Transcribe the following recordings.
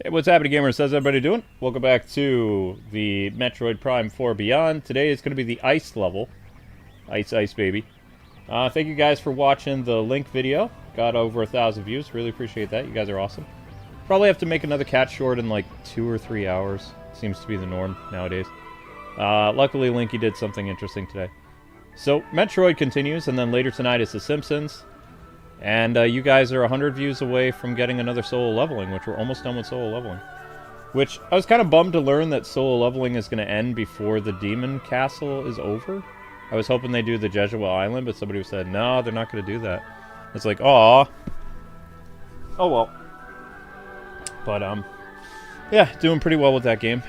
Hey, what's happening, gamers? How's everybody doing? Welcome back to the Metroid Prime 4 Beyond. Today is going to be the ice level. Ice, ice, baby. Thank you guys for watching the Link video. Got over 1,000 views. Really appreciate that. You guys are awesome. Probably have to make another cat short in like 2 or 3 hours. Seems to be the norm nowadays. Luckily, Linky did something interesting today. So, Metroid continues, and then later tonight is The Simpsons. And you guys are 100 views away from getting another solo leveling, which we're almost done with solo leveling. Which, I was kind of bummed to learn that solo leveling is going to end before the Demon Castle is over. I was hoping they'd do the Jejuel Island, but somebody said, no, they're not going to do that. It's like, aw. Oh well. But, yeah, doing pretty well with that game.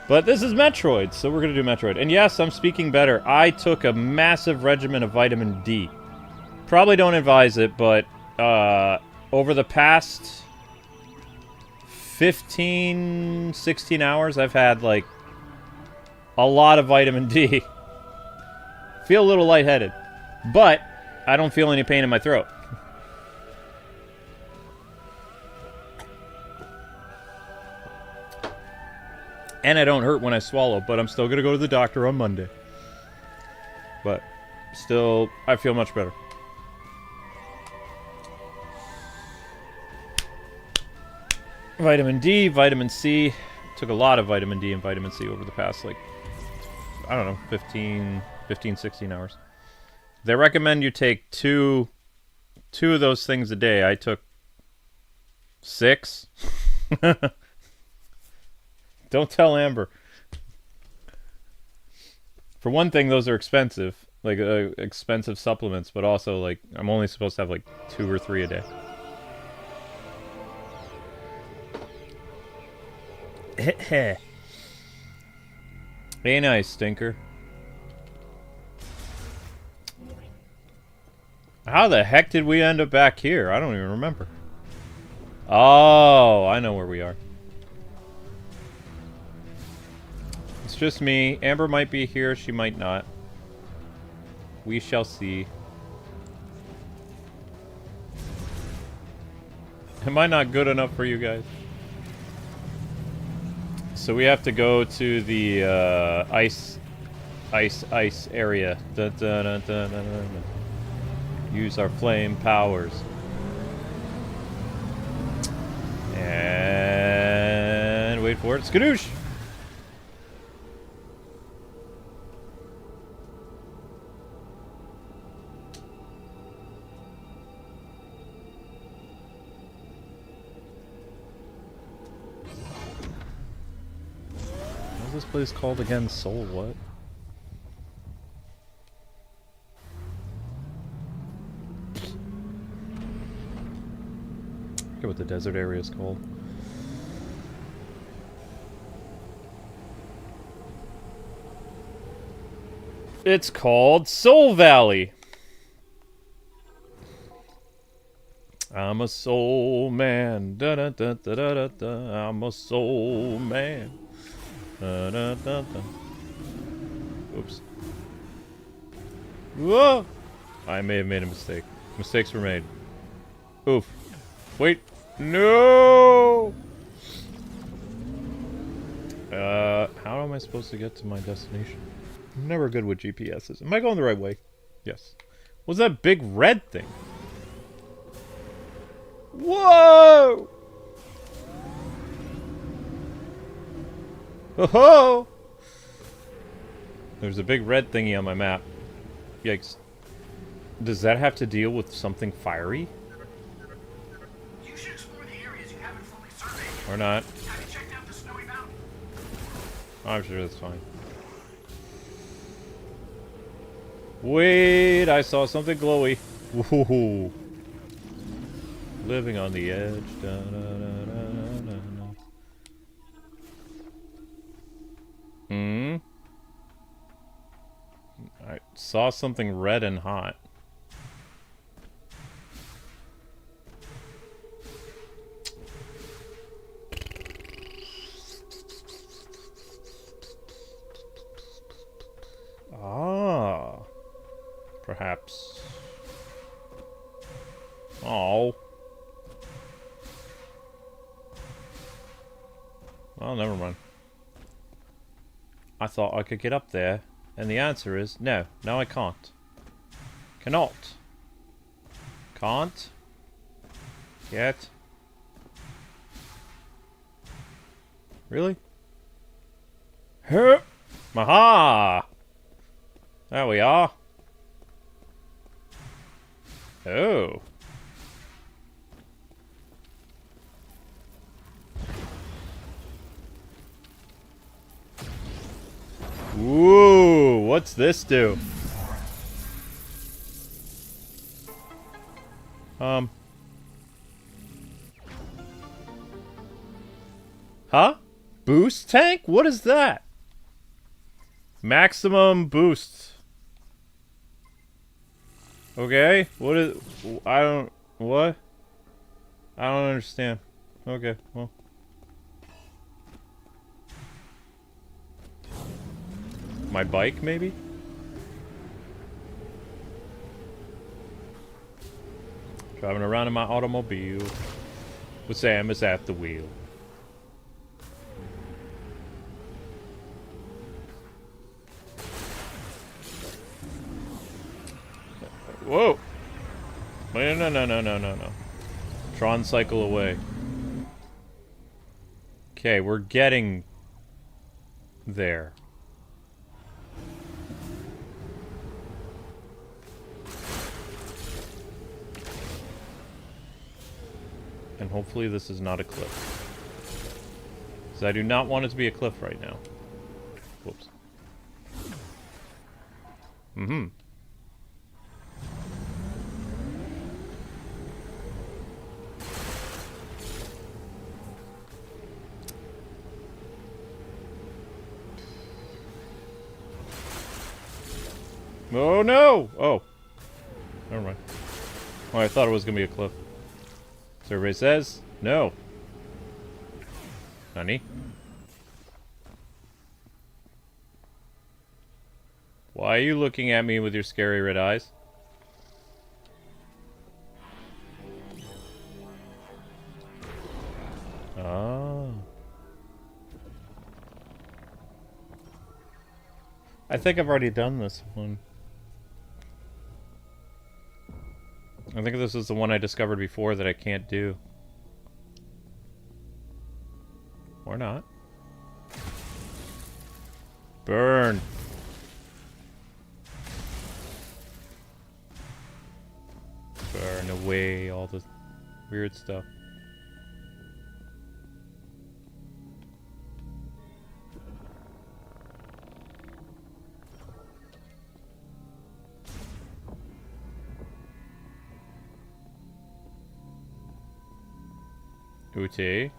But this is Metroid, so we're going to do Metroid. And yes, I'm speaking better. I took a massive regimen of vitamin D. Probably don't advise it, but over the past 15, 16 hours, I've had, like, a lot of vitamin D. Feel a little lightheaded. But I don't feel any pain in my throat. And I don't hurt when I swallow, but I'm still going to go to the doctor on Monday. But still, I feel much better. Vitamin D, vitamin C. Took a lot of vitamin D and vitamin C over the past, like, I don't know, 15, 16 hours. They recommend you take two of those things a day. I took 6. Don't tell Amber. For one thing, those are expensive. Like, expensive supplements, but also, like, I'm only supposed to have, like, 2 or 3 a day. Hey, nice, stinker. How the heck did we end up back here? I don't even remember. Oh, I know where we are. It's just me. Amber might be here, she might not. We shall see. Am I not good enough for you guys? So we have to go to the ice area. Dun, dun, dun, dun, dun, dun. Use our flame powers. And wait for it. Skadoosh! What's this place called again? Soul what? I forget what the desert area is called. It's called Soul Valley. I'm a soul man. Da da da da da da da. I'm a soul man. Da da da da. Oops. Whoa! I may have made a mistake. Mistakes were made. Oof. Wait. No! How am I supposed to get to my destination? I'm never good with GPSs. Am I going the right way? Yes. What's that big red thing? Whoa! Oh-ho! There's a big red thingy on my map. Yikes. Does that have to deal with something fiery? You should explore the areas you haven't fully surveyed. Or not? Have you checked out the snowy mountain? I'm sure that's fine. Wait, I saw something glowy. Woohoo. Living on the edge. Da, da, da, da, da, da. Hmm? I saw something red and hot. Ah. Perhaps. Oh. Well, never mind. I thought I could get up there, and the answer is no. No, I can't. Cannot. Can't. Yet. Really? Huh? Aha! There we are. Oh. Ooh, what's this do? Huh? Boost tank? What is that? Maximum boost. Okay, what is... I don't... What? I don't understand. Okay, well... My bike, maybe? Driving around in my automobile. With Sam is at the wheel. Whoa! Wait, no. Tron cycle away. Okay, we're getting there. And hopefully this is not a cliff. Because I do not want it to be a cliff right now. Whoops. Mm-hmm. Oh no! Oh. Never mind. Oh, I thought it was gonna be a cliff. So everybody says, no. Honey? Why are you looking at me with your scary red eyes? Oh. I think I've already done this one. I think this is the one I discovered before that I can't do. Or not. Burn! Burn away all the weird stuff. Ute.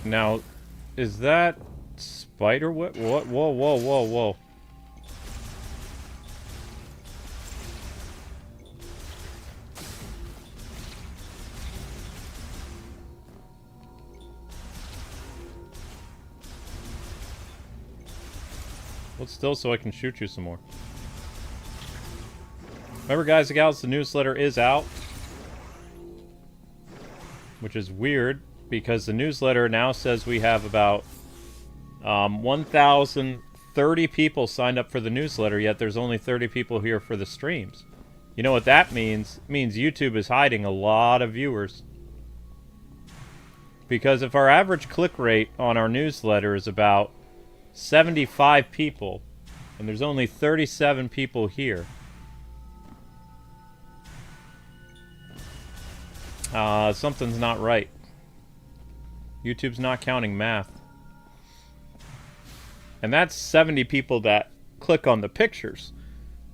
Now, is that spider web? What? Whoa. Hold still so I can shoot you some more. Remember, guys and gals, the newsletter is out. Which is weird, because the newsletter now says we have about 1,030 people signed up for the newsletter, yet there's only 30 people here for the streams. You know what that means? It means YouTube is hiding a lot of viewers. Because if our average click rate on our newsletter is about 75 people, and there's only 37 people here. Something's not right. YouTube's not counting math. And that's 70 people that click on the pictures.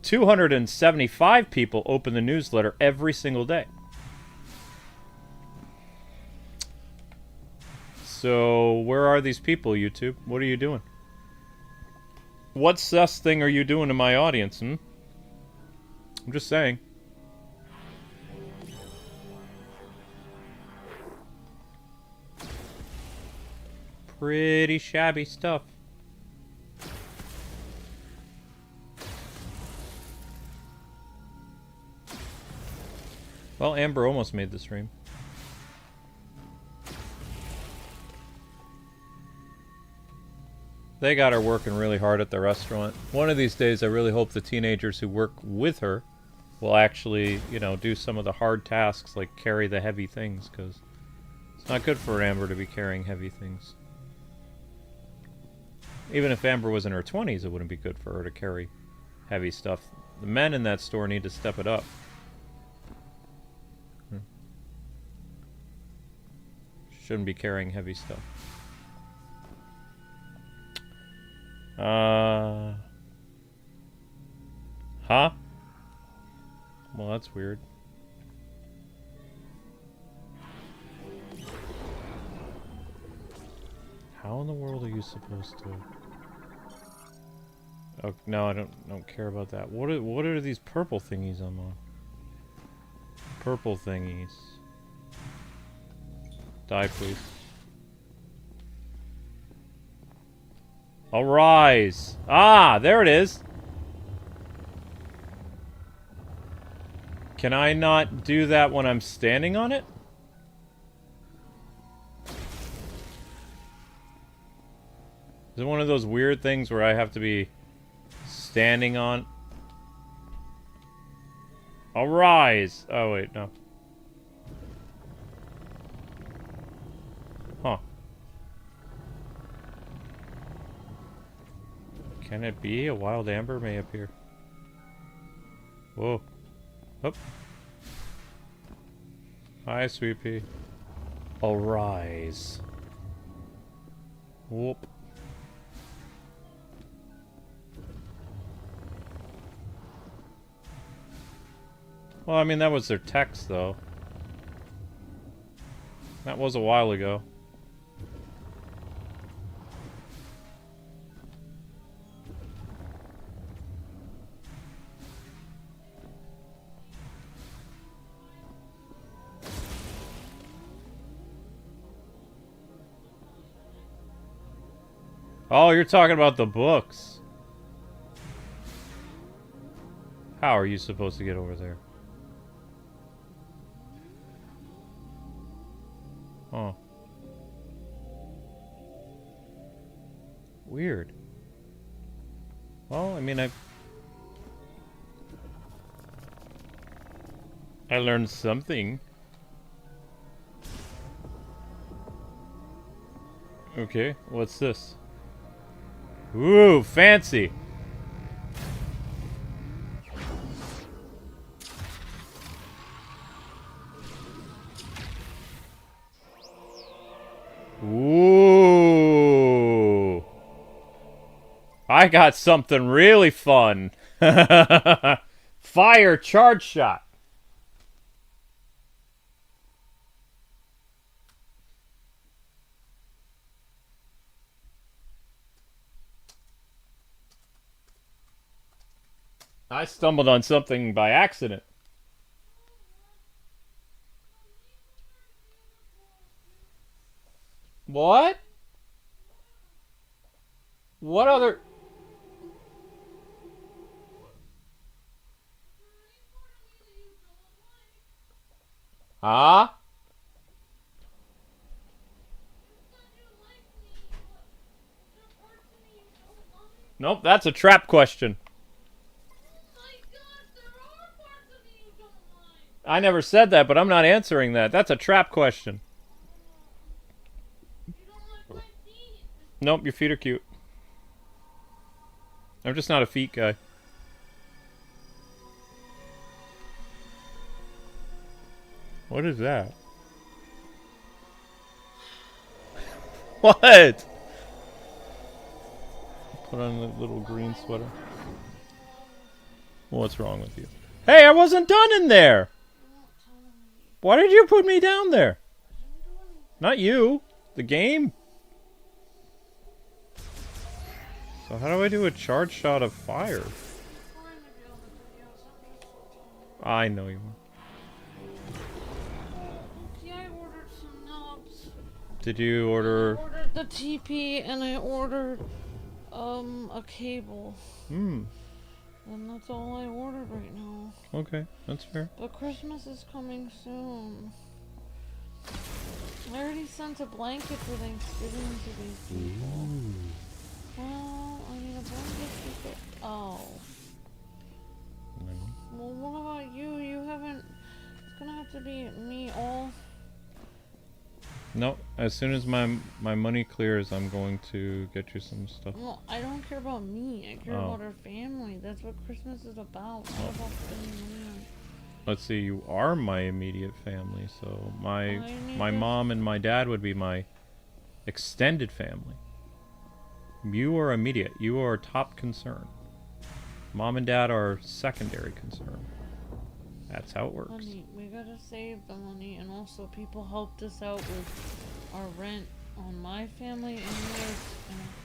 275 people open the newsletter every single day. So, where are these people, YouTube? What are you doing? What sus thing are you doing to my audience, hmm? I'm just saying. Pretty shabby stuff. Well, Amber almost made the stream. They got her working really hard at the restaurant. One of these days, I really hope the teenagers who work with her will actually, you know, do some of the hard tasks, like carry the heavy things, because it's not good for Amber to be carrying heavy things. Even if Amber was in her 20s, it wouldn't be good for her to carry heavy stuff. The men in that store need to step it up. Shouldn't be carrying heavy stuff. Huh? Well, that's weird. How in the world are you supposed to? Oh no, I don't care about that. What are these purple thingies I'm on? Purple thingies. Die, please. Arise! Ah, there it is! Can I not do that when I'm standing on it? Is it one of those weird things where I have to be standing on? Arise! Oh, wait, no. Huh. Can it be? A wild amber may appear. Whoa. Up. Hi, sweet pea. Arise. Whoop. Well, I mean, that was their text, though. That was a while ago. Oh, you're talking about the books. How are you supposed to get over there? Oh. Weird. Well, I mean, I learned something. Okay, what's this? Ooh, fancy! Ooh! I got something really fun! Fire charge shot! I stumbled on something by accident. What? What other... Huh? Nope, that's a trap question. I never said that, but I'm not answering that. That's a trap question. Nope, your feet are cute. I'm just not a feet guy. What is that? What? Put on the little green sweater. What's wrong with you? Hey, I wasn't done in there! Why did you put me down there? Not you. The game. So how do I do a charge shot of fire? I know you won't. Okay, I ordered some nubs. Did you order... I ordered the TP and I ordered a cable. Hmm. And that's all I ordered right now. Okay, that's fair. But Christmas is coming soon. I already sent a blanket for Thanksgiving to these people. Well, I mean, a blanket for... Oh. Well, what about you? You haven't... It's gonna have to be me all... No, as soon as my money clears, I'm going to get you some stuff. Well, I don't care about me. I care about our family. That's what Christmas is about. Not about spending money on... Let's see, you are my immediate family, so my mom and my dad would be my extended family. You are immediate. You are top concern. Mom and dad are secondary concern. That's how it works. Honey, we gotta save the money, and also people helped us out with our rent on my family and yours,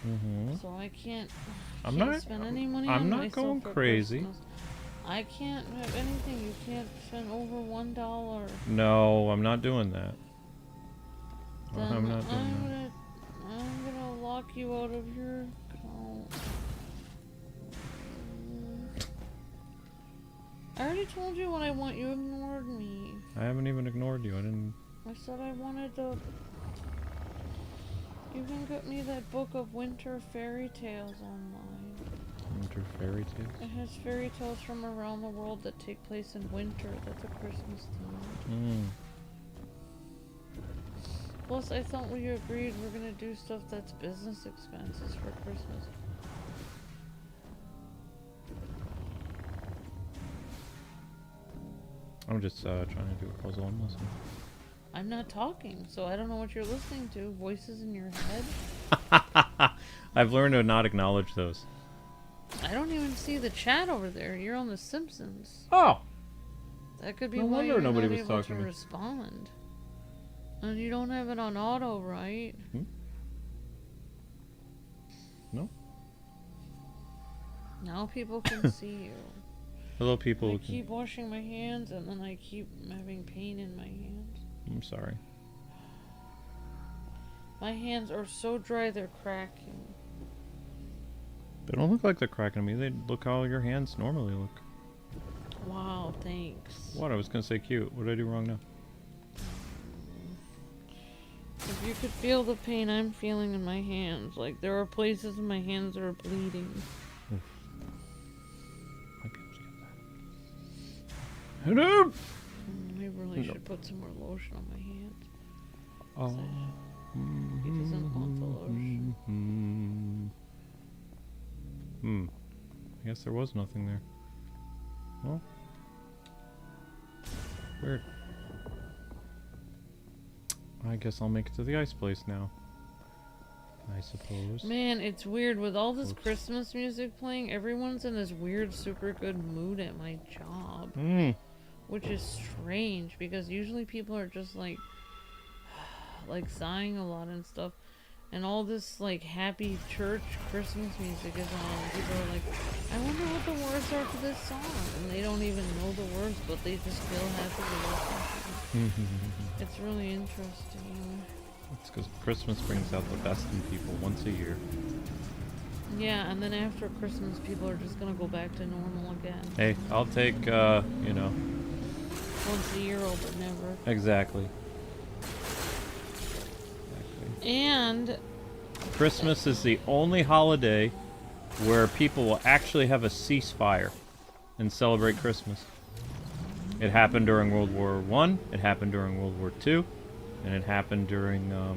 and so I can't spend any money on I'm not myself going for crazy. Christmas. I can't have anything. You can't spend over $1. No, I'm not doing that. Then I'm not doing I'm gonna lock you out of your account. I already told you what I want. You ignored me. I haven't even ignored you. I didn't. I said I wanted the... You can get me that book of winter fairy tales online. Winter fairy tales? It has fairy tales from around the world that take place in winter. That's a Christmas theme. Plus, I thought we agreed we're gonna do stuff that's business expenses for Christmas. I'm just trying to do a puzzle. I'm listening. I'm not talking, so I don't know what you're listening to. Voices in your head? I've learned to not acknowledge those. I don't even see the chat over there. You're on The Simpsons. Oh! That could be No why wonder you're nobody not was able talking to to me. respond. And you don't have it on auto, right? No. Now people can see you. Hello, people. I keep washing my hands, and then I keep having pain in my hands. I'm sorry. My hands are so dry they're cracking. They don't look like they're cracking me. They look how your hands normally look. Wow, thanks. What? I was gonna say cute. What did I do wrong now? If you could feel the pain I'm feeling in my hands, like there are places in my hands that are bleeding. Oof. Might be able to get that. Hello! I really should put some more lotion on my hands. Oh. He doesn't want the lotion. I guess there was nothing there. Well. Weird. I guess I'll make it to the ice place now. I suppose. Man, it's weird. With all this Christmas music playing, everyone's in this weird, super good mood at my job. Which is strange, because usually people are just like sighing a lot and stuff. And all this like happy church Christmas music is on. People are like, I wonder what the words are to this song. And they don't even know the words, but they just feel happy to listen. It's really interesting. It's because Christmas brings out the best in people once a year. Yeah, and then after Christmas, people are just gonna go back to normal again. Hey, I'll take, you know. Once a year, but never. Exactly. And Christmas is the only holiday where people will actually have a ceasefire and celebrate Christmas. It happened during World War I, it happened during World War II, and it happened during, what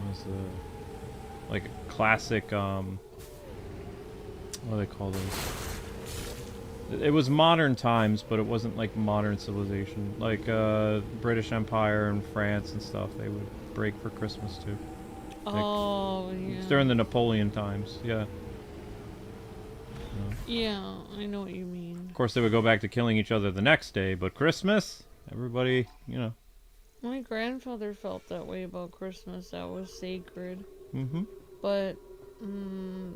was the, like, classic, what do they call those? It was modern times, but it wasn't like modern civilization. Like, British Empire and France and stuff, they would break for Christmas too. Oh, yeah. It's during the Napoleon times, yeah. Yeah, I know what you mean. Of course, they would go back to killing each other the next day, but Christmas, everybody, you know. My grandfather felt that way about Christmas. That was sacred. Mm-hmm. But,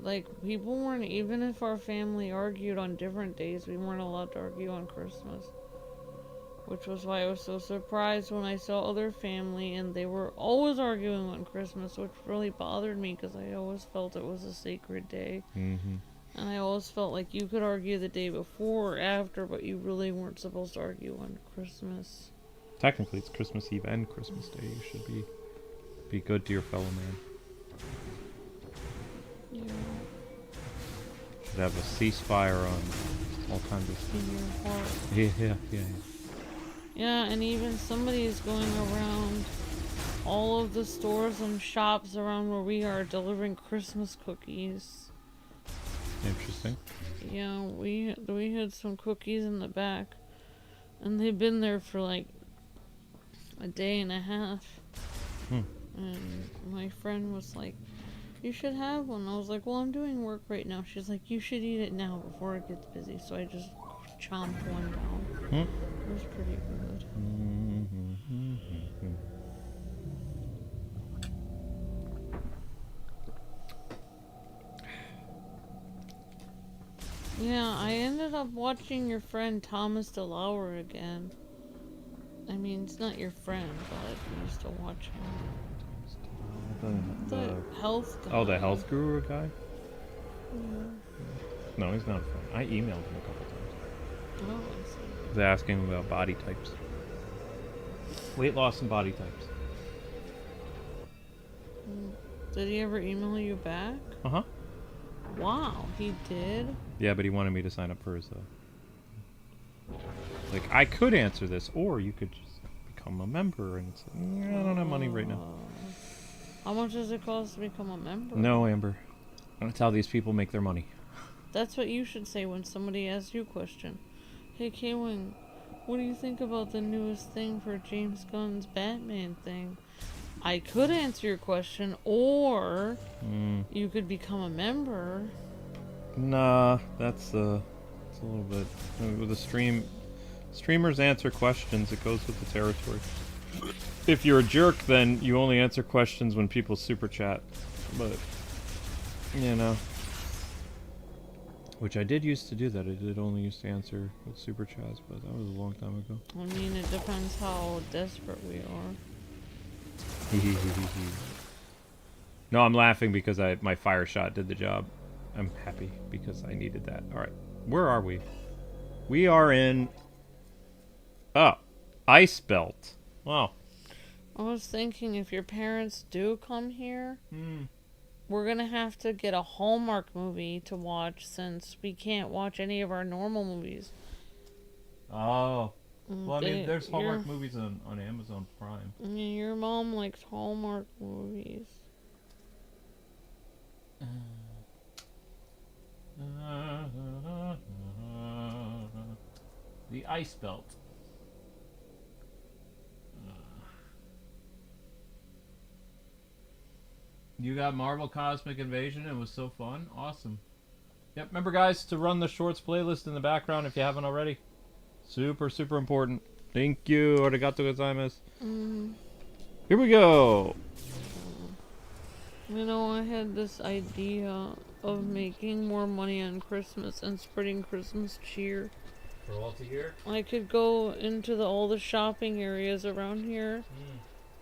like, people weren't, even if our family argued on different days, we weren't allowed to argue on Christmas. Which was why I was so surprised when I saw other family and they were always arguing on Christmas, which really bothered me because I always felt it was a sacred day. Mm-hmm. And I always felt like you could argue the day before or after, but you really weren't supposed to argue on Christmas. Technically, it's Christmas Eve and Christmas Day. You should be good to your fellow man. Yeah. Should have a ceasefire on all kinds of stuff. In your heart. Yeah. Yeah, and even somebody is going around all of the stores and shops around where we are delivering Christmas cookies. Interesting. Yeah, we had some cookies in the back, and they've been there for like a day and a half. And my friend was like, "You should have one." I was like, "Well, I'm doing work right now." She's like, "You should eat it now before it gets busy." So I just chomped one down. It was pretty good. Yeah, I ended up watching your friend Thomas DeLauer again. I mean, it's not your friend, but we used to watch him. The health guy. Oh, the health guru guy? Yeah. No, he's not a friend. I emailed him a couple times. Oh, I see. I was asking him about body types. Weight loss and body types. Did he ever email you back? Uh-huh. Wow, he did? Yeah, but he wanted me to sign up for his, like, I could answer this, or you could just become a member, and it's like, I don't have money right now. How much does it cost to become a member? No, Amber. That's how these people make their money. That's what you should say when somebody asks you a question. Hey, K-Wing, what do you think about the newest thing for James Gunn's Batman thing? I could answer your question, or you could become a member. Nah, it's a little bit with the streamers answer questions. It goes with the territory. If you're a jerk, then you only answer questions when people super chat. But you know, which I did used to do that. I did only used to answer with super chats, but that was a long time ago. I mean, it depends how desperate we are. No, I'm laughing because my fire shot did the job. I'm happy because I needed that. All right, where are we? We are in Ice Belt. Wow. I was thinking if your parents do come here, we're gonna have to get a Hallmark movie to watch since we can't watch any of our normal movies. Oh. Well, I mean, there's Hallmark movies on Amazon Prime. Your mom likes Hallmark movies. The Ice Belt. You got Marvel Cosmic Invasion. It was so fun. Awesome. Yep, remember, guys, to run the Shorts playlist in the background if you haven't already. Super, super important. Thank you. Arigato gozaimasu. Here we go. You know, I had this idea of making more money on Christmas and spreading Christmas cheer. For all to hear? I could go into all the shopping areas around here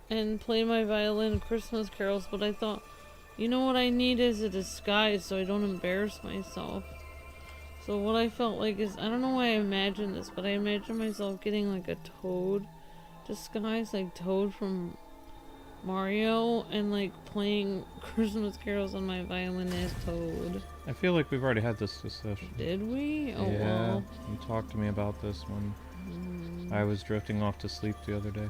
and play my violin Christmas carols, but I thought, you know what I need is a disguise so I don't embarrass myself. So what I felt like is, I don't know why I imagined this, but I imagined myself getting like a Toad disguise, like Toad from Mario, and like playing Christmas carols on my violin as Toad. I feel like we've already had this discussion. Did we? Oh, yeah, well. You talked to me about this when I was drifting off to sleep the other day.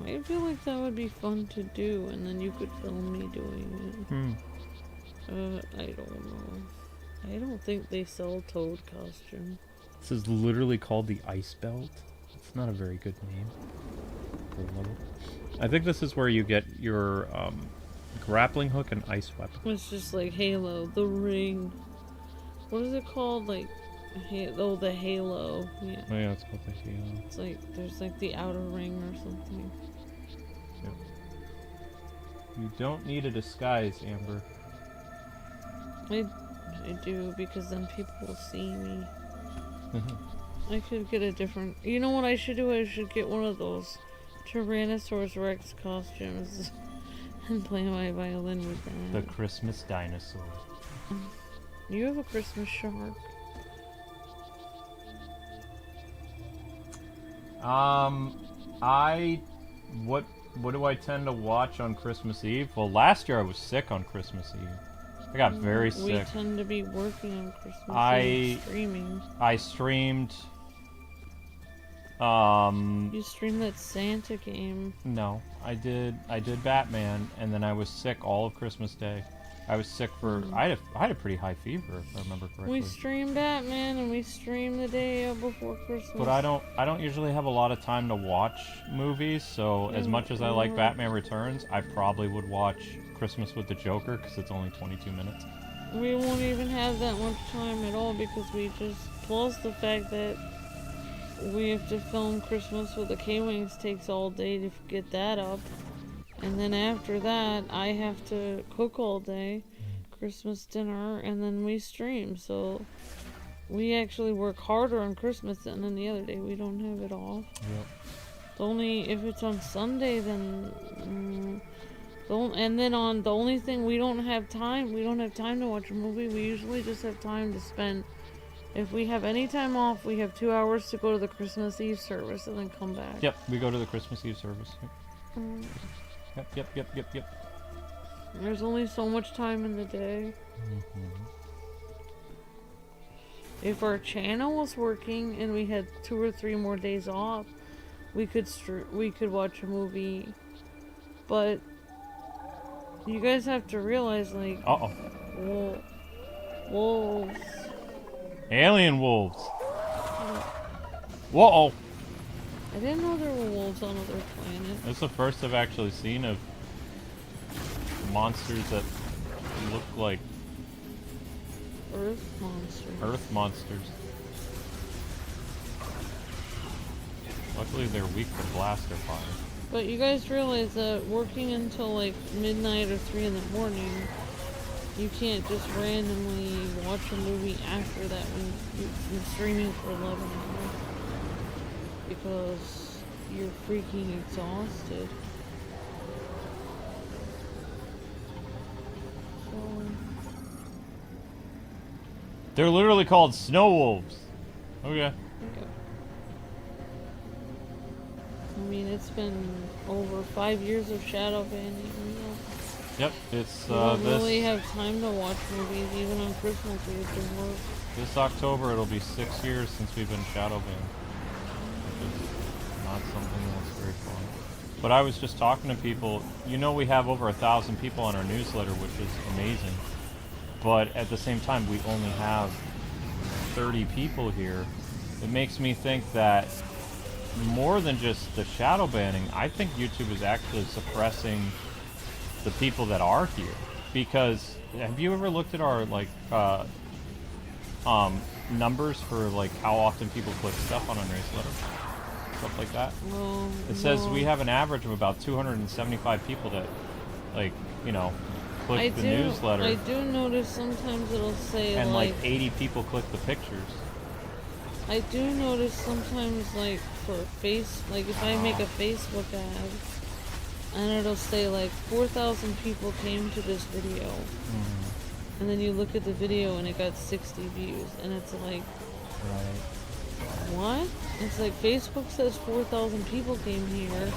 I feel like that would be fun to do, and then you could film me doing it. I don't know. I don't think they sell Toad costume. This is literally called the Ice Belt. It's not a very good name for a level. I think this is where you get your grappling hook and ice weapon. It's just like Halo, the ring. What is it called? Like, the Halo. Yeah. Oh yeah, it's called the Halo. It's like, there's like the outer ring or something. Yep. You don't need a disguise, Amber. I do, because then people will see me. I could get a different... You know what I should do? I should get one of those Tyrannosaurus Rex costumes and play my violin with that. The Christmas dinosaur. You have a Christmas shark. What do I tend to watch on Christmas Eve? Well, last year I was sick on Christmas Eve. I got very We sick. tend to be working on Christmas Eve, streaming. I streamed. You streamed that Santa game. No, I did Batman, and then I was sick all of Christmas Day. I was sick for. I had a pretty high fever, if I remember correctly. We streamed Batman and we streamed the day before Christmas. But I don't usually have a lot of time to watch movies, so as much as I like Batman Returns, I probably would watch Christmas with the Joker because it's only 22 minutes. We won't even have that much time at all because we just, plus the fact that we have to film Christmas with the K-Wings takes all day to get that up. And then after that, I have to cook all day, Christmas dinner, and then we stream. So we actually work harder on Christmas than any other day. We don't have it off. Yep. Only if it's on Sunday, then and then on the only thing we don't have time to watch a movie. We usually just have time to spend. If we have any time off, we have 2 hours to go to the Christmas Eve service and then come back. Yep, we go to the Christmas Eve service. Yep. There's only so much time in the day. If our channel was working and we had 2 or 3 more days off, we could watch a movie. But you guys have to realize, like, wolves. Alien wolves. Whoa! I didn't know there were wolves on other planets. This is the first I've actually seen of monsters that look like Earth monsters. Earth monsters. Luckily, they're weak to blaster fire. But you guys realize that working until like midnight or 3 in the morning, you can't just randomly watch a movie after that when you're streaming for 11 hours. Because you're freaking exhausted. So, They're literally called snow wolves. Okay. I mean, it's been over 5 years of shadow banning. Yep, it's We don't really have time to watch movies, even on Christmas we have to work. This October it'll be 6 years since we've been shadow banned. Which is not something that's very fun. But I was just talking to people. You know, we have over 1,000 people on our newsletter, which is amazing. But at the same time, we only have 30 people here. It makes me think that more than just the shadow banning, I think YouTube is actually suppressing the people that are here. Because have you ever looked at our numbers for like how often people click stuff on our newsletter, stuff like that? It says we have an average of about 275 people that, like, you know, click the newsletter. I do notice sometimes it'll say and like 80 people click the pictures. I do notice sometimes, like, for if I make a Facebook ad, and it'll say, like, 4,000 people came to this video. And then you look at the video and it got 60 views. And it's like, what? It's like, Facebook says 4,000 people came here,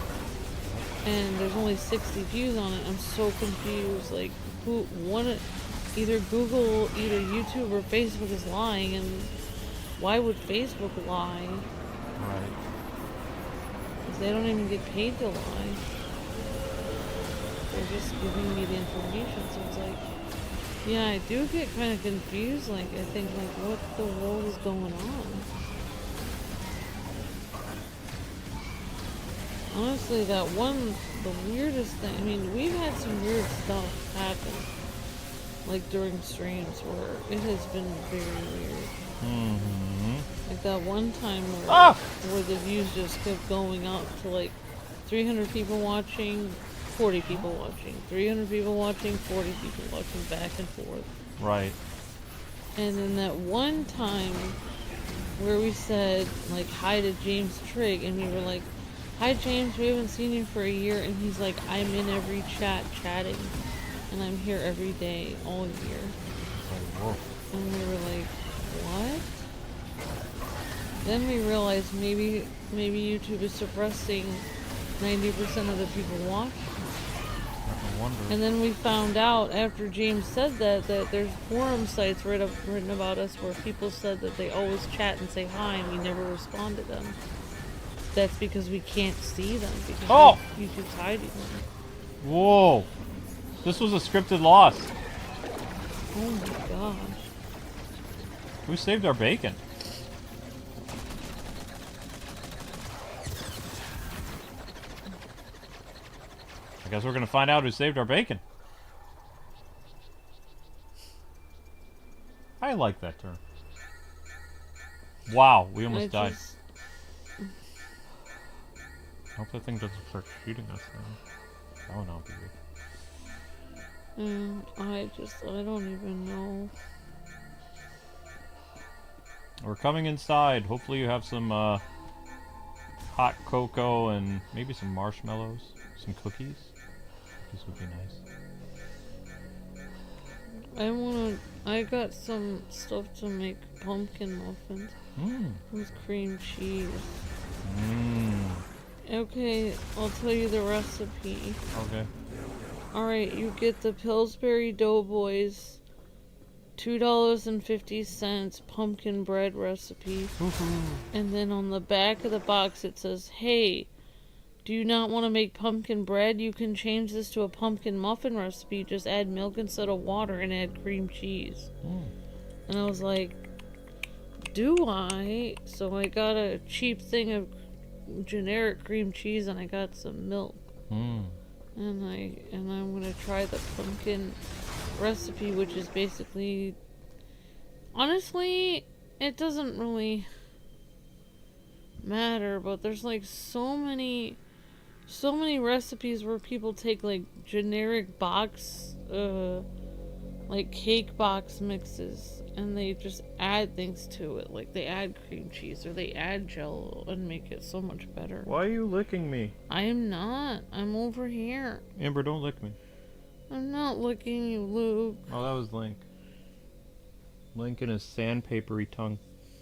and there's only 60 views on it. I'm so confused. Like, either Google, either YouTube or Facebook is lying, and why would Facebook lie? Right. Because they don't even get paid to lie. They're just giving me the information. So it's like, yeah, I do get kind of confused. Like, I think, like, what the world is going on? Honestly, the weirdest thing, I mean, we've had some weird stuff happen, like, during streams where it has been very weird. Like that one time where the views just kept going up to, like, 300 people watching, 40 people watching, 300 people watching, 40 people watching, back and forth. Right. And then that one time where we said, like, hi to James Trigg, and we were like, hi James, we haven't seen you for a year, and he's like, I'm in every chat chatting, and I'm here every day, all year. And we were like, what? Then we realized maybe YouTube is suppressing 90% of the people watching. I wonder. And then we found out after James said that there's forum sites written about us where people said that they always chat and say hi and we never respond to them. That's because we can't see them because YouTube's hiding them. Whoa! This was a scripted loss. Oh my gosh. Who saved our bacon? I guess we're gonna find out who saved our bacon. I like that term. Wow, we almost died. I hope that thing doesn't start shooting us now. That would not be good. I don't even know. We're coming inside. Hopefully you have some hot cocoa and maybe some marshmallows, some cookies. Cookies would be nice. I got some stuff to make pumpkin muffins with cream cheese. Okay, I'll tell you the recipe. Okay. Alright, you get the Pillsbury Doughboys $2.50 pumpkin bread recipe. And then on the back of the box it says, hey, do you not want to make pumpkin bread? You can change this to a pumpkin muffin recipe. Just add milk instead of water and add cream cheese. And I was like, do I? So I got a cheap thing of generic cream cheese and I got some milk. And I'm gonna try the pumpkin recipe, which is basically, honestly, it doesn't really matter, but there's like so many recipes where people take like generic box like cake box mixes and they just add things to it, like they add cream cheese or they add jello and make it so much better. Why are you licking me? I am not. I'm over here. Amber, don't lick me. I'm not licking you, Luke. Oh, that was Link. Link and his sandpapery tongue.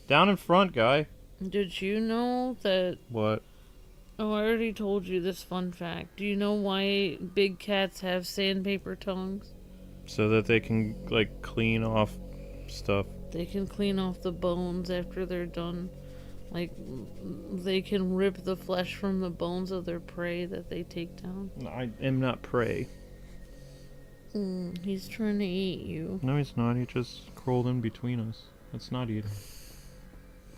Down in front, guy. Did you know that... What? Oh, I already told you this fun fact. Do you know why big cats have sandpaper tongues? So that they can, like, clean off stuff. They can clean off the bones after they're done. Like, they can rip the flesh from the bones of their prey that they take down. I am not prey. He's trying to eat you. No, he's not. He just crawled in between us. That's not eating.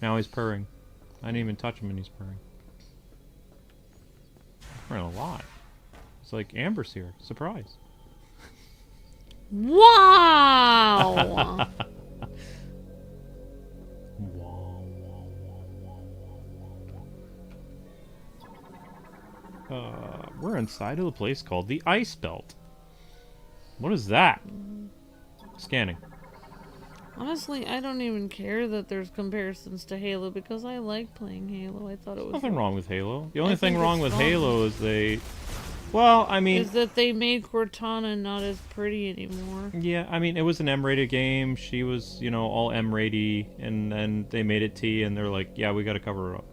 Now he's purring. I didn't even touch him and he's purring. He's purring a lot. It's like Amber's here. Surprise. Wow! We're inside of a place called the Ice Belt. What is that? Scanning. Honestly, I don't even care that there's comparisons to Halo because I like playing Halo. I thought it was... Nothing wrong with Halo. The only I thing think wrong it's with fun. Halo is they... Well, I mean... Is that they made Cortana not as pretty anymore. Yeah, I mean, it was an M-rated game. She was, you know, all M-rated, and then they made it T, and they're like, yeah, we gotta cover her up.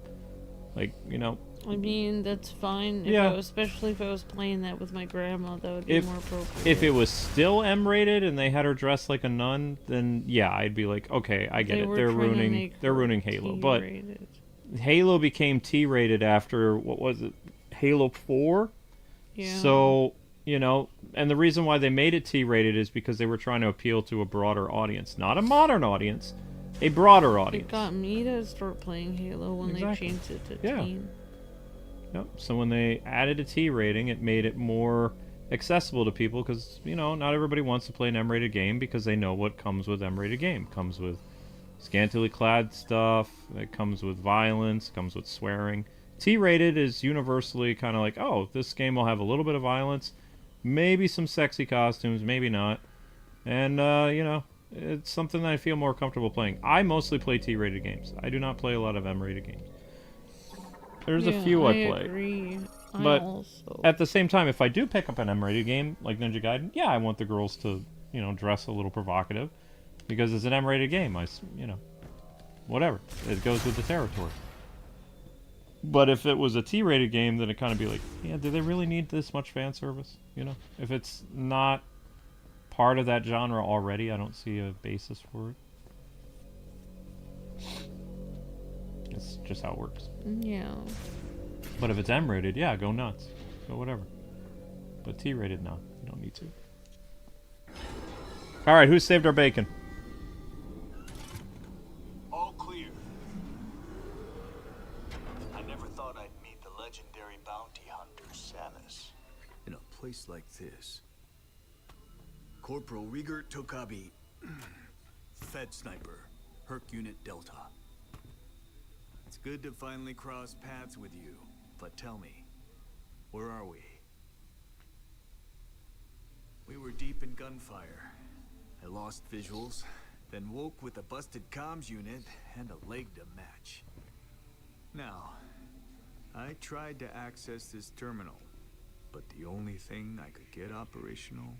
Like, you know... I mean, that's fine. Yeah. Especially if I was playing that with my grandma, that would be more appropriate. If it was still M-rated and they had her dressed like a nun, then yeah, I'd be like, okay, I get it. They're ruining Halo. But Halo became T-rated after, what was it, Halo 4? Yeah. So, you know, and the reason why they made it T-rated is because they were trying to appeal to a broader audience. Not a modern audience, a broader audience. It got me to start playing Halo when they changed it to teen. Yep. So when they added a T rating, it made it more accessible to people because, you know, not everybody wants to play an M-rated game because they know what comes with M-rated game. It comes with scantily clad stuff, it comes with violence, it comes with swearing. T-rated is universally kind of like, oh, this game will have a little bit of violence, maybe some sexy costumes, maybe not. And, you know, it's something that I feel more comfortable playing. I mostly play T-rated games. I do not play a lot of M-rated games. There's a few I play. Agree. But at the same time, if I do pick up an M-rated game, like Ninja Gaiden, yeah, I want the girls to, you know, dress a little provocative. Because it's an M-rated game, you know, whatever. It goes with the territory. But if it was a T-rated game, then it kind of be like, yeah, do they really need this much fan service? You know, if it's not part of that genre already, I don't see a basis for it. It's just how it works. Yeah. But if it's M-rated, yeah, go nuts. Go whatever. But T-rated, no. You don't need to. Alright, who saved our bacon? All clear. I never thought I'd meet the legendary bounty hunter, Samus. In a place like this. Corporal Rieger Tokabi. Fed sniper. Herc Unit Delta. It's good to finally cross paths with you. But tell me, where are we? We were deep in gunfire. I lost visuals, then woke with a busted comms unit and a leg to match. Now, I tried to access this terminal, but the only thing I could get operational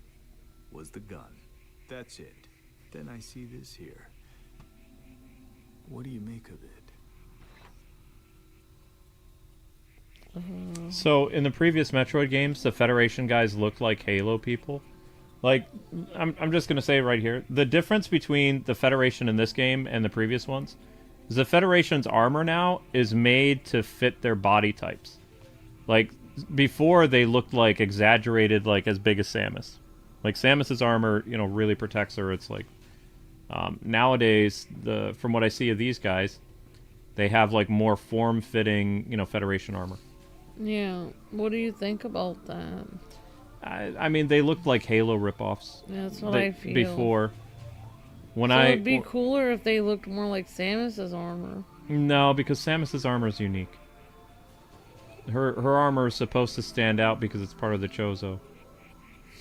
was the gun. That's it. Then I see this here. What do you make of it? So, in the previous Metroid games, the Federation guys looked like Halo people. Like, I'm just gonna say it right here. The difference between the Federation in this game and the previous ones is the Federation's armor now is made to fit their body types. Like, before they looked like exaggerated, like as big as Samus. Like, Samus's armor, you know, really protects her. It's like, nowadays, from what I see of these guys, they have like more form-fitting, you know, Federation armor. Yeah. What do you think about that? I mean, they looked like Halo ripoffs. Yeah, that's what I feel. Before. When So it'd be cooler if they looked more like Samus's armor. No, because Samus's armor is unique. Her armor is supposed to stand out because it's part of the Chozo.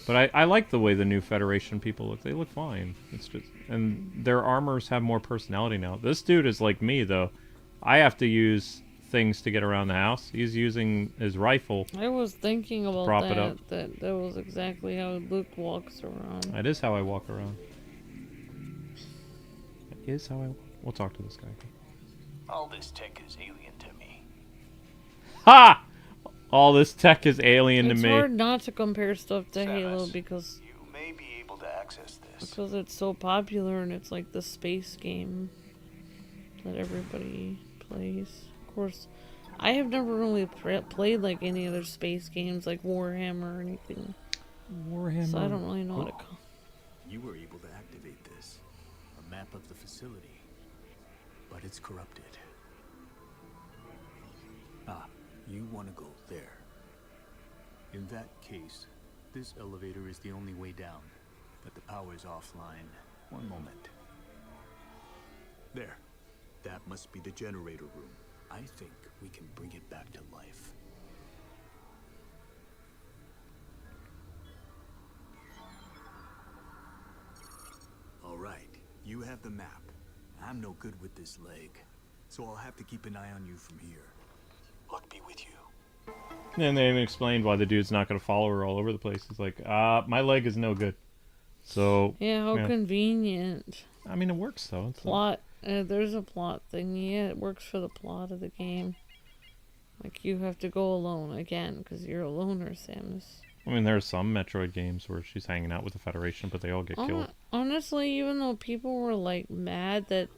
But I like the way the new Federation people look. They look fine. It's just, and their armors have more personality now. This dude is like me, though. I have to use things to get around the house. He's using his rifle. I was thinking about Prop that. it up. That was exactly how Luke walks around. That is how I walk around. That is how I walk. We'll talk to this guy. All this tech is alien to me. Ha! All this tech is alien It's to me. hard not to compare stuff to Halo Samus, because you may be able to access this. it's so popular and it's like the space game that everybody plays. Of course, I have never really played like any other space games like Warhammer or anything. Warhammer. So I don't really know what it calls. You were able to activate this. A map of the facility. But it's corrupted. Ah, you want to go there. In that case, this elevator is the only way down. But the power is offline. One moment. There. That must be the generator room. I think we can bring it back to life. All right, you have the map. I'm no good with this leg, so I'll have to keep an eye on you from here. Luck be with you. And they even explained why the dude's not going to follow her all over the place. He's like, my leg is no good. So... Yeah, how convenient. I mean, it works, though. It's Plot. There's a plot thing. Yeah, it works for the plot of the game. Like, you have to go alone again, because you're a loner, Samus. I mean, there are some Metroid games where she's hanging out with the Federation, but they all get killed. Honestly, even though people were, like, mad that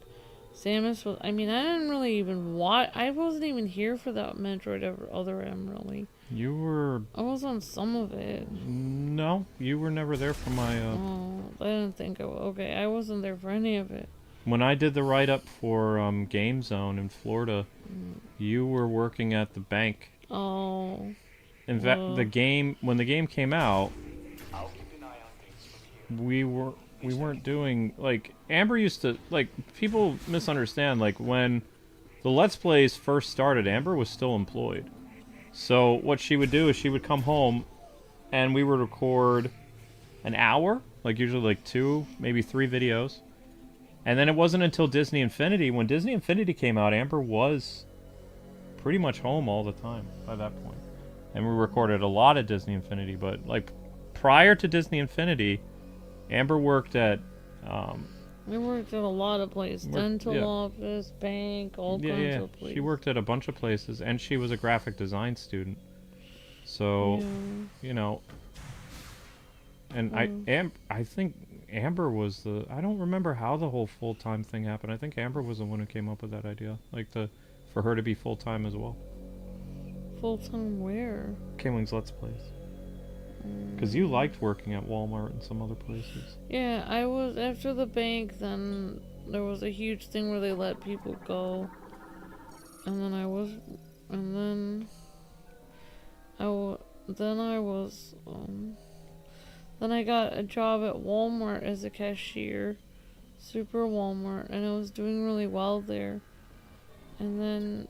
Samus was... I mean, I didn't really even watch... I wasn't even here for that Metroid Other M, really. You were... I was on some of it. No, you were never there for my... Oh, I didn't think I was... Okay, I wasn't there for any of it. When I did the write-up for Game Zone in Florida, you were working at the bank. Oh. In fact, when the game came out, I'll keep an eye on things from here. we weren't doing, like, Amber used to, like, people misunderstand, like, when the Let's Plays first started, Amber was still employed. So what she would do is she would come home and we would record an hour, like usually like 2, maybe 3 videos. And then it wasn't until Disney Infinity, when Disney Infinity came out, Amber was pretty much home all the time by that point. And we recorded a lot of Disney Infinity, but like prior to Disney Infinity, Amber worked at We worked at a lot of places. Dental yeah. office, bank, all Yeah, kinds yeah. of places. She worked at a bunch of places, and she was a graphic design student. So, you know, and I think Amber was the. I don't remember how the whole full-time thing happened. I think Amber was the one who came up with that idea, like for her to be full-time as well. Full-time where? Kwingsletsplays. Because you liked working at Walmart and some other places. Yeah, I was after the bank. Then there was a huge thing where they let people go, and then I was, and then then I was, then I got a job at Walmart as a cashier, Super Walmart, and I was doing really well there. And then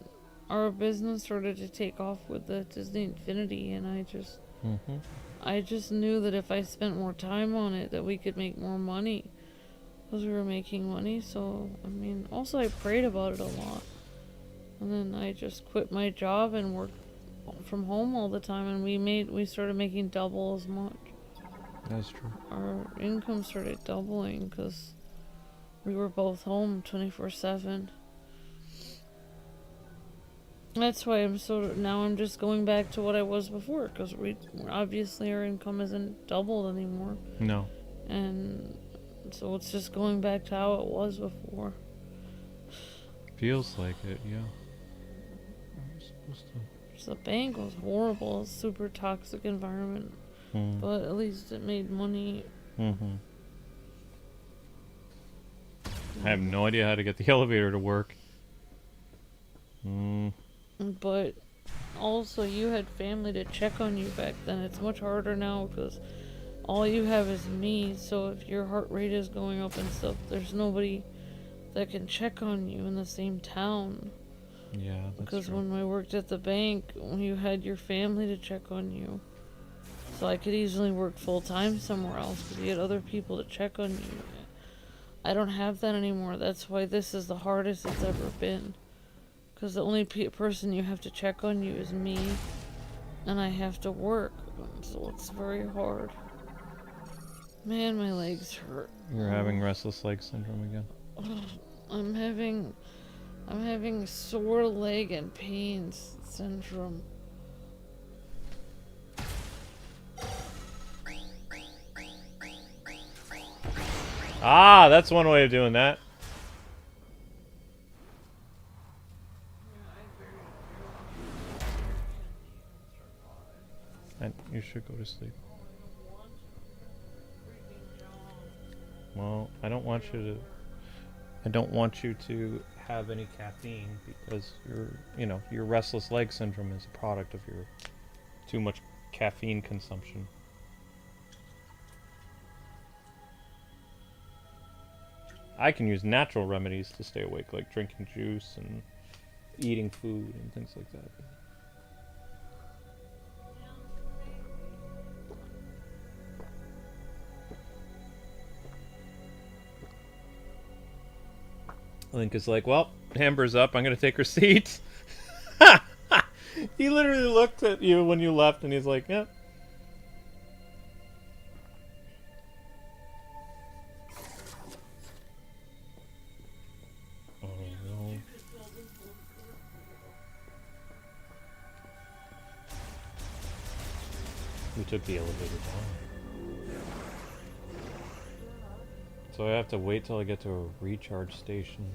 our business started to take off with the Disney Infinity, and I just knew that if I spent more time on it, that we could make more money. Because we were making money, so, I mean, also I prayed about it a lot. And then I just quit my job and worked from home all the time, and we started making double as much. That's true. Our income started doubling, because we were both home 24/7. That's why now I'm just going back to what I was before, because obviously our income isn't doubled anymore. No. And so it's just going back to how it was before. Feels like it, yeah. The bank was horrible. It was a super toxic environment. But at least it made money. I have no idea how to get the elevator to work. But also you had family to check on you back then. It's much harder now because all you have is me. So if your heart rate is going up and stuff, there's nobody that can check on you in the same town. Yeah, that's because true. when I worked at the bank, you had your family to check on you. So I could easily work full-time somewhere else because you had other people to check on you. I don't have that anymore. That's why this is the hardest it's ever been. Because the only person you have to check on you is me. And I have to work. So it's very hard. Man, my legs hurt. You're having restless leg syndrome again. I'm having sore leg and pains syndrome. Ah, that's one way of doing that. And you should go to sleep. Well, I don't want you to have any caffeine because your restless leg syndrome is a product of your too much caffeine consumption. I can use natural remedies to stay awake, like drinking juice and eating food and things like that. Link is like, well, Amber's up. I'm going to take her seat. He literally looked at you when you left and he's like, yeah. Oh, no. We took the elevator down. So I have to wait till I get to a recharge station.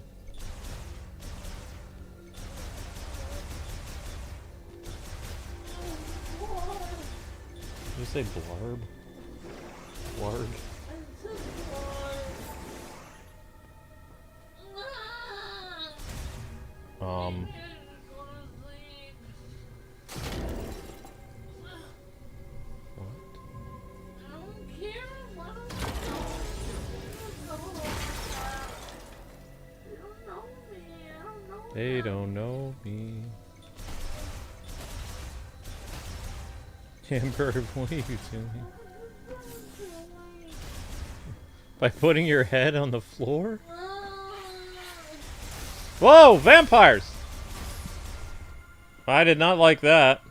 Did you say blarb? Blarg? They don't know me. Amber, what are you doing? By putting your head on the floor? Whoa, vampires! I did not like that.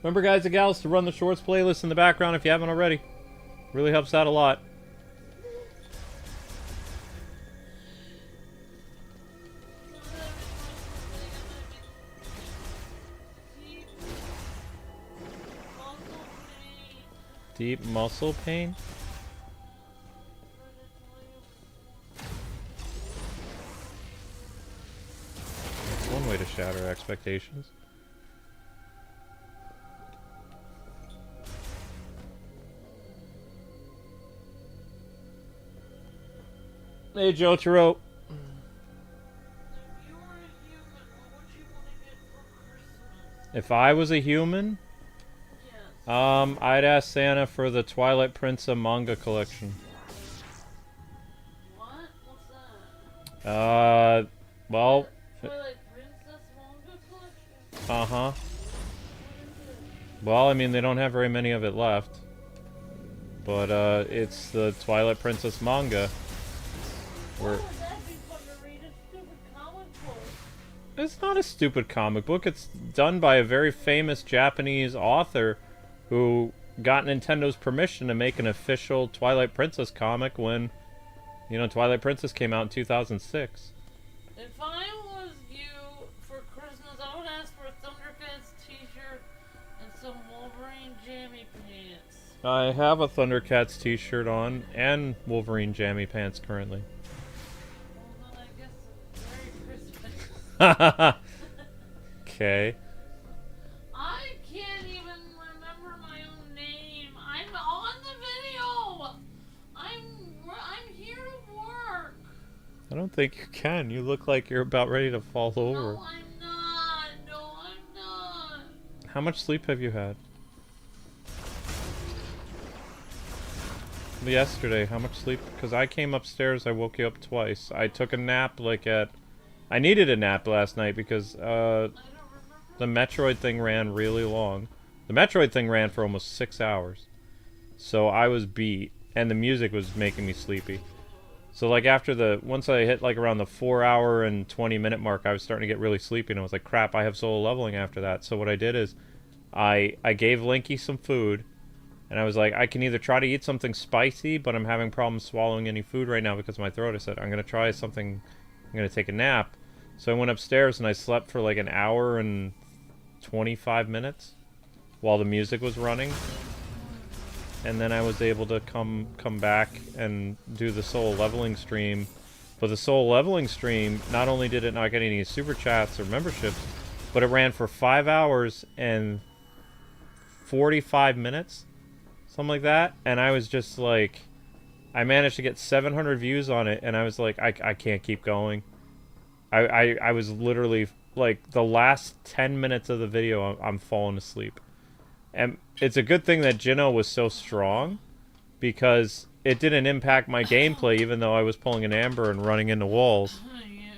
Remember, guys and gals, to run the shorts playlist in the background if you haven't already. Really helps out a lot. Deep muscle pain? That's one way to shatter expectations. Hey, Jotaro. If I was a human, I'd ask Santa for the Twilight Princess manga collection. What? What's that? Well, Twilight Princess manga collection? uh-huh. Well, I mean, they don't have very many of it left. But, it's the Twilight Princess manga. Where... Why would that be fun to read? A stupid comic book. It's not a stupid comic book. It's done by a very famous Japanese author who got Nintendo's permission to make an official Twilight Princess comic when, you know, Twilight Princess came out in 2006. If I was you for Christmas, I would ask for a Thundercats t-shirt and some Wolverine jammy pants. I have a Thundercats t-shirt on and Wolverine jammy pants currently. Well, then I guess Merry Christmas. Okay. I can't even remember my own name. I'm on the video. I'm here to work. I don't think you can. You look like you're about ready to fall over. No, I'm not. No, I'm not. How much sleep have you had? Yesterday, how much sleep? Because I came upstairs, I woke you up twice. I took a nap like at... I needed a nap last night because, I don't remember. the Metroid thing ran really long. The Metroid thing ran for almost 6 hours. So I was beat, and the music was making me sleepy. So like after the... Once I hit like around the 4 hour and 20 minute mark, I was starting to get really sleepy, and I was like, crap, I have solo leveling after that. So what I did is, I gave Linky some food, and I was like, I can either try to eat something spicy, but I'm having problems swallowing any food right now because of my throat. I said, I'm going to try something, I'm going to take a nap. So I went upstairs and I slept for like an hour and 25 minutes while the music was running. And then I was able to come back and do the soul leveling stream. But the soul leveling stream, not only did it not get any super chats or memberships, but it ran for 5 hours and 45 minutes. Something like that. And I was just like, I managed to get 700 views on it, and I was like, I can't keep going. I was literally, like, the last 10 minutes of the video, I'm falling asleep. And it's a good thing that Jinno was so strong, because it didn't impact my gameplay, even though I was pulling an amber and running into walls. Yeah.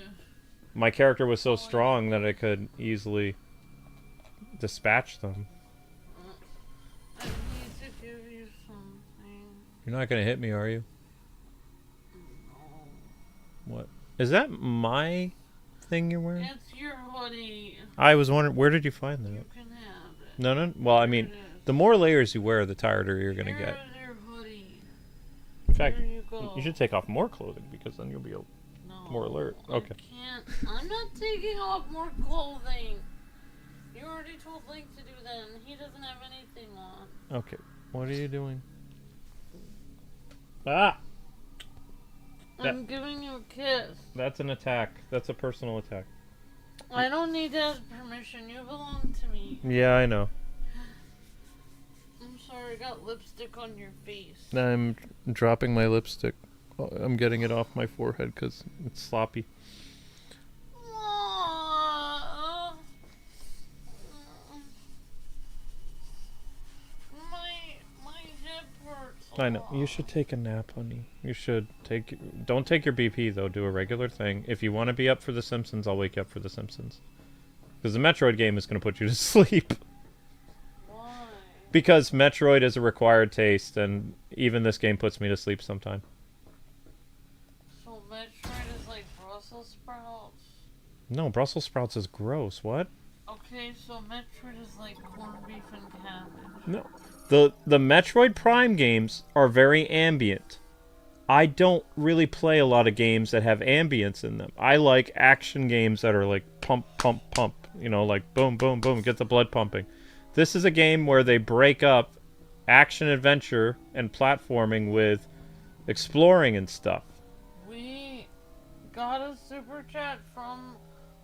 My character was so strong that I could easily dispatch them. I need to give you something. You're not gonna hit me, are you? No. What? Is that my thing you're wearing? It's your hoodie. I was wondering, where did you find that? You can have it. No. Well, I mean, Here it is. the more layers you wear, the tireder you're gonna get. Here's your hoodie. In fact, There you go. you should take off more clothing because then you'll be No, more alert. I Okay. can't. I'm not taking off more clothing. You already told Link to do that, and he doesn't have anything on. Okay. What are you doing? Ah! I'm giving you a kiss. That's an attack. That's a personal attack. I don't need to ask permission. You belong to me. Yeah, I know. I'm sorry, I got lipstick on your face. I'm dropping my lipstick. I'm getting it off my forehead because it's sloppy. My hip hurts. I know. You should take a nap, honey. You should take... Don't take your BP, though. Do a regular thing. If you want to be up for The Simpsons, I'll wake you up for The Simpsons. Because the Metroid game is going to put you to sleep. Why? Because Metroid is a required taste, and even this game puts me to sleep sometime. So Metroid is like Brussels sprouts? No, Brussels sprouts is gross. What? Okay, so Metroid is like corned beef and cabbage. No. The Metroid Prime games are very ambient. I don't really play a lot of games that have ambience in them. I like action games that are like pump, pump, pump. You know, like boom, boom, boom, get the blood pumping. This is a game where they break up action adventure and platforming with exploring and stuff. We got a super chat from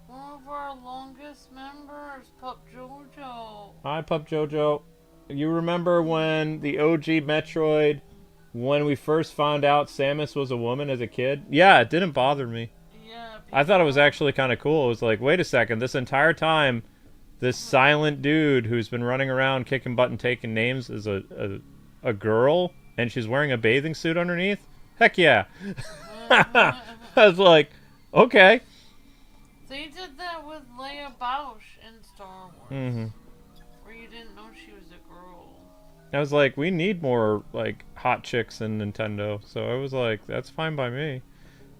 one of our longest members, Pup Jojo. Hi, Pup Jojo. You remember when the OG Metroid, when we first found out Samus was a woman as a kid? Yeah, it didn't bother me. Yeah, I thought it was actually kind of cool. It was like, wait a second, this entire time, this silent dude who's been running around kicking butt and taking names is a girl, and she's wearing a bathing suit underneath? Heck yeah. I was like, okay. They did that with Leia Bausch in Star Wars. Mm-hmm. Where you didn't know she was a girl. I was like, we need more, like, hot chicks in Nintendo. So I was like, that's fine by me.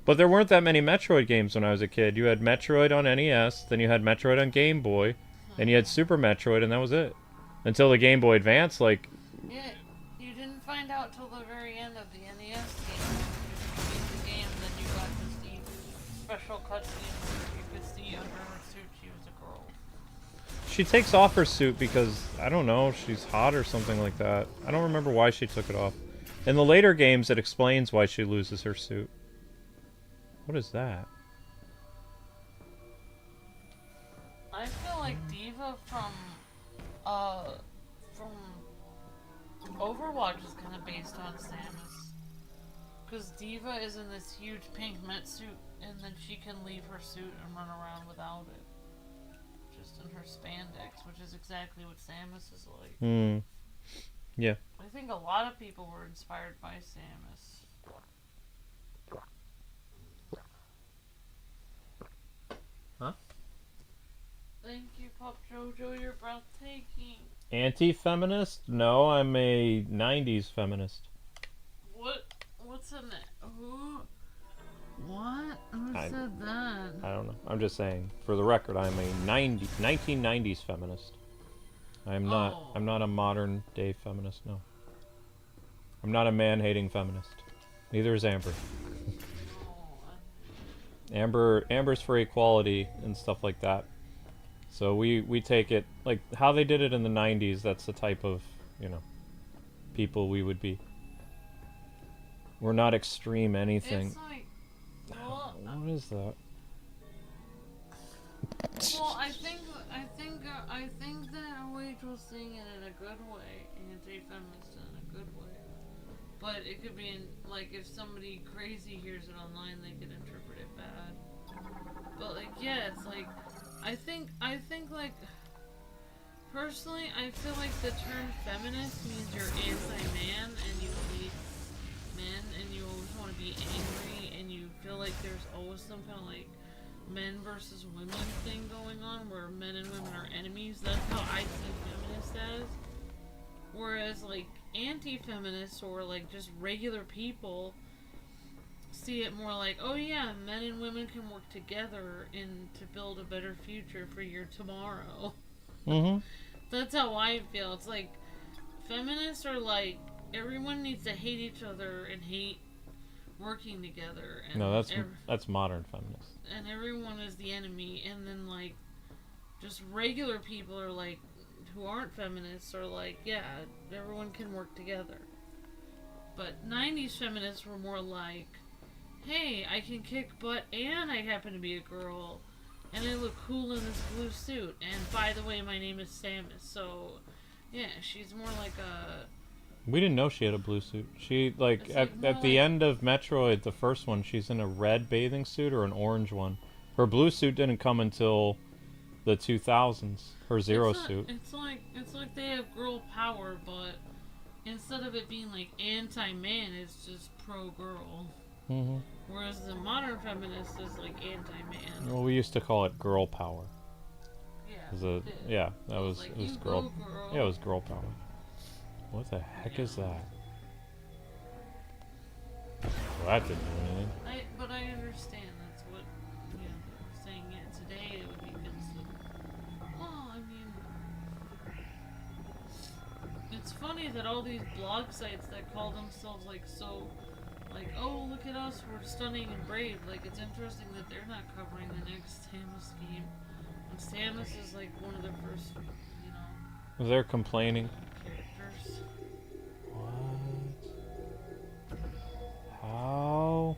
But there weren't that many Metroid games when I was a kid. You had Metroid on NES, then you had Metroid on Game Boy, and you had Super Metroid, and that was it. Until the Game Boy Advance, like... Yeah, you didn't find out till the very end of the NES game. When you beat the game, then you got to see special cutscenes where you could see under her suit she was a girl. She takes off her suit because, I don't know, she's hot or something like that. I don't remember why she took it off. In the later games, it explains why she loses her suit. What is that? I feel like Diva from Overwatch is kind of based on Samus. Because Diva is in this huge pink Met suit, and then she can leave her suit and run around without it. Just in her spandex, which is exactly what Samus is like. Hmm. Yeah. I think a lot of people were inspired by Samus. Huh? Thank you, Pup Jojo, you're breathtaking. Anti-feminist? No, I'm a 90s feminist. What's in it? Who? What? Who said that? I don't know. I'm just saying, for the record, I'm a 1990s feminist. I'm not. Oh. I'm not a modern day feminist. No. I'm not a man-hating feminist. Neither is Amber. Amber's for equality and stuff like that. So we take it like how they did it in the 90s. That's the type of, you know, people we would be. We're not extreme anything. It's like, well, What is that? well, I think that OH was saying it in a good way, anti-feminist in a good way. But it could be in, like, if somebody crazy hears it online, they could interpret it bad. But like, yeah, it's like, I think like, personally, I feel like the term feminist means you're anti-man and you hate men and you always want to be angry and you feel like there's always some kind of like men versus women thing going on where men and women are enemies. That's how I see feminist as. Whereas like anti-feminists or like just regular people see it more like, oh yeah, men and women can work together to build a better future for your tomorrow. Mm-hmm. That's how I feel. It's like feminists are like everyone needs to hate each other and hate working together. And No, that's modern feminists. And everyone is the enemy. And then like just regular people are like who aren't feminists are like, yeah, everyone can work together. But 90s feminists were more like, hey, I can kick butt and I happen to be a girl and I look cool in this blue suit. And by the way, my name is Samus. So yeah, she's more like a... We didn't know she had a blue suit. She, like, at the end of Metroid, the first one, she's in a red bathing suit or an orange one. Her blue suit didn't come until the 2000s. Her Zero suit. It's like they have girl power, but instead of it being like anti-man, it's just pro-girl. Mm-hmm. Whereas the modern feminist is like anti-man. Well, we used to call it girl power. Yeah. That was like, it was you girl. go, girl. Yeah, it was girl power. What the heck is that? Well, that didn't do anything. But I understand that's what they were saying. Yeah, today it would be considered. Well, I mean, it's it's funny that all these blog sites that call themselves like so, like, oh, look at us, we're stunning and brave. Like, it's interesting that they're not covering the next Samus game. And Samus is like one of the first, you know, They're complaining. characters. What? How?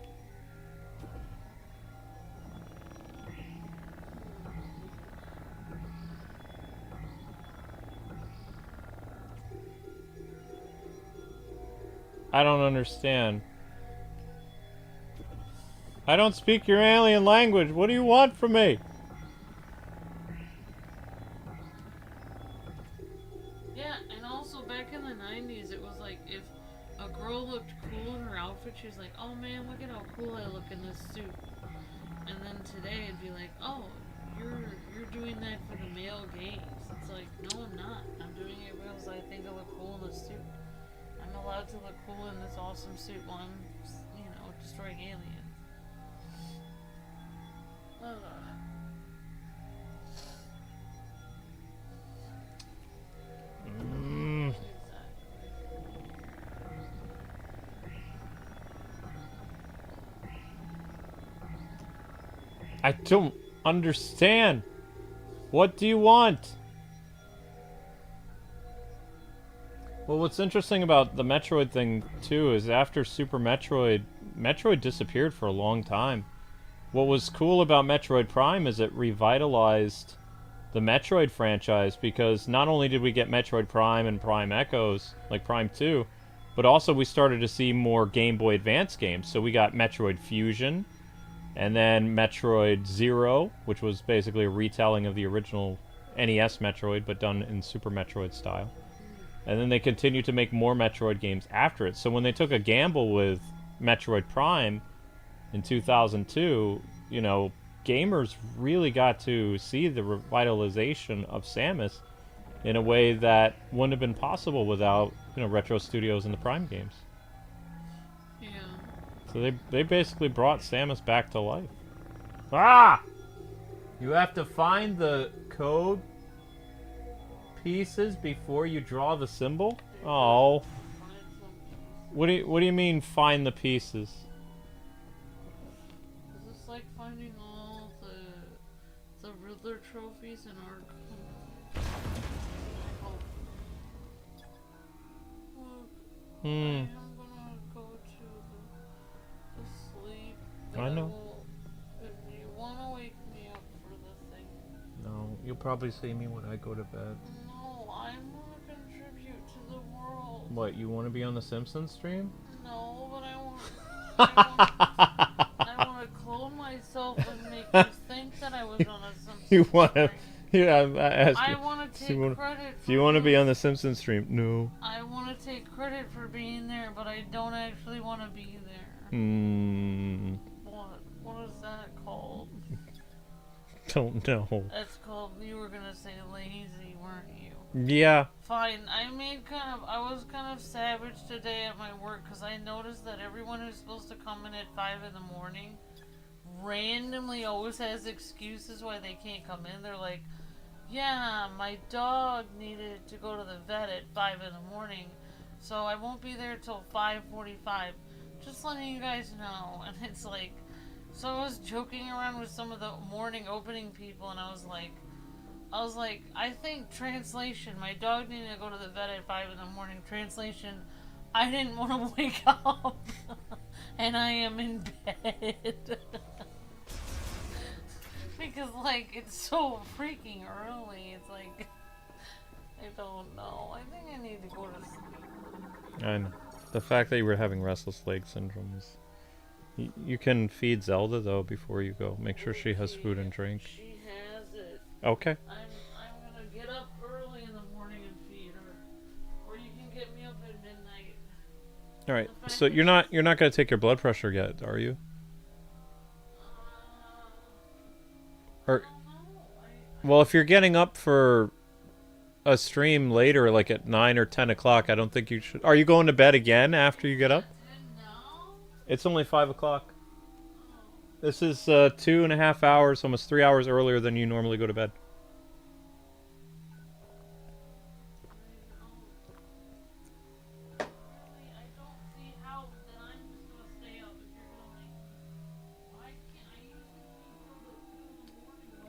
I don't understand. I don't speak your alien language. What do you want from me? Yeah, and also back in the 90s, it was like if a girl looked cool in her outfit, she was like, oh man, look at how cool I look in this suit. And then today it'd be like, oh, you're doing that for the male gaze. It's like, no, I'm not. I'm doing it because I think I look cool in this suit. I'm allowed to look cool in this awesome suit while I'm, you know, destroying aliens. I don't understand. What do you want? Well, what's interesting about the Metroid thing, too, is after Super Metroid, Metroid disappeared for a long time. What was cool about Metroid Prime is it revitalized the Metroid franchise, because not only did we get Metroid Prime and Prime Echoes, like Prime 2, but also we started to see more Game Boy Advance games. So we got Metroid Fusion, and then Metroid Zero, which was basically a retelling of the original NES Metroid, but done in Super Metroid style. And then they continued to make more Metroid games after it. So when they took a gamble with Metroid Prime in 2002, you know, gamers really got to see the revitalization of Samus in a way that wouldn't have been possible without, you know, Retro Studios and the Prime games. Yeah. So they basically brought Samus back to life. Ah! You have to find the code pieces before you draw the symbol? Oh. What do you mean find the pieces? Is this like finding all the Riddler trophies in Ark? Oh. Look, I am gonna go to the sleep. I know. If you wanna wake me up for the thing. No, you'll probably see me when I go to bed. No, I'm gonna contribute to the world. What, you want to be on the Simpsons stream? No, but I want to clone myself and make you think that I was on a Simpsons You want to... stream. Yeah, I asked I you. want to take credit for Do you want to be being- on the Simpsons stream? No. I want to take credit for being there, but I don't actually want to be there. Hmm. What is that called? Don't know. That's called, you were gonna say lazy, weren't you? Yeah. Fine, I was kind of savage today at my work because I noticed that everyone who's supposed to come in at 5 in the morning randomly always has excuses why they can't come in. They're like, yeah, my dog needed to go to the vet at 5 in the morning, so I won't be there till 5:45. Just letting you guys know. And it's like, so I was joking around with some of the morning opening people, and I was like, I think translation, my dog needed to go to the vet at 5 in the morning. Translation, I didn't want to wake up. And I am in bed. Because, like, it's so freaking early. It's like, I don't know. I think I need to go to sleep. And the fact that you were having restless leg syndrome is... You can feed Zelda, though, before you go. Make sure she has food and drink. She has it. Okay. I'm gonna get up early in the morning and feed her. Or you can get me up at midnight. Alright, so you're not gonna take your blood pressure yet, are you? Or... Well, if you're getting up for a stream later, like at 9 or 10 o'clock, I don't think you should... Are you going to bed again after you get up? It's only 5 o'clock. This is 2.5 hours, almost 3 hours earlier than you normally go to bed.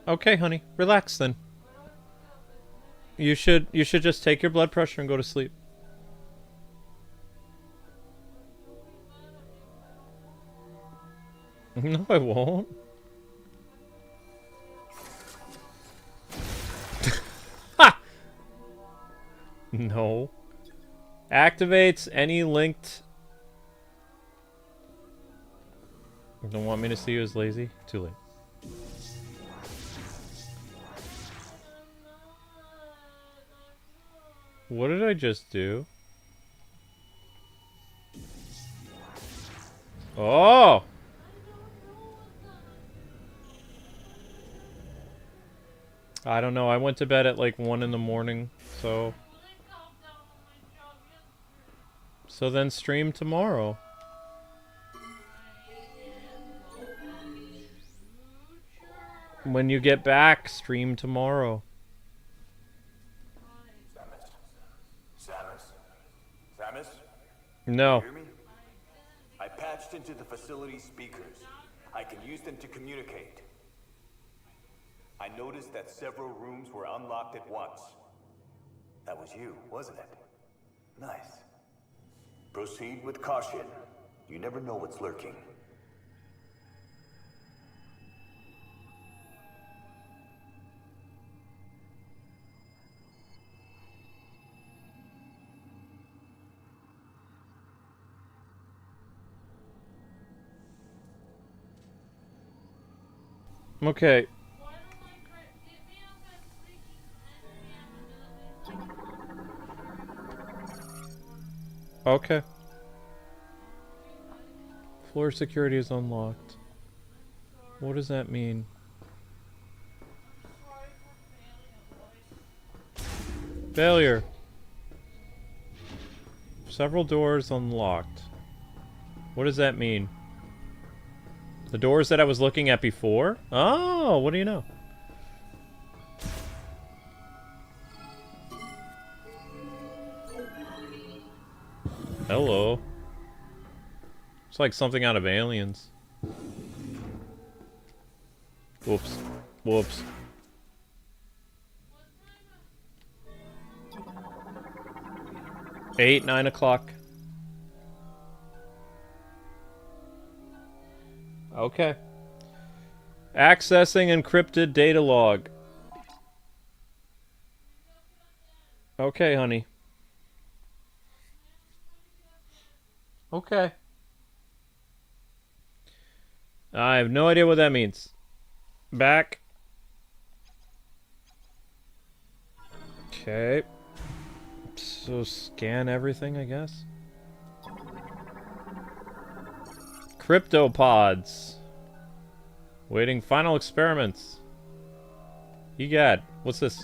Okay, honey. Relax then. You should just take your blood pressure and go to sleep. No, I won't. Ha! No. Activates any linked... You don't want me to see you as lazy? Too late. What did I just do? Oh! I don't know. I went to bed at like 1 in the morning, so... So then stream tomorrow. When you get back, stream tomorrow. Samus? No. Hear me? I patched into the facility speakers. I can use them to communicate. I noticed that several rooms were unlocked at once. That was you, wasn't it? Nice. Proceed with caution. You never know what's lurking. Okay. Okay. Floor security is unlocked. What does that mean? Failure. Several doors unlocked. What does that mean? The doors that I was looking at before? Oh, what do you know? Hello. It's like something out of Aliens. Whoops. Whoops. Eight, 9 o'clock. Okay. Accessing encrypted data log. Okay, honey. Okay. I have no idea what that means. Back. Okay. So scan everything, I guess. Cryptopods. Waiting final experiments. EGAD. What's this?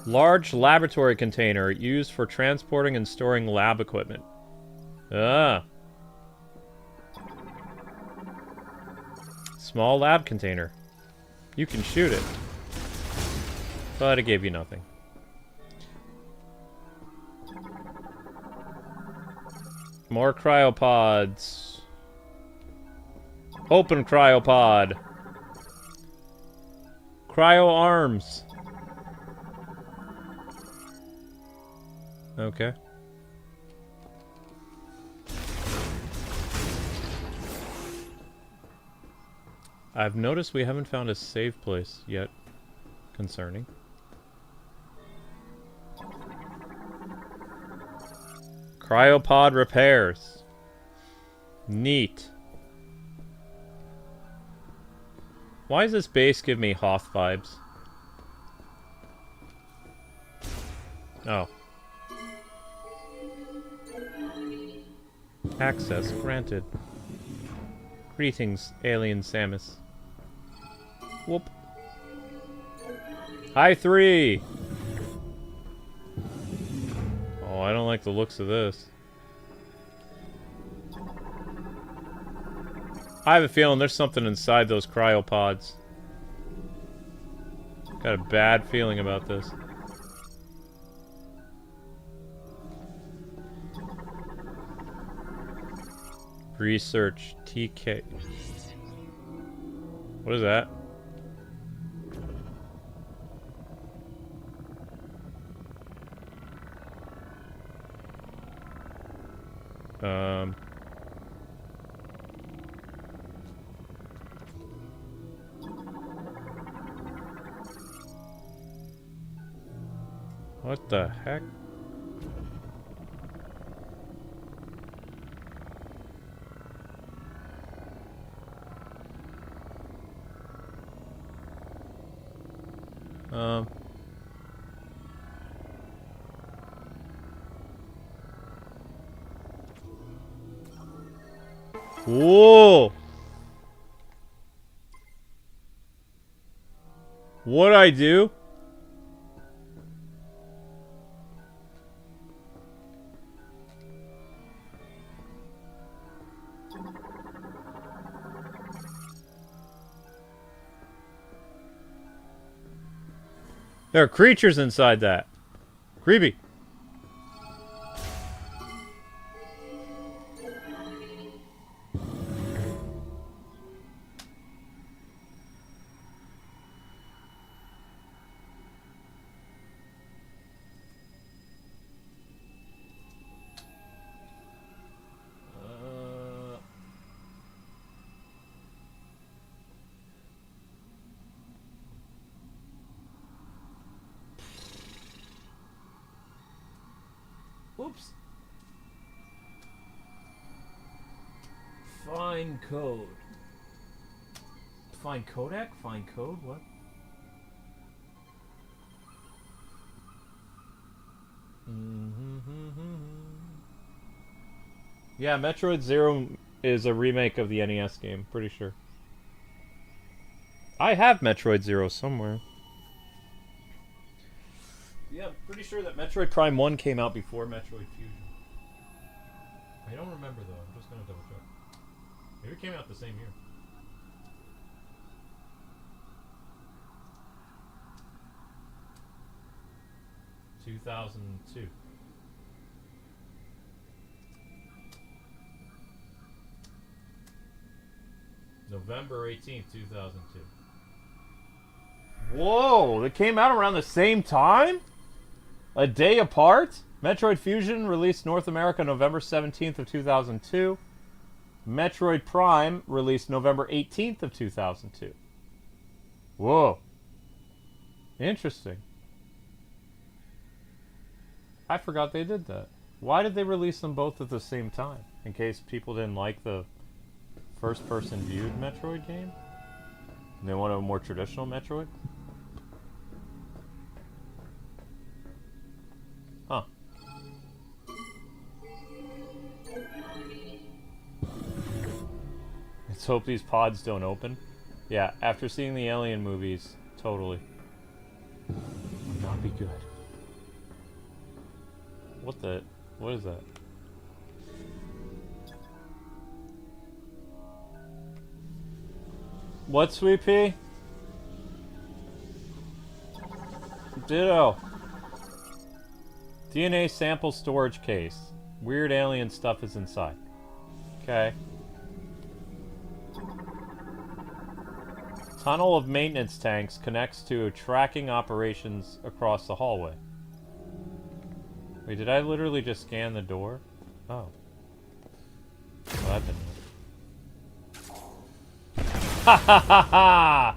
Large laboratory container used for transporting and storing lab equipment. Ah. Small lab container. You can shoot it. But it gave you nothing. More cryopods. Open cryopod. Cryo arms. Okay. I've noticed we haven't found a save place yet. Concerning. Cryopod repairs. Neat. Why does this base give me Hoth vibes? Oh. Access granted. Greetings, alien Samus. Whoop. Hi 3! Oh, I don't like the looks of this. I have a feeling there's something inside those cryopods. Got a bad feeling about this. Research TK. What is that? What the heck? Whoa! What'd I do? There are creatures inside that. Creepy. Whoops. Find code. Find codec? Find code? What? Yeah, Metroid Zero is a remake of the NES game, pretty sure. I have Metroid Zero somewhere. Yeah, I'm pretty sure that Metroid Prime 1 came out before Metroid Fusion. I don't remember though, I'm just gonna double check. Maybe it came out the same year. (2002). November 18th, 2002. Whoa, they came out around the same time? A day apart? Metroid Fusion released North America November 17th of 2002. Metroid Prime released November 18th of 2002. Whoa. Interesting. I forgot they did that. Why did they release them both at the same time? In case people didn't like the first-person viewed Metroid game? And they want a more traditional Metroid? Huh. Let's hope these pods don't open. Yeah, after seeing the Alien movies, totally. Would not be good. What the... What is that? What, Sweet Pea? Ditto. DNA sample storage case. Weird alien stuff is inside. Okay. Tunnel of maintenance tanks connects to tracking operations across the hallway. Wait, did I literally just scan the door? Oh. Well, that didn't work. Ha ha ha ha!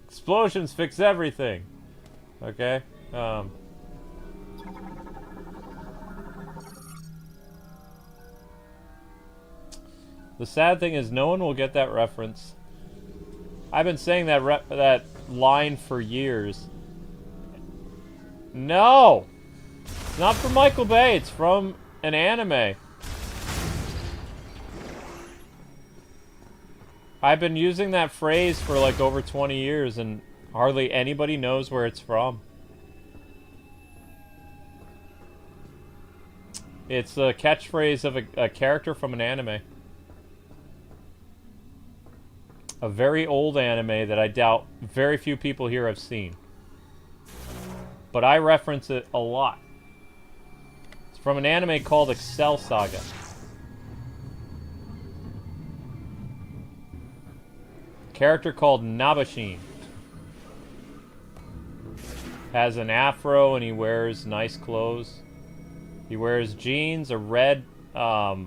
Explosions fix everything. Okay. The sad thing is no one will get that reference. I've been saying that line for years. No! It's not from Michael Bay, it's from an anime. I've been using that phrase for like over 20 years and hardly anybody knows where it's from. It's a catchphrase of a character from an anime. A very old anime that I doubt very few people here have seen. But I reference it a lot. It's from an anime called Excel Saga. Character called Nabashin. Has an afro and he wears nice clothes. He wears jeans, a red red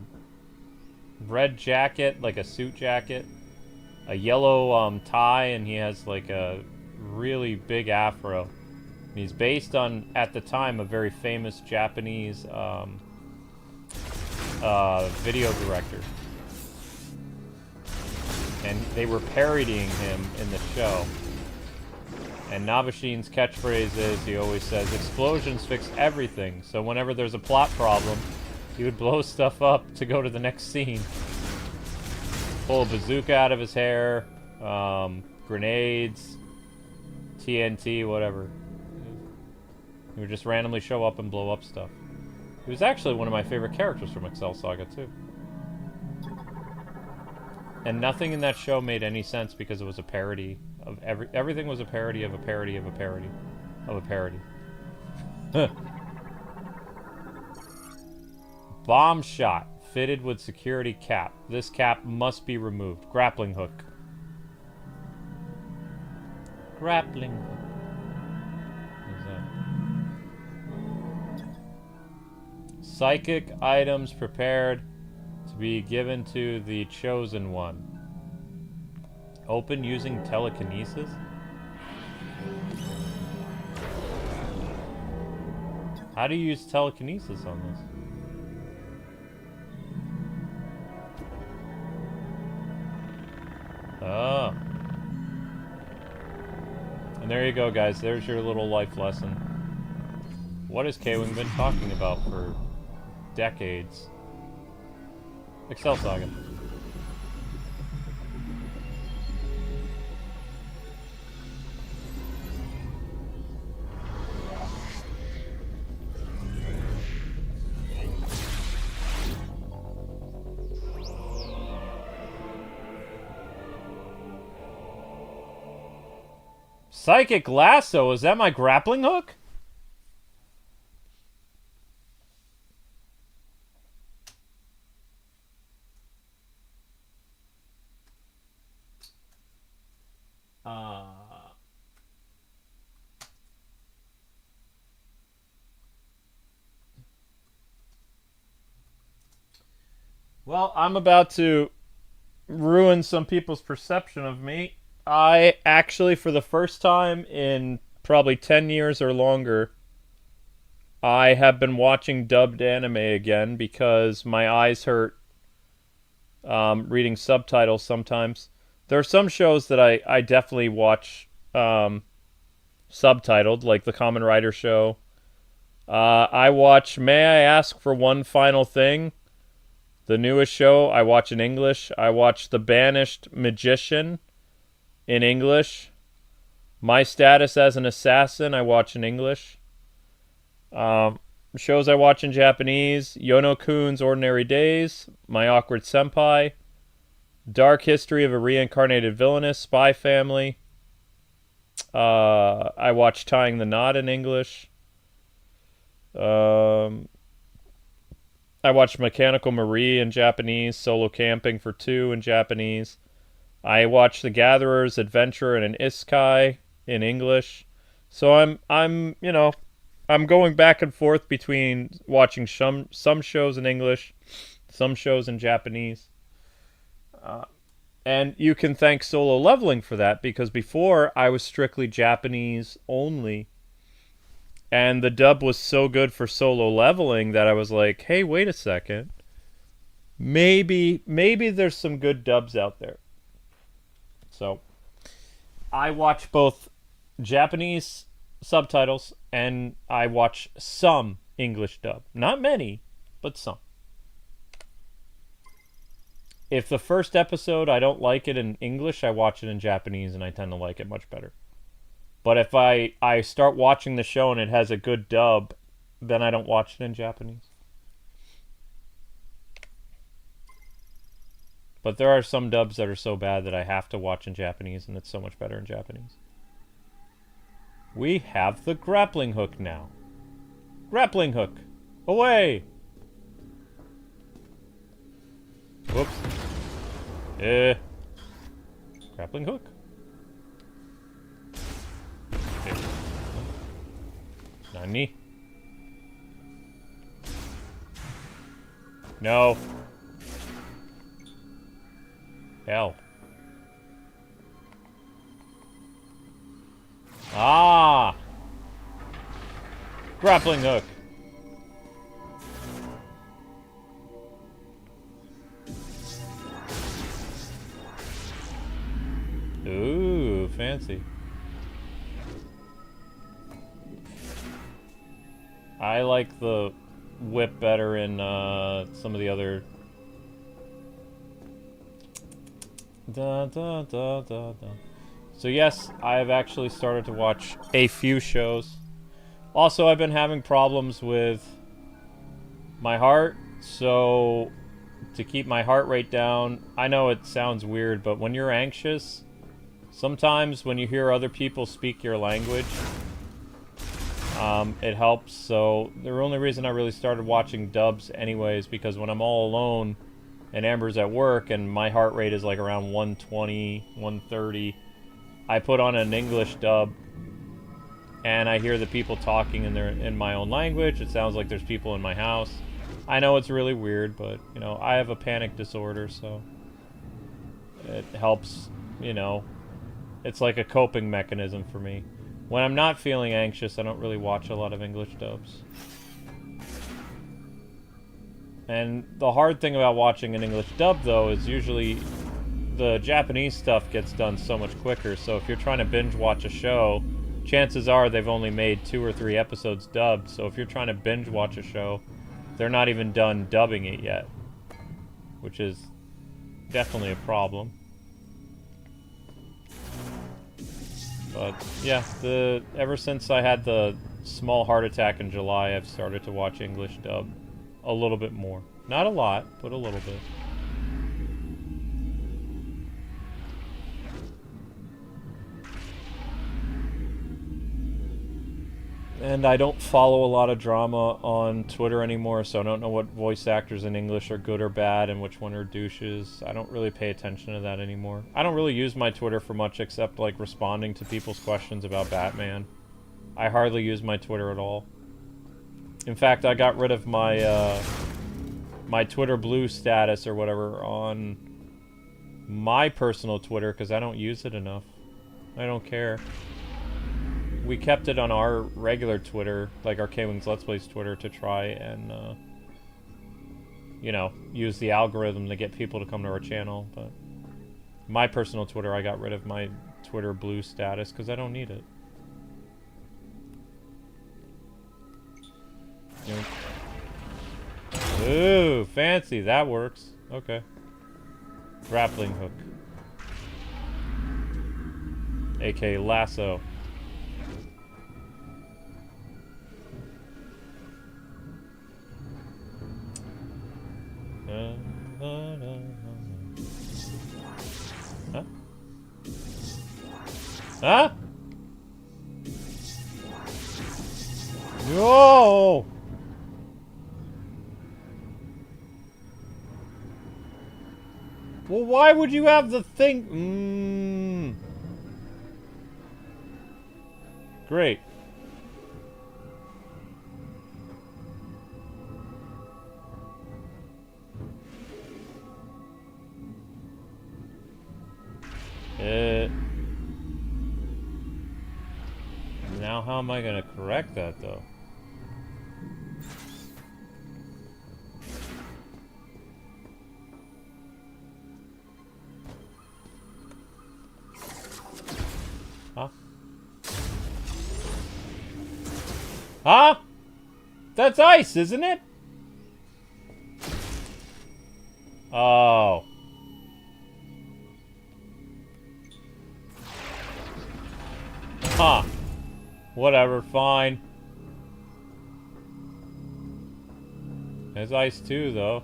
jacket, like a suit jacket, a yellow tie, and he has like a really big afro. And he's based on, at the time, a very famous Japanese video director. And they were parodying him in the show. And Nabashine's catchphrase is, he always says, explosions fix everything. So whenever there's a plot problem, he would blow stuff up to go to the next scene. Pull a bazooka out of his hair, grenades, TNT, whatever. He would just randomly show up and blow up stuff. He was actually one of my favorite characters from Excel Saga, too. And nothing in that show made any sense because it was a parody of everything was a parody of a parody of a parody of a parody. Bomb shot fitted with security cap. This cap must be removed. Grappling hook. Grappling hook. What is that? Psychic items prepared to be given to the chosen one. Open using telekinesis? How do you use telekinesis on this? Oh. And there you go, guys. There's your little life lesson. What has Kwing been talking about for decades? Excel Saga. Psychic lasso? Is that my grappling hook? Well, I'm about to ruin some people's perception of me. I actually, for the first time in probably 10 years or longer, I have been watching dubbed anime again because my eyes hurt reading subtitles sometimes. There are some shows that I definitely watch subtitled, like the Kamen Rider show. I watch May I Ask for One Final Thing? The newest show I watch in English. I watch The Banished Magician in English. My Status as an Assassin I watch in English. Shows I watch in Japanese: Yono-kun's Ordinary Days, My Awkward Senpai, Dark History of a Reincarnated Villainess, Spy Family. I watch Tying the Knot in English. I watched Mechanical Marie in Japanese, Solo Camping for Two in Japanese. I watched The Gatherer's Adventure in an Isekai in English. So I'm going back and forth between watching some shows in English, some shows in Japanese. And you can thank Solo Leveling for that, because before I was strictly Japanese only. And the dub was so good for Solo Leveling that I was like, hey, wait a second. Maybe there's some good dubs out there. So I watch both Japanese subtitles and I watch some English dub. Not many, but some. If the first episode I don't like it in English, I watch it in Japanese and I tend to like it much better. But if I start watching the show and it has a good dub, then I don't watch it in Japanese. But there are some dubs that are so bad that I have to watch in Japanese, and it's so much better in Japanese. We have the grappling hook now. Grappling hook. Away! Whoops. Grappling hook. Okay. Nani? No. Hell. Ah! Grappling hook. Ooh, fancy. I like the whip better in some of the other. Da, da, da, da, da. So yes, I've actually started to watch a few shows. Also, I've been having problems with my heart, so to keep my heart rate down, I know it sounds weird, but when you're anxious, sometimes when you hear other people speak your language, it helps. So the only reason I really started watching dubs anyways, because when I'm all alone and Amber's at work and my heart rate is like around 120, 130, I put on an English dub and I hear the people talking in my own language. It sounds like there's people in my house. I know it's really weird, but, you know, I have a panic disorder, so it helps, you know. It's like a coping mechanism for me. When I'm not feeling anxious, I don't really watch a lot of English dubs. And the hard thing about watching an English dub, though, is usually the Japanese stuff gets done so much quicker. So if you're trying to binge watch a show, chances are they've only made 2 or 3 episodes dubbed. So if you're trying to binge watch a show, they're not even done dubbing it yet, which is definitely a problem. But yeah, ever since I had the small heart attack in July, I've started to watch English dub a little bit more. Not a lot, but a little bit. And I don't follow a lot of drama on Twitter anymore, so I don't know what voice actors in English are good or bad and which one are douches. I don't really pay attention to that anymore. I don't really use my Twitter for much except like responding to people's questions about Batman. I hardly use my Twitter at all. In fact, I got rid of my my Twitter Blue status or whatever on my personal Twitter because I don't use it enough. I don't care. We kept it on our regular Twitter, like our Kwingsletsplays Twitter, to try and, you know, use the algorithm to get people to come to our channel. But my personal Twitter, I got rid of my Twitter Blue status because I don't need it. Ooh, fancy. That works. Okay. Grappling hook. A.K.A. lasso. Huh? Huh? No! Well, why would you have the thing? Great. Now how am I gonna correct that, though? Huh? Huh? That's ice, isn't it? Oh. Huh. Whatever, fine. There's ice too, though.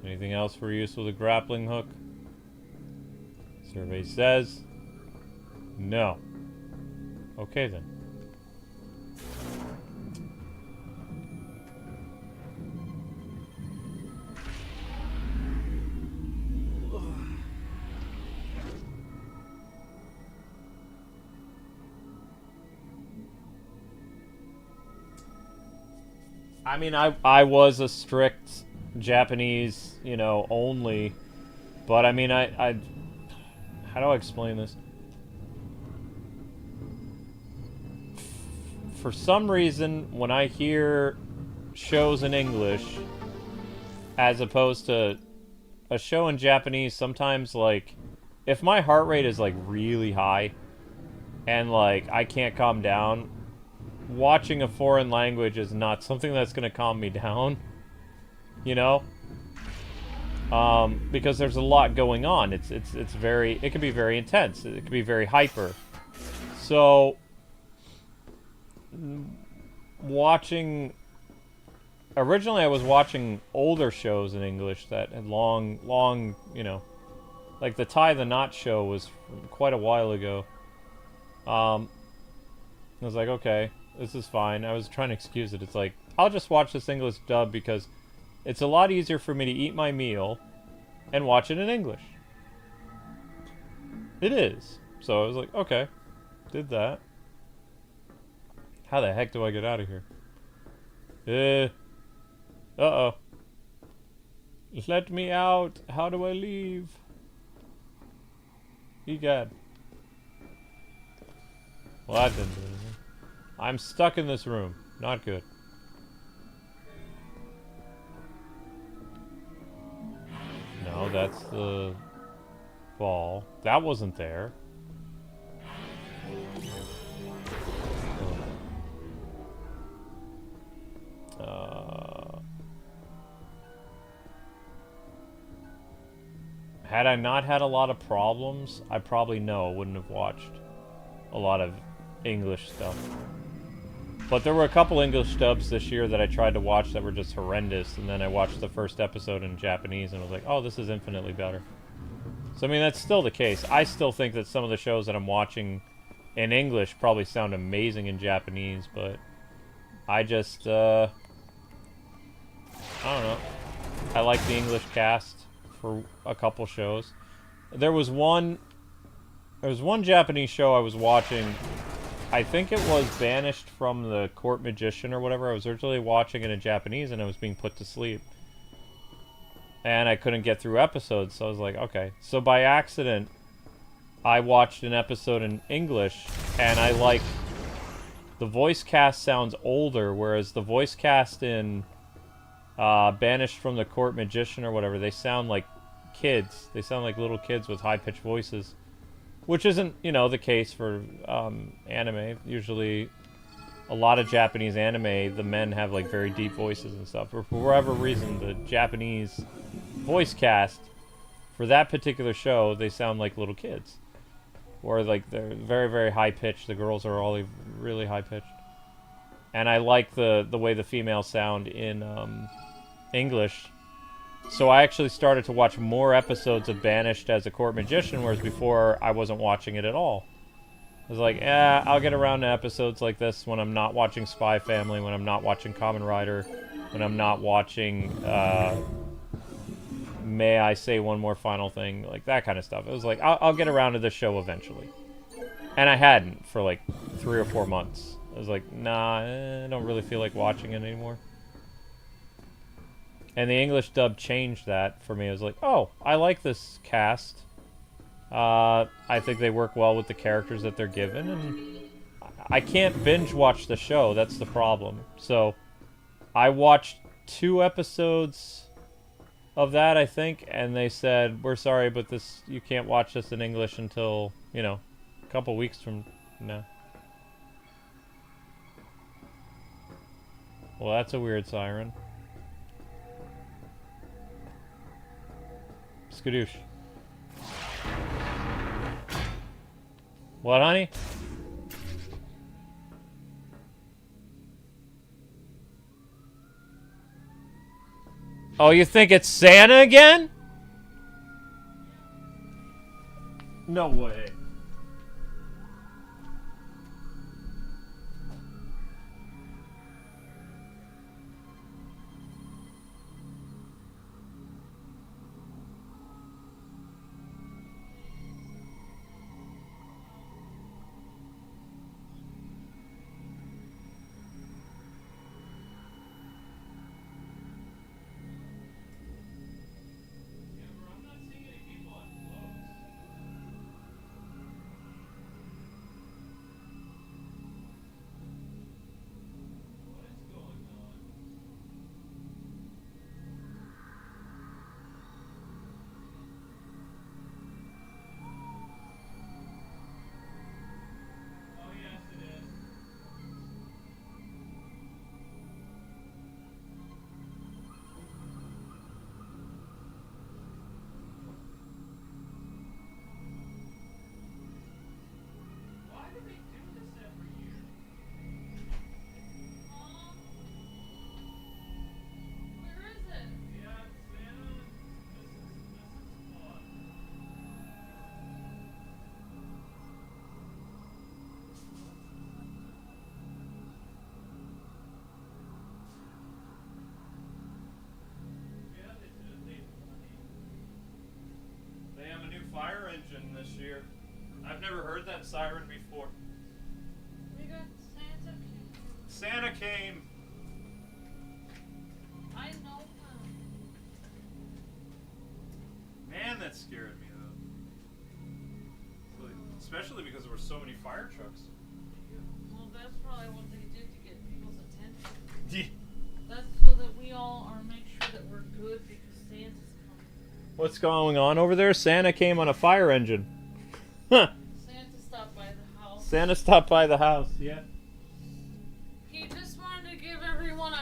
Anything else for use with a grappling hook? Survey says no. Okay then. I mean, I was a strict Japanese, you know, only, but I mean, I how do I explain this? For some reason, when I hear shows in English, as opposed to a show in Japanese, sometimes, like, if my heart rate is, like, really high, and, like, I can't calm down, watching a foreign language is not something that's gonna calm me down, you know? Because there's a lot going on. It can be very intense. It can be very hyper. So, originally I was watching older shows in English that had long, you know, like the Tie the Knot show was quite a while ago. I was like, okay, this is fine. I was trying to excuse it. It's like, I'll just watch this English dub because it's a lot easier for me to eat my meal and watch it in English. It is. So I was like, okay, did that. How the heck do I get out of here? Uh-oh. Let me out. How do I leave? Egad. Well, that didn't do anything. I'm stuck in this room. Not good. No, that's the ball. That wasn't there. Had I not had a lot of problems, I probably wouldn't have watched a lot of English stuff. But there were a couple English dubs this year that I tried to watch that were just horrendous, and then I watched the first episode in Japanese and was like, oh, this is infinitely better. So, I mean, that's still the case. I still think that some of the shows that I'm watching in English probably sound amazing in Japanese, but I just, I don't know. I like the English cast for a couple shows. There was one Japanese show I was watching. I think it was Banished from the Court Magician or whatever. I was originally watching it in Japanese and I was being put to sleep. And I couldn't get through episodes, so I was like, okay. So by accident, I watched an episode in English, and I like... The voice cast sounds older, whereas the voice cast in Banished from the Court Magician or whatever, they sound like kids. They sound like little kids with high-pitched voices. Which isn't, you know, the case for anime. Usually, a lot of Japanese anime, the men have, like, very deep voices and stuff. Or for whatever reason, the Japanese voice cast, for that particular show, they sound like little kids. Or, like, they're very, very high-pitched. The girls are all really high-pitched. And I like the way the females sound in English. So I actually started to watch more episodes of Banished as a Court Magician, whereas before I wasn't watching it at all. I was like, I'll get around to episodes like this when I'm not watching Spy Family, when I'm not watching Kamen Rider, when I'm not watching, May I Say One More Final Thing, like that kind of stuff. It was like, I'll get around to this show eventually. And I hadn't for like 3 or 4 months. I was like, nah, I don't really feel like watching it anymore. And the English dub changed that for me. I was like, oh, I like this cast. I think they work well with the characters that they're given, and I can't binge watch the show. That's the problem. So I watched 2 episodes of that, I think, and they said, we're sorry, but you can't watch this in English until, you know, a couple weeks from now. Well, that's a weird siren. Skadoosh. What, honey? Oh, you think it's Santa again? No way. fire engine this year. I've never heard that siren before. We got Santa. Santa came. I know him. Man, that scared me though. Especially because there were so many fire trucks. Well, that's probably what they did to get people's attention. Yeah. That's so that we all are make sure that we're good because Santa's coming. What's going on over there? Santa came on a fire engine. Huh. Santa stopped by the house. Santa stopped by the house, yeah. He just wanted to give everyone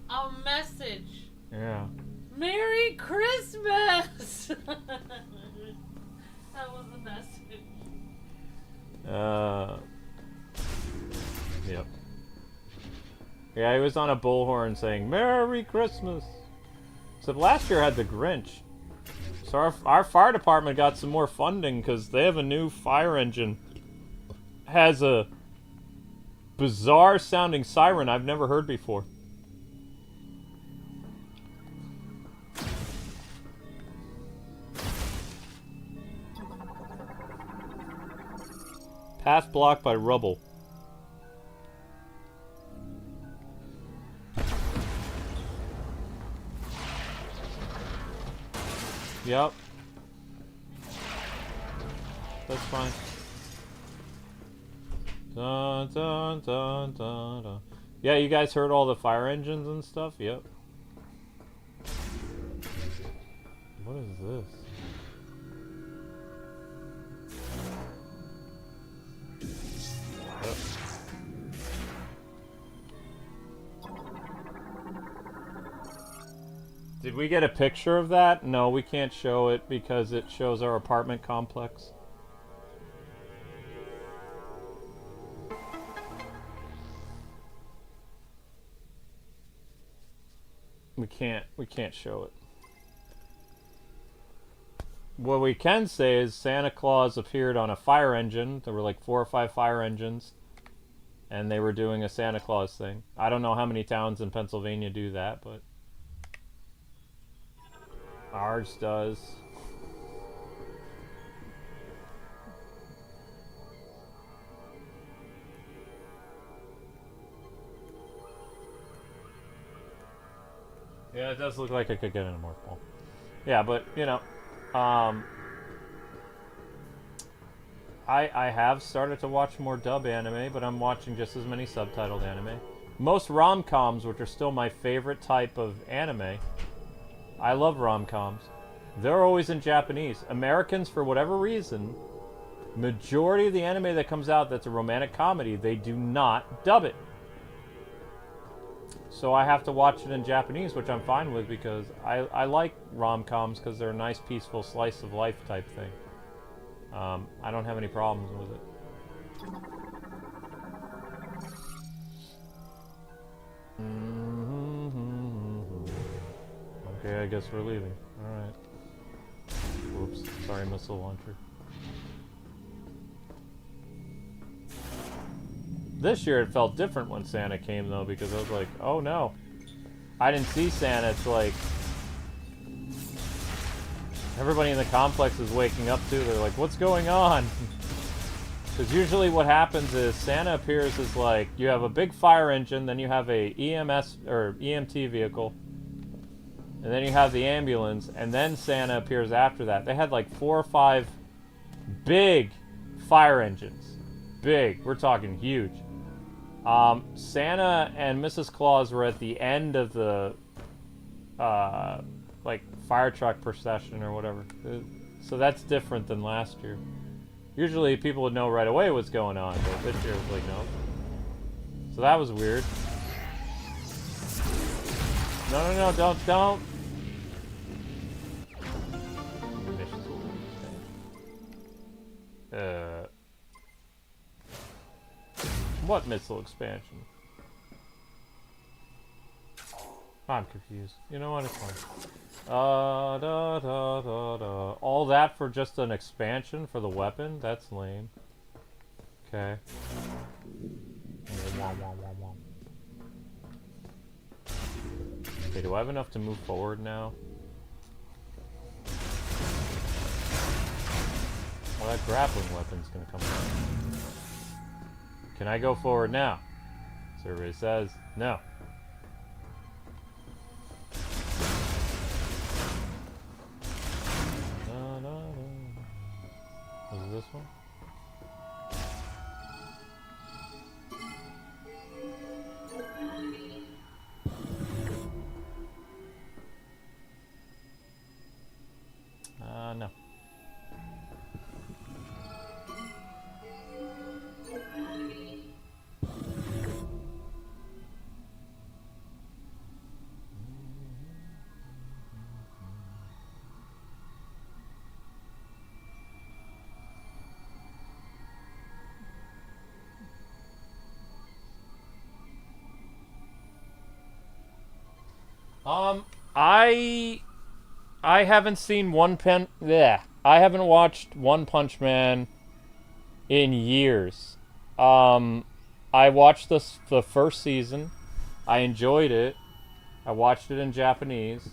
a message. Yeah. Merry Christmas! That was the message. Yep. Yeah, he was on a bullhorn saying, Merry Christmas! Except last year had the Grinch. So our fire department got some more funding because they have a new fire engine. Has a bizarre sounding siren I've never heard before. Path blocked by rubble. Yep. That's fine. Dun, dun, dun, dun, dun. Yeah, you guys heard all the fire engines and stuff? Yep. What is this? Yep. Did we get a picture of that? No, we can't show it because it shows our apartment complex. We can't show it. What we can say is Santa Claus appeared on a fire engine. There were like 4 or 5 fire engines. And they were doing a Santa Claus thing. I don't know how many towns in Pennsylvania do that, but ours does. Yeah, it does look like I could get in a Morph Ball. Yeah, but, you know, I have started to watch more dub anime, but I'm watching just as many subtitled anime. Most rom-coms, which are still my favorite type of anime, I love rom-coms. They're always in Japanese. Americans, for whatever reason, majority of the anime that comes out that's a romantic comedy, they do not dub it. So I have to watch it in Japanese, which I'm fine with because I like rom-coms because they're a nice, peaceful slice of life type thing. I don't have any problems with it. Okay, I guess we're leaving. Alright. Whoops. Sorry, missile launcher. This year it felt different when Santa came, though, because I was like, oh no. I didn't see Santa. It's like everybody in the complex is waking up too. They're like, what's going on? Because usually what happens is Santa appears as like, you have a big fire engine, then you have a EMS or EMT vehicle, and then you have the ambulance, and then Santa appears after that. They had like 4 or 5 big fire engines. Big. We're talking huge. Santa and Mrs. Claus were at the end of the like fire truck procession or whatever. So that's different than last year. Usually people would know right away what's going on, but this year was like, no. So that was weird. No, don't. What missile expansion? I'm confused. You know what? It's fine. All that for just an expansion for the weapon? That's lame. Okay. Okay, do I have enough to move forward now? Well, that grappling weapon's gonna come out. Can I go forward now? Survey says no. No, no, no. Was it this one? No. I haven't seen I haven't watched One Punch Man in years. I watched the first season. I enjoyed it. I watched it in Japanese.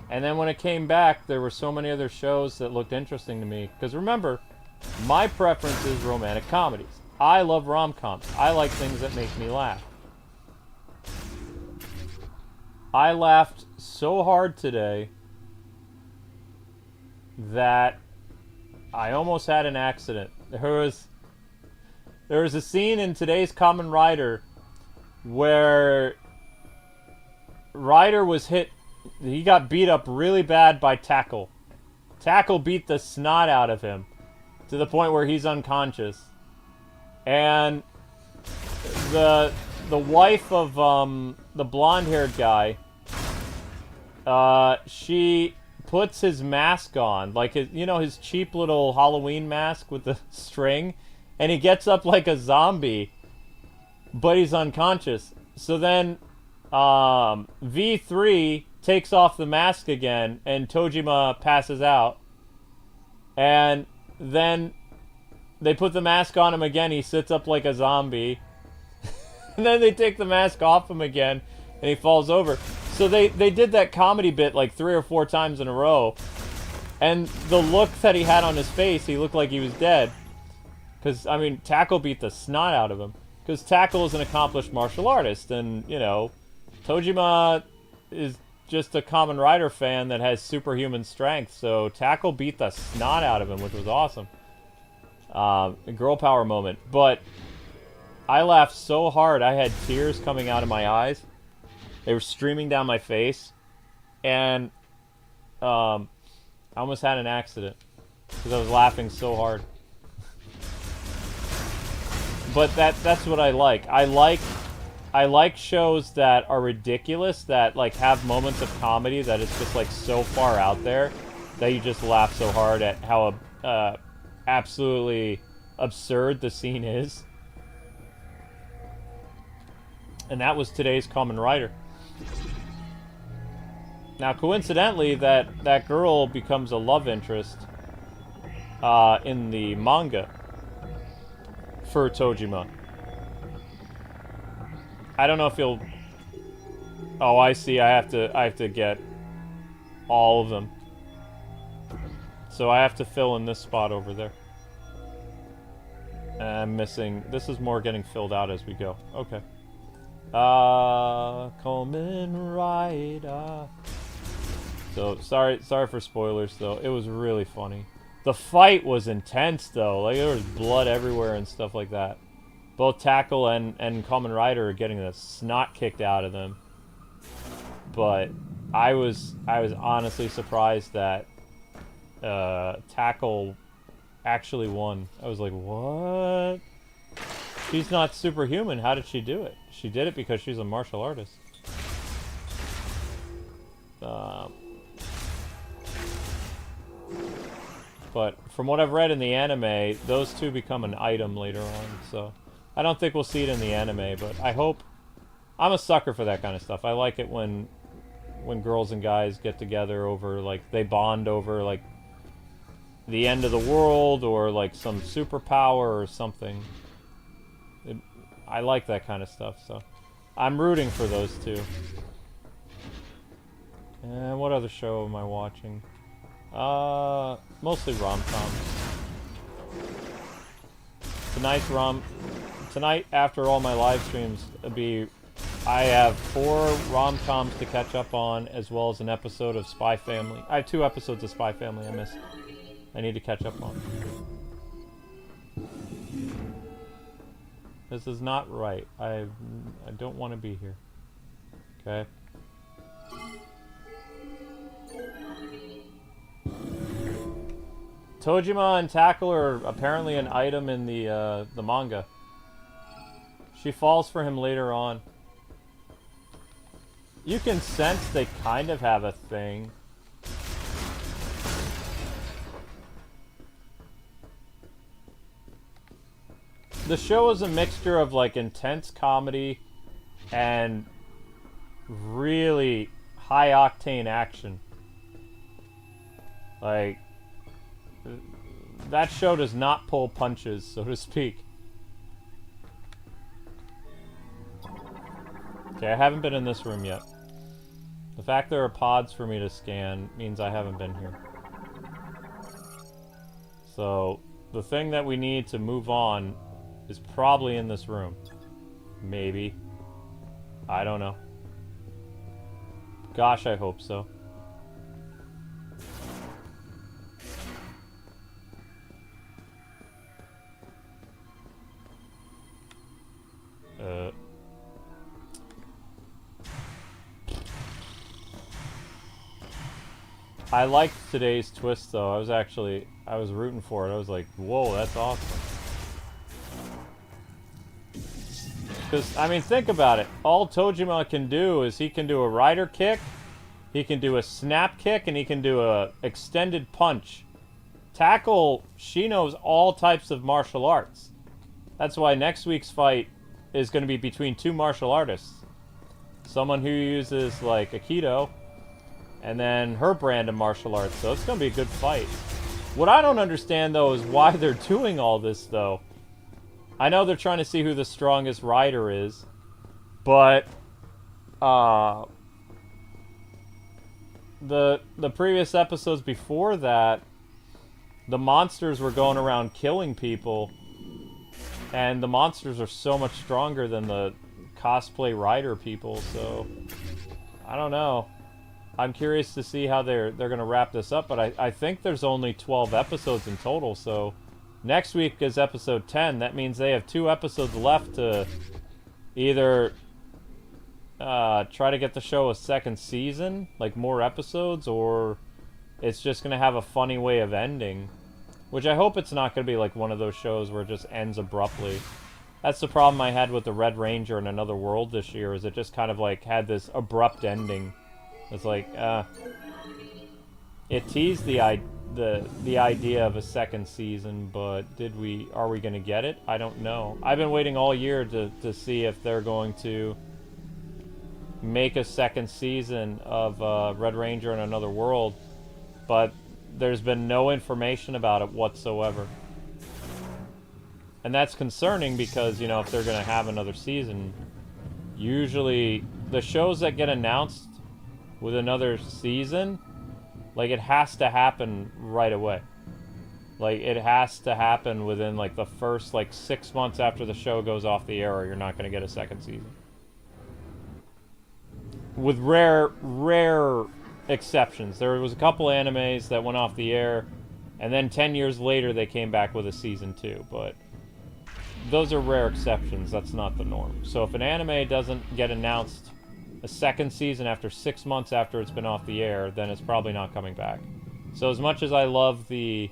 And then when it came back, there were so many other shows that looked interesting to me. Because remember, my preference is romantic comedies. I love rom-coms. I like things that make me laugh. I laughed so hard today that I almost had an accident. There was a scene in today's Kamen Rider where Rider was hit. He got beat up really bad by Tackle. Tackle beat the snot out of him to the point where he's unconscious. And the wife of the blonde-haired guy, she puts his mask on, like his cheap little Halloween mask with the string, and he gets up like a zombie, but he's unconscious. So then V3 takes off the mask again, and Tojima passes out. And then they put the mask on him again. He sits up like a zombie. And then they take the mask off him again, and he falls over. So they did that comedy bit like 3 or 4 times in a row. And the look that he had on his face, he looked like he was dead. Because, I mean, Tackle beat the snot out of him. Because Tackle is an accomplished martial artist. And, Tojima is just a Kamen Rider fan that has superhuman strength. So Tackle beat the snot out of him, which was awesome. A girl power moment. But I laughed so hard, I had tears coming out of my eyes. They were streaming down my face. And I almost had an accident. Because I was laughing so hard. But that's what I like. I like shows that are ridiculous, that like have moments of comedy that it's just like so far out there that you just laugh so hard at how absolutely absurd the scene is. And that was today's Kamen Rider. Now, coincidentally, that girl becomes a love interest in the manga for Tojima. I don't know if you'll... Oh, I see. I have to get all of them. So I have to fill in this spot over there. I'm missing... This is more getting filled out as we go. Okay. Kamen Rider. So, sorry for spoilers, though. It was really funny. The fight was intense, though. Like, there was blood everywhere and stuff like that. Both Tackle and Kamen Rider are getting the snot kicked out of them. But I was honestly surprised that Tackle actually won. I was like, what? She's not superhuman. How did she do it? She did it because she's a martial artist. But from what I've read in the anime, those two become an item later on. So I don't think we'll see it in the anime, but I hope. I'm a sucker for that kind of stuff. I like it when girls and guys get together over, like, they bond over, like, the end of the world or, like, some superpower or something. I like that kind of stuff, so I'm rooting for those two. And what other show am I watching? Mostly rom-coms. Tonight, after all my live streams, I have 4 rom-coms to catch up on, as well as an episode of Spy Family. I have 2 episodes of Spy Family I missed. I need to catch up on. This is not right. I don't want to be here. Okay. Tojima and Tackle are apparently an item in the manga. She falls for him later on. You can sense they kind of have a thing. The show is a mixture of like intense comedy and really high octane action. Like, that show does not pull punches, so to speak. Okay, I haven't been in this room yet. The fact there are pods for me to scan means I haven't been here. So, the thing that we need to move on is probably in this room. Maybe. I don't know. Gosh, I hope so. I liked today's twist, though. I was rooting for it. I was like, whoa, that's awesome. Because, I mean, think about it. All Tojima can do is he can do a rider kick, he can do a snap kick, and he can do a extended punch. Tackle, she knows all types of martial arts. That's why next week's fight is going to be between 2 martial artists. Someone who uses, like, Aikido, and then her brand of martial arts, so it's going to be a good fight. What I don't understand, though, is why they're doing all this, though. I know they're trying to see who the strongest rider is, but the previous episodes before that, the monsters were going around killing people, and the monsters are so much stronger than the cosplay rider people, so I don't know. I'm curious to see how they're going to wrap this up, but I think there's only 12 episodes in total, so next week is episode 10. That means they have 2 episodes left to either try to get the show a second season, like more episodes, or it's just going to have a funny way of ending. Which I hope it's not going to be like one of those shows where it just ends abruptly. That's the problem I had with the Red Ranger in Another World this year, is it just kind of like had this abrupt ending. It's like, it teased the idea of a second season, but are we going to get it? I don't know. I've been waiting all year to see if they're going to make a second season of Red Ranger in Another World, but there's been no information about it whatsoever. And that's concerning because, you know, if they're going to have another season, usually the shows that get announced with another season, like, it has to happen right away. Like, it has to happen within, like, the first, like, 6 months after the show goes off the air, or you're not going to get a second season. With rare exceptions. There was a couple animes that went off the air, and then 10 years later they came back with a season 2, but those are rare exceptions. That's not the norm. So if an anime doesn't get announced a second season after 6 months after it's been off the air, then it's probably not coming back. So as much as I love the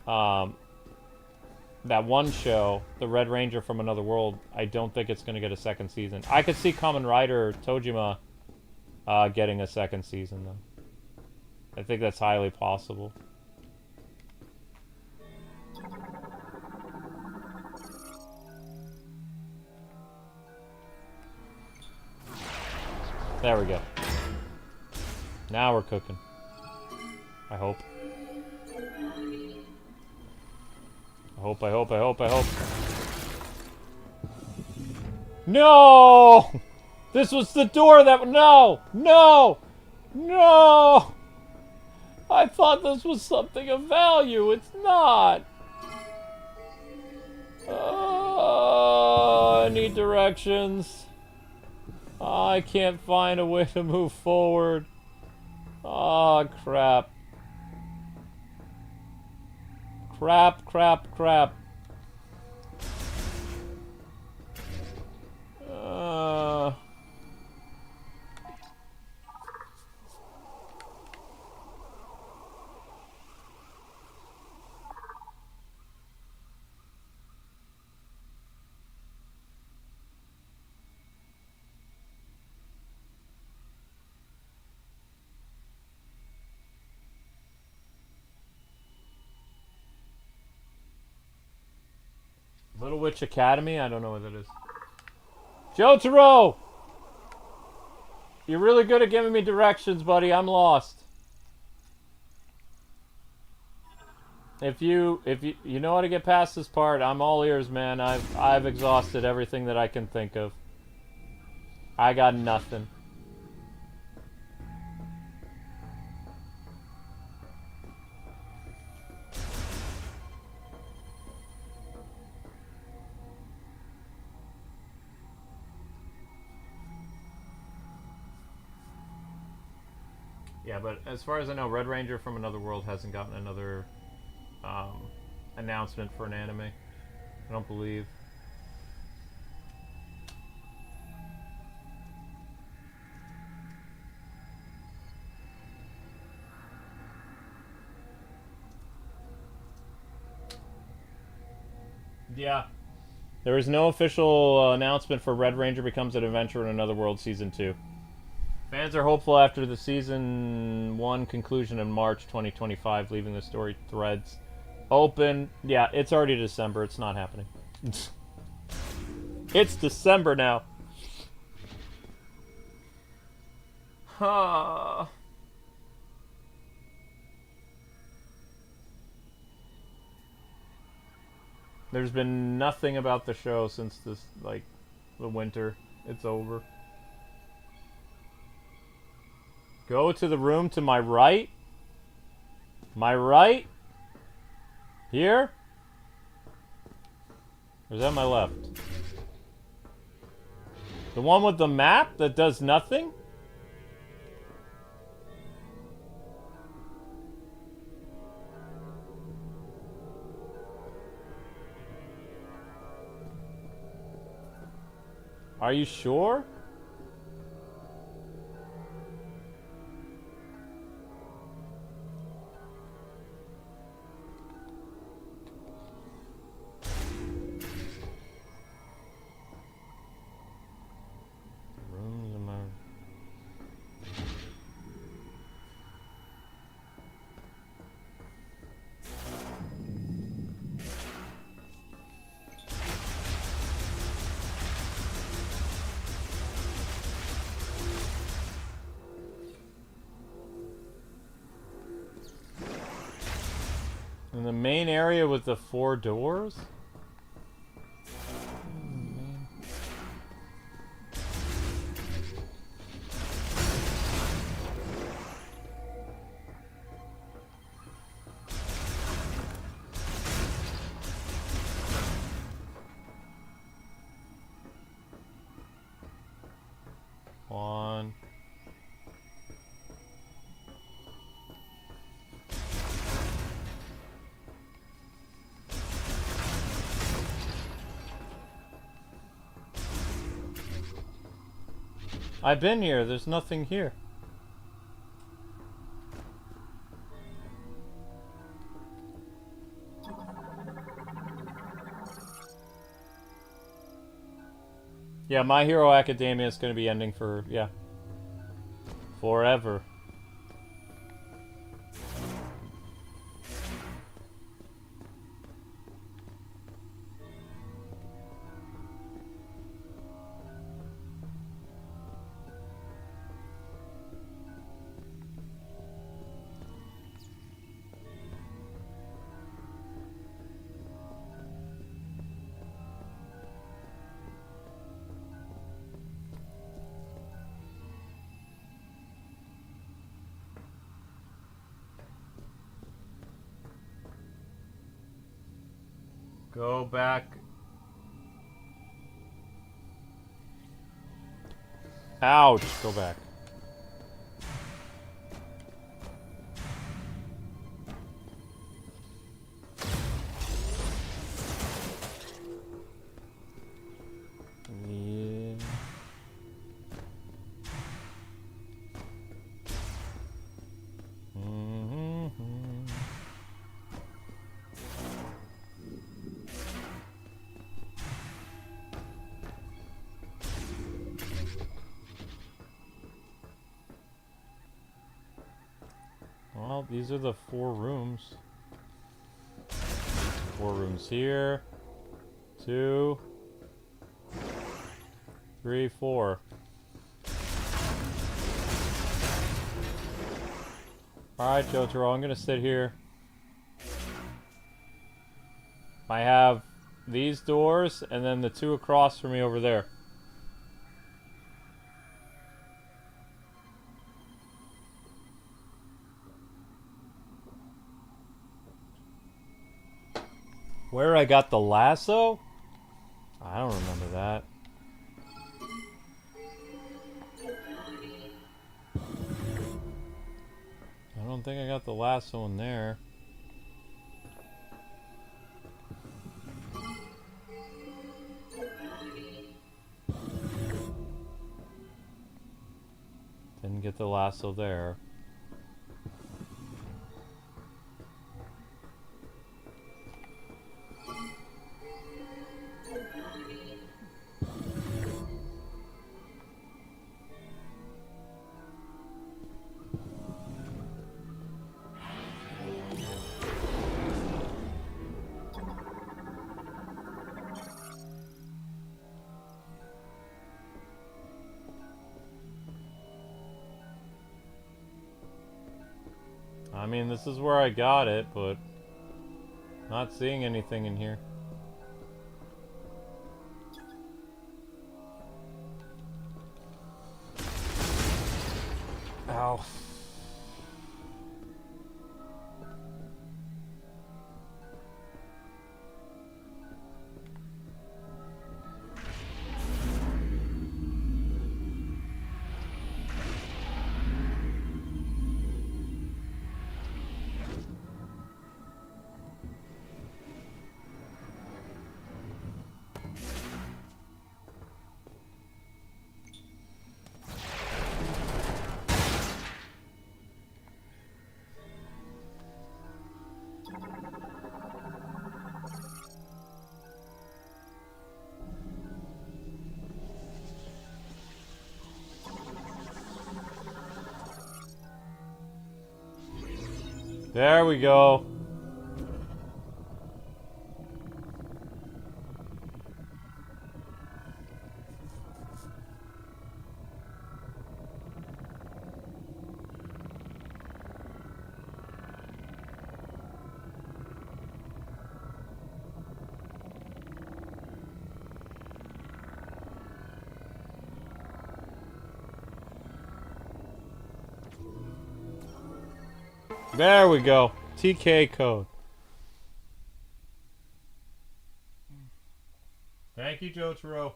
that one show, the Red Ranger from Another World, I don't think it's going to get a second season. I could see Kamen Rider Tojima getting a second season, though. I think that's highly possible. There we go. Now we're cooking. I hope. I hope. No! This was the door that... No! No! No! I thought this was something of value. It's not. Oh, I need directions. I can't find a way to move forward. Oh, crap. Crap, crap, crap. Little Witch Academy? I don't know what that is. Jotaro! You're really good at giving me directions, buddy. I'm lost. If you know how to get past this part, I'm all ears, man. I've exhausted everything that I can think of. I got nothing. Yeah, but as far as I know, Red Ranger from Another World hasn't gotten another announcement for an anime. I don't believe. Yeah. There is no official announcement for Red Ranger Becomes an Adventure in Another World Season 2. Fans are hopeful after the Season 1 conclusion in March 2025, leaving the story threads open. Yeah, it's already December. It's not happening. It's December now. Huh. There's been nothing about the show since this, like, the winter. It's over. Go to the room to my right? My right? Here? Or is that my left? The one with the map that does nothing? Are you sure? Rooms in my... In the main area with the 4 doors? One. I've been here. There's nothing here. Yeah, My Hero Academia is going to be ending for, yeah, forever. Go back Ouch! Go back. Yeah. Well, these are the 4 rooms. 4 rooms here. 2, 3, 4. Alright, Jotaro, I'm gonna sit here. I have these doors, and then the 2 across from me over there. Where I got the lasso? I don't remember that. I don't think I got the lasso in there. Didn't get the lasso there. I mean, this is where I got it, but not seeing anything in here. Ow. There we go. There we go. TK code. Thank you, Jotaro.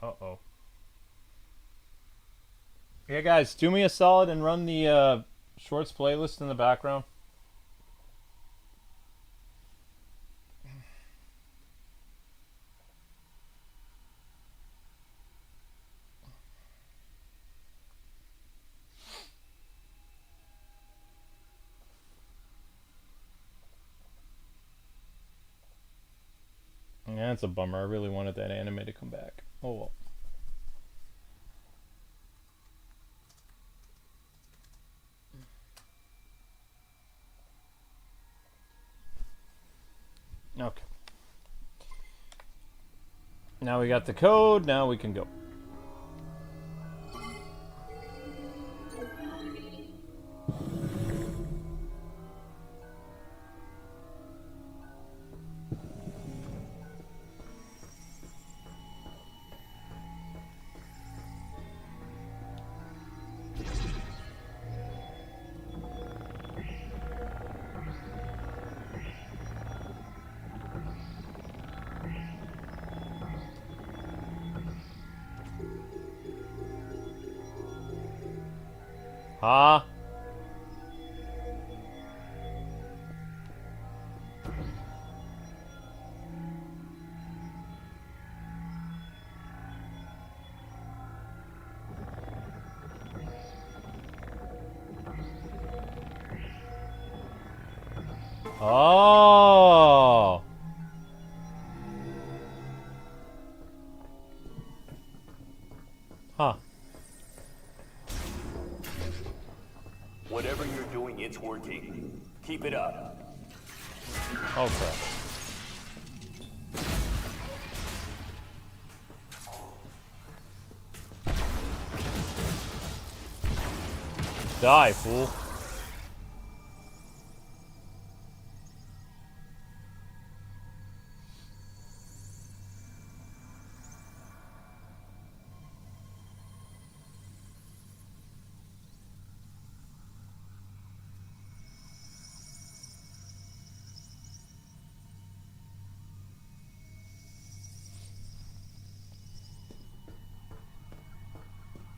Uh-oh. Yeah, guys, do me a solid and run the shorts playlist in the background. Yeah, it's a bummer. I really wanted that anime to come back. Oh well. Okay. Now we got the code, now we can go. Huh? Oh. Huh. Whatever you're doing, it's working. Keep it up. Oh crap. Die, fool.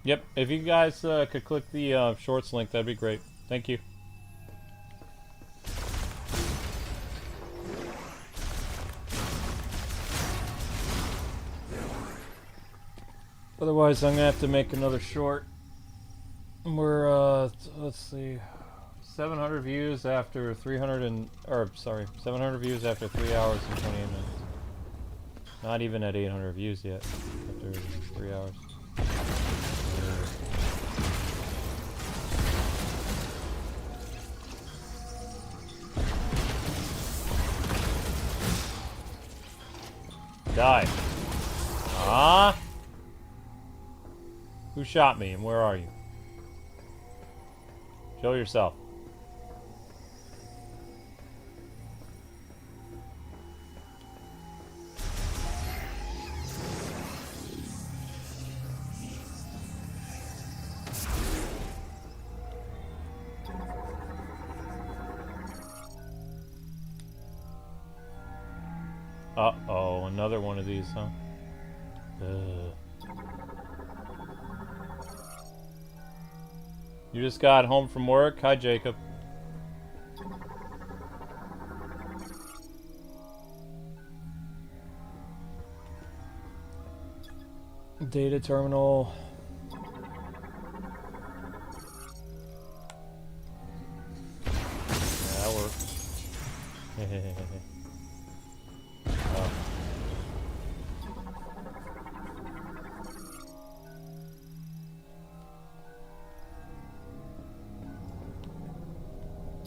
Yep, if you guys could click the shorts link, that'd be great. Thank you. Otherwise, I'm gonna have to make another short. We're let's see, 700 views after 700 views after 3 hours and 28 minutes. Not even at 800 views yet after 3 hours. Die. Ah. Who shot me and where are you? Show yourself. Uh-oh, another one of these, huh? You just got home from work? Hi, Jacob. Data terminal. Yeah, that works. Oh.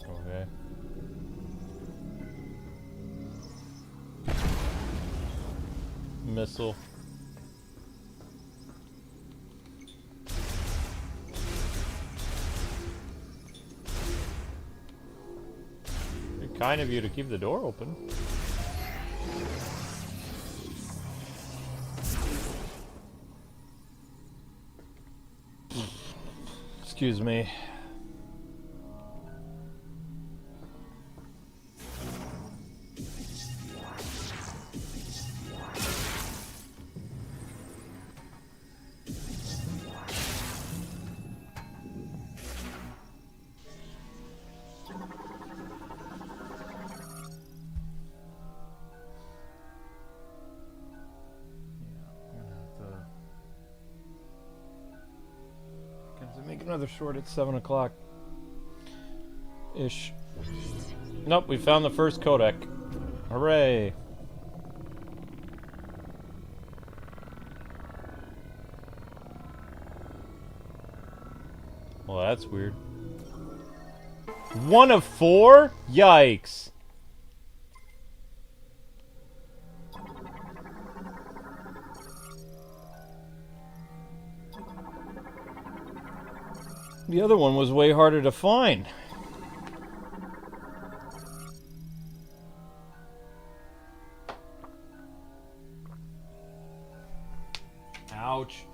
Okay. Missile. Very kind of you to keep the door open. Excuse me. Make another short at 7 o'clock ish. Nope, we found the first codec. Hooray! Well, that's weird. 1 of 4? Yikes! The other one was way harder to find. Ouch.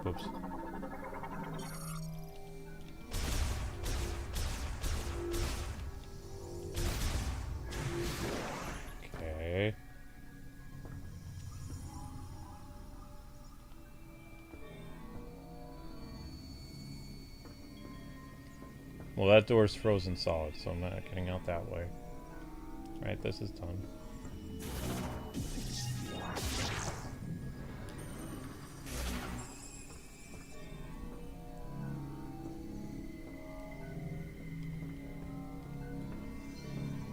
Oops. Okay. Well, that door's frozen solid, so I'm not getting out that way. Right, this is done.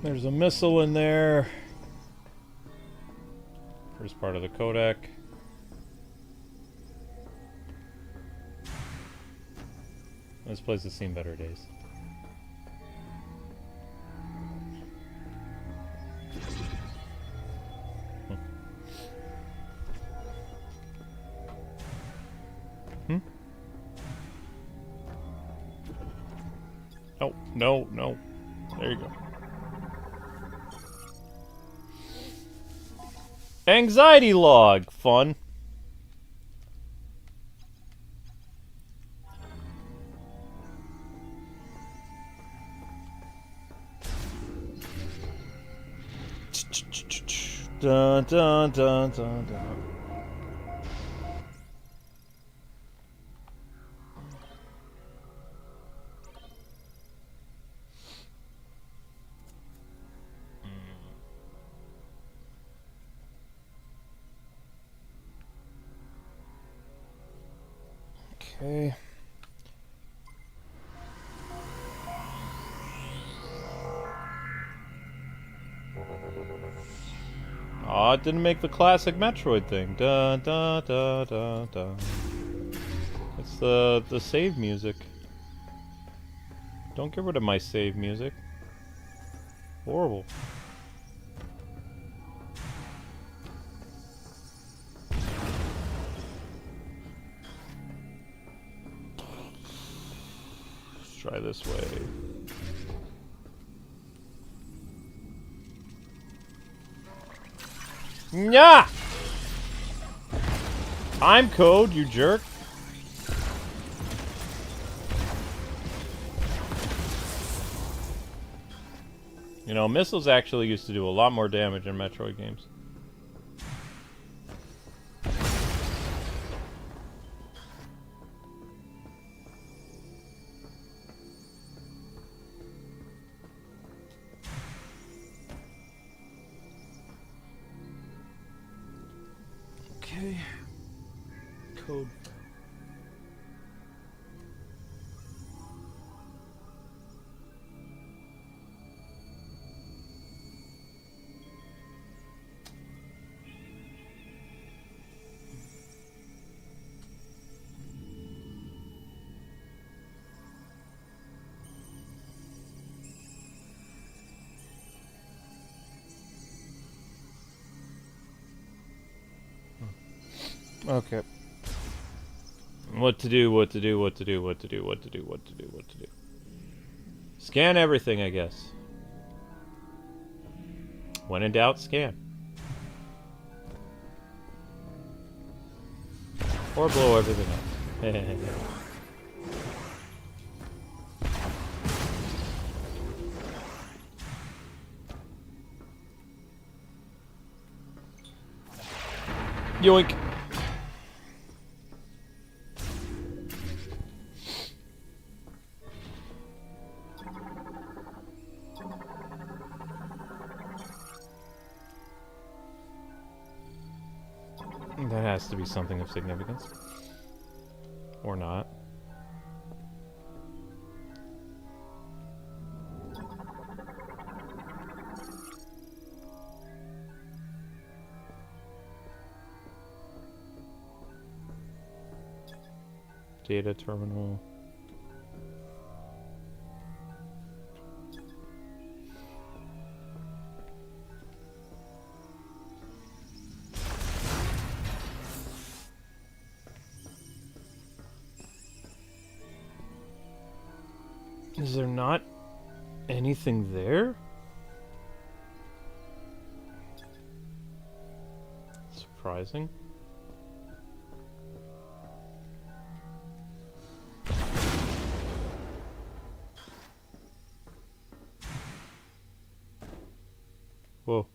There's a missile in there. First part of the codec. This place has seen better days. Oh, no, no. There you go. Anxiety log. Fun. Dun, dun, dun, dun, dun. Okay. Aw, it didn't make the classic Metroid thing. Dun dun dun dun dun. It's the save music. Don't get rid of my save music. Horrible. Let's try this way. Nya! Time code, you jerk. You know, missiles actually used to do a lot more damage in Metroid games. Okay. Code. Okay. What to do, what to do, what to do, what to do, what to do, what to do, what to do. Scan everything, I guess. When in doubt, scan. Or blow everything up. Yoink. That has to be something of significance. Or not. Data terminal. Is there not anything there? surprising. Whoa.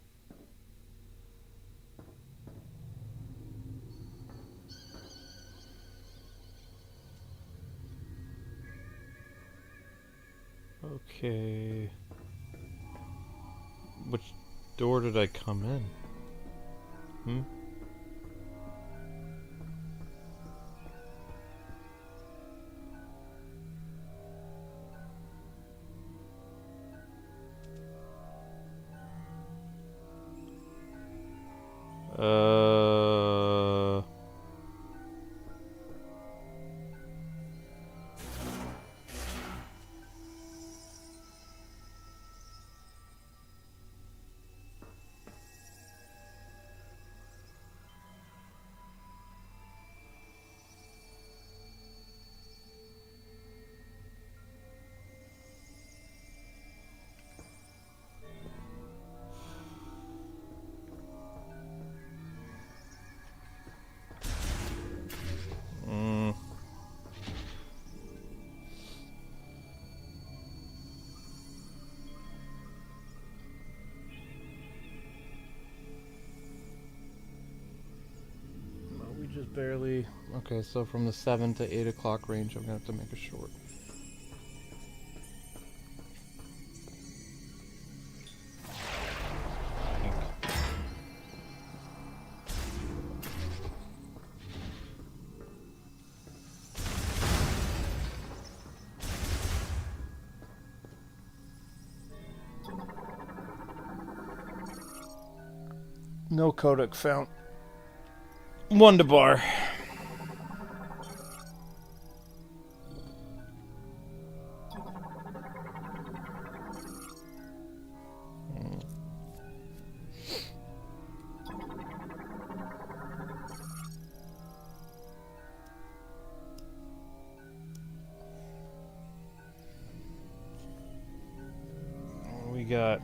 Okay. Which door did I come in? Hmm? We just barely... Okay, so from the 7 to 8 o'clock range, I'm gonna have to make a short. No codec found. Wonder bar. We got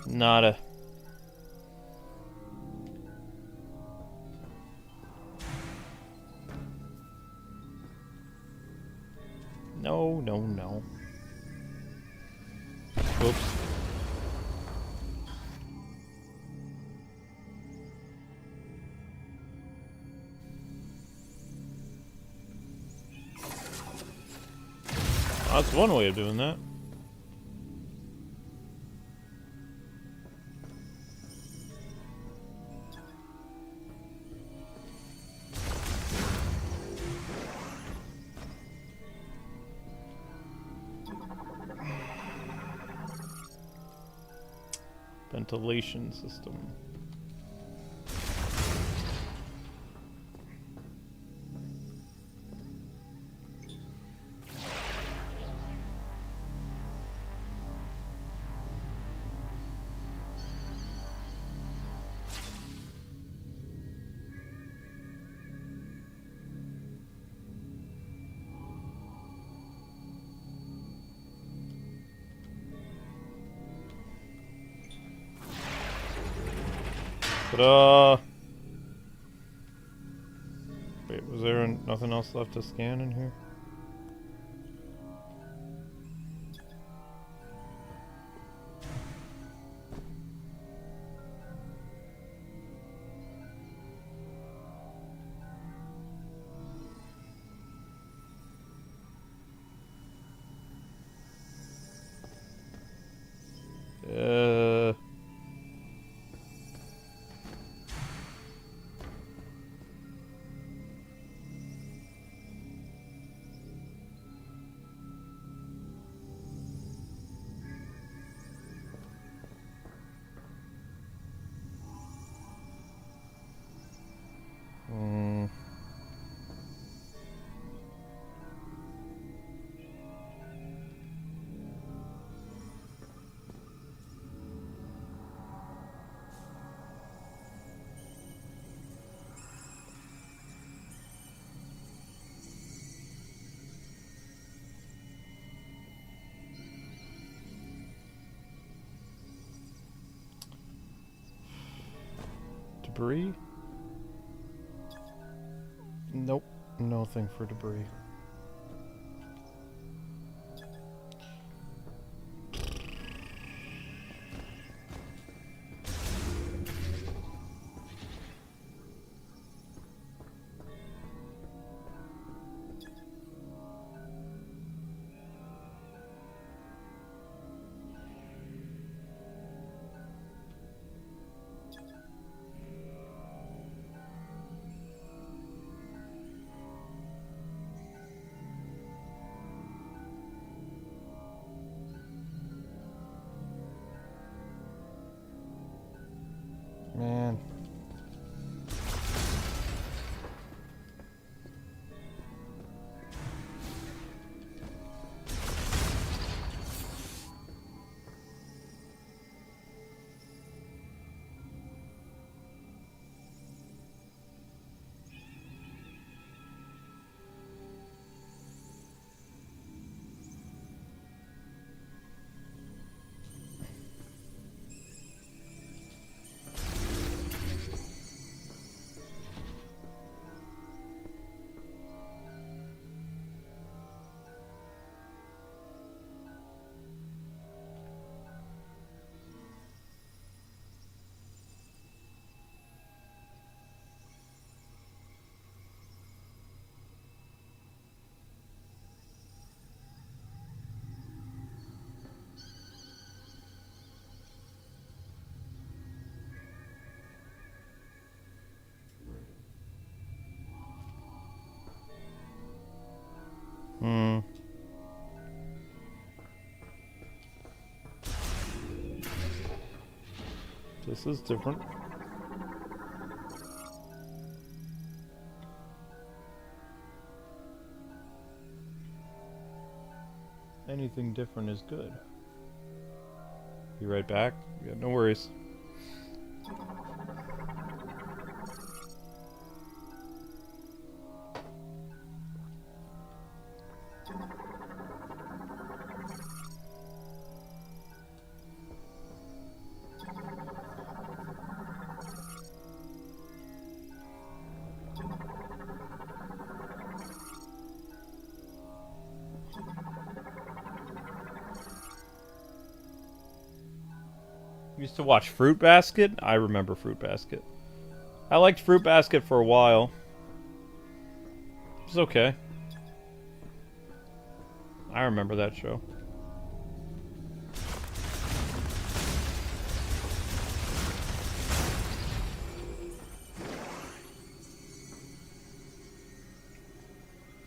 nada. No, no, no. Whoops. That's one way of doing that. Ventilation system. Ta-da! Wait, was there nothing else left to scan in here? debris? Nope. Nothing for debris. Man. This is different. Anything different is good. Be right back. Yeah, no worries. Used to watch Fruit Basket. I remember Fruit Basket. I liked Fruit Basket for a while. It was okay. I remember that show.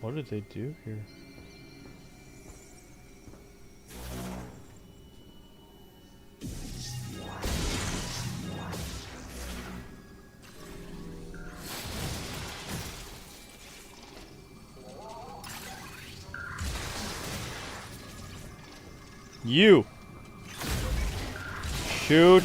What did they do here? You shoot.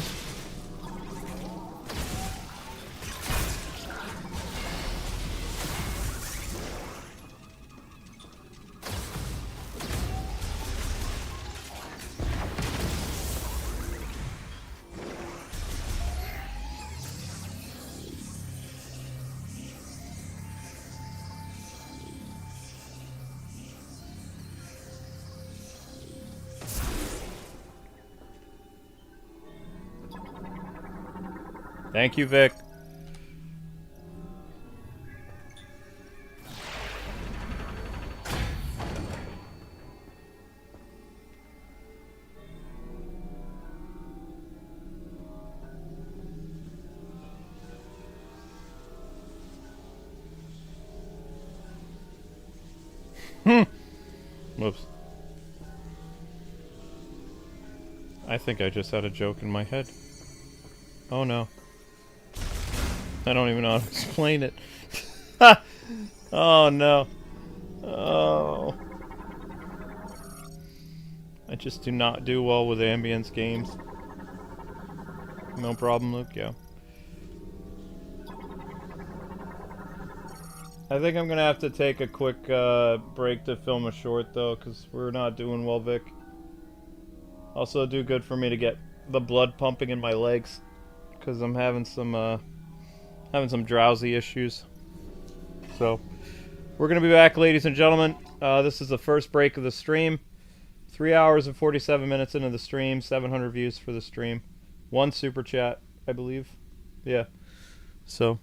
Thank you, Vic. Whoops. I think I just had a joke in my head. Oh no. I don't even know how to explain it. Oh no. Oh. I just do not do well with ambience games. No problem, Luke, yeah. I think I'm gonna have to take a quick break to film a short though, because we're not doing well, Vic. Also do good for me to get the blood pumping in my legs, because I'm having some Having some drowsy issues. So, we're going to be back, ladies and gentlemen. This is the first break of the stream. 3 hours and 47 minutes into the stream. 700 views for the stream. 1 super chat, I believe. Yeah. So,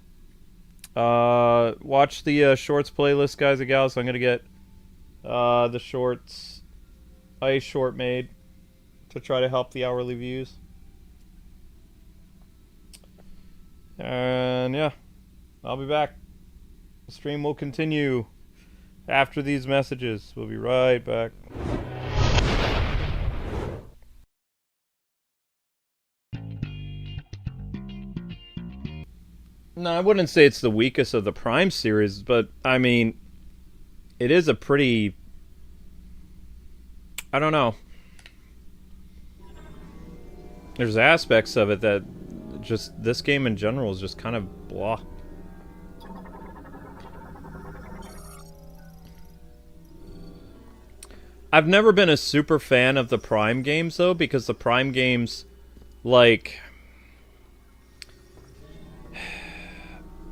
watch the shorts playlist, guys and gals. I'm going to get the shorts, ice short made to try to help the hourly views. And yeah, I'll be back. The stream will continue after these messages. We'll be right back. No, I wouldn't say it's the weakest of the Prime series, but I mean, it is a pretty... I don't know. There's aspects of it that just, this game in general is just kind of blah. I've never been a super fan of the Prime games, though, because the Prime games, like...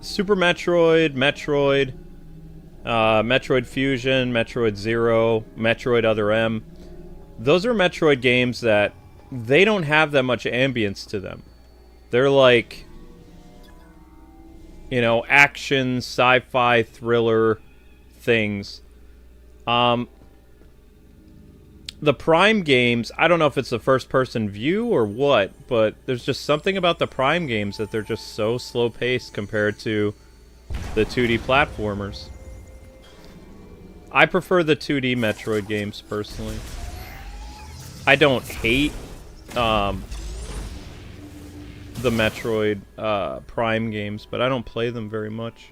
Super Metroid, Metroid, Metroid Fusion, Metroid Zero, Metroid Other M. Those are Metroid games that they don't have that much ambience to them. They're like, you know, action, sci-fi, thriller things. The Prime games, I don't know if it's the first-person view or what, but there's just something about the Prime games that they're just so slow-paced compared to the 2D platformers. I prefer the 2D Metroid games, personally. I don't hate the Metroid Prime games, but I don't play them very much.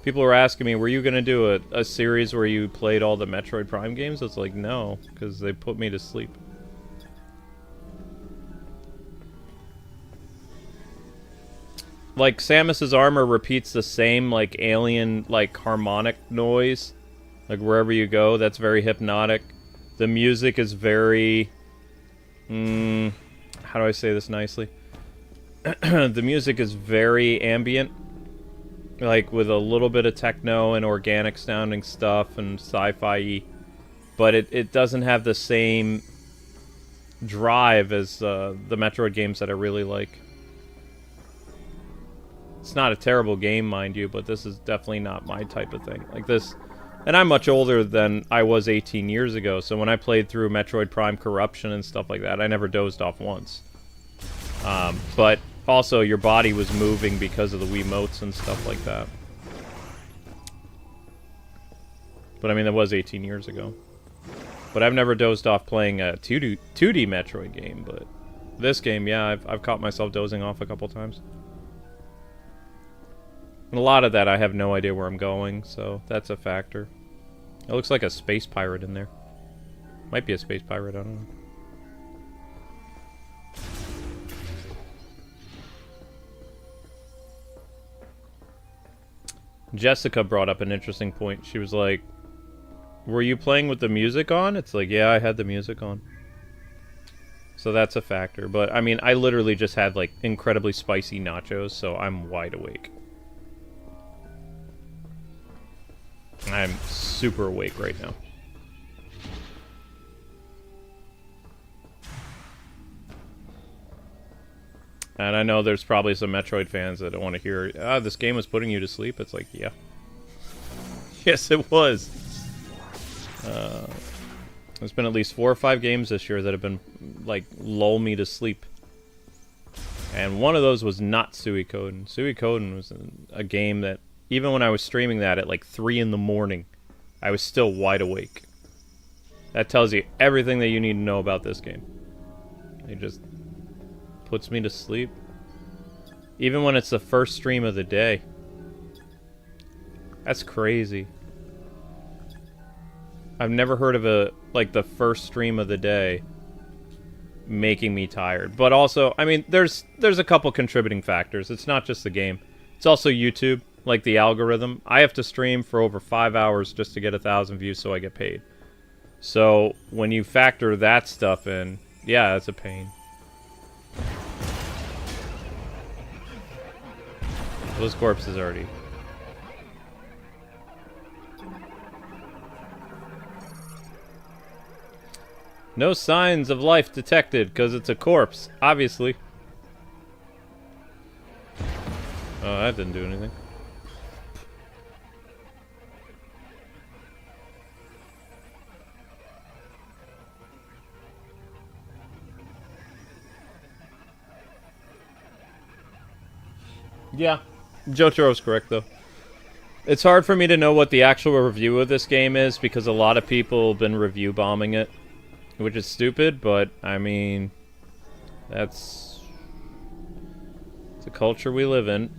People were asking me, were you going to do a series where you played all the Metroid Prime games? It's like, no, because they put me to sleep. Like, Samus's armor repeats the same, like, alien, like, harmonic noise. Like, wherever you go, that's very hypnotic. The music is very... how do I say this nicely? The music is very ambient. Like, with a little bit of techno and organic sounding stuff and sci-fi-y. But it doesn't have the same drive as the Metroid games that I really like. It's not a terrible game, mind you, but this is definitely not my type of thing. Like this... And I'm much older than I was 18 years ago, so when I played through Metroid Prime Corruption and stuff like that, I never dozed off once. But... Also, your body was moving because of the Wiimotes and stuff like that. But I mean, that was 18 years ago. But I've never dozed off playing a 2D Metroid game, but this game, yeah, I've caught myself dozing off a couple times. And a lot of that, I have no idea where I'm going, so that's a factor. It looks like a space pirate in there. Might be a space pirate, I don't know. Jessica brought up an interesting point. She was like, were you playing with the music on? It's like, yeah, I had the music on. So that's a factor. But, I mean, I literally just had, like, incredibly spicy nachos, so I'm wide awake. I'm super awake right now. And I know there's probably some Metroid fans that don't want to hear, this game was putting you to sleep. It's like, yeah. Yes, it was. There's been at least 4 or 5 games this year that have been, like, lull me to sleep. And one of those was not Suikoden. Suikoden was a game that, even when I was streaming that at, like, 3 in the morning, I was still wide awake. That tells you everything that you need to know about this game. It just... puts me to sleep. Even when it's the first stream of the day. That's crazy. I've never heard of the first stream of the day making me tired. But also, I mean, there's a couple contributing factors. It's not just the game. It's also YouTube, like the algorithm. I have to stream for over 5 hours just to get 1,000 views so I get paid. So, when you factor that stuff in, yeah, it's a pain. Those corpses already. No signs of life detected, because it's a corpse, obviously. Oh, that didn't do anything. Yeah, Jotaro's correct, though. It's hard for me to know what the actual review of this game is, because a lot of people have been review bombing it. Which is stupid, but, I mean, it's a culture we live in.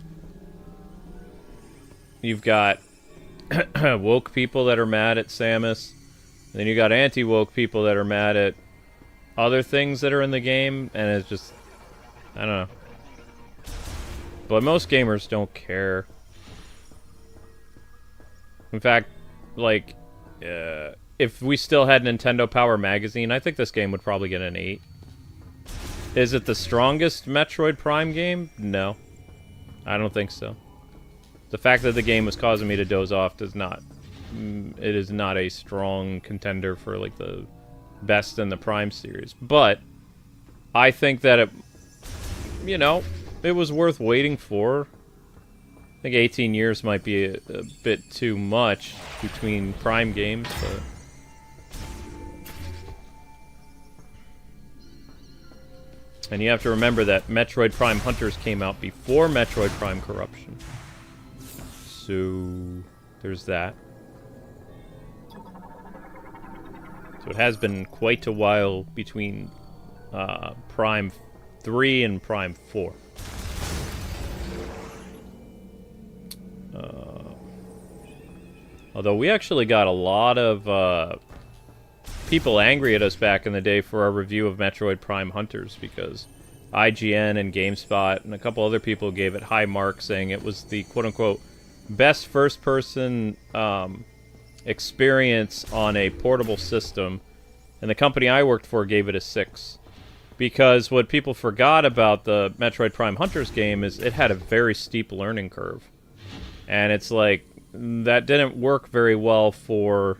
You've got woke people that are mad at Samus, and then you got anti-woke people that are mad at other things that are in the game, and it's just, I don't know. But most gamers don't care. In fact, like, if we still had Nintendo Power Magazine, I think this game would probably get an 8. Is it the strongest Metroid Prime game? No. I don't think so. The fact that the game was causing me to doze off does not... It is not a strong contender for, like, the best in the Prime series. But, I think that it... You know, it was worth waiting for. I think 18 years might be a bit too much between Prime games, but... And you have to remember that Metroid Prime Hunters came out before Metroid Prime Corruption. So, there's that. So it has been quite a while between Prime 3 and Prime 4. Although we actually got a lot of people angry at us back in the day for our review of Metroid Prime Hunters, because IGN and GameSpot and a couple other people gave it high marks, saying it was the quote-unquote best first-person experience on a portable system, and the company I worked for gave it a 6. Because what people forgot about the Metroid Prime Hunters game is it had a very steep learning curve. And it's like, that didn't work very well for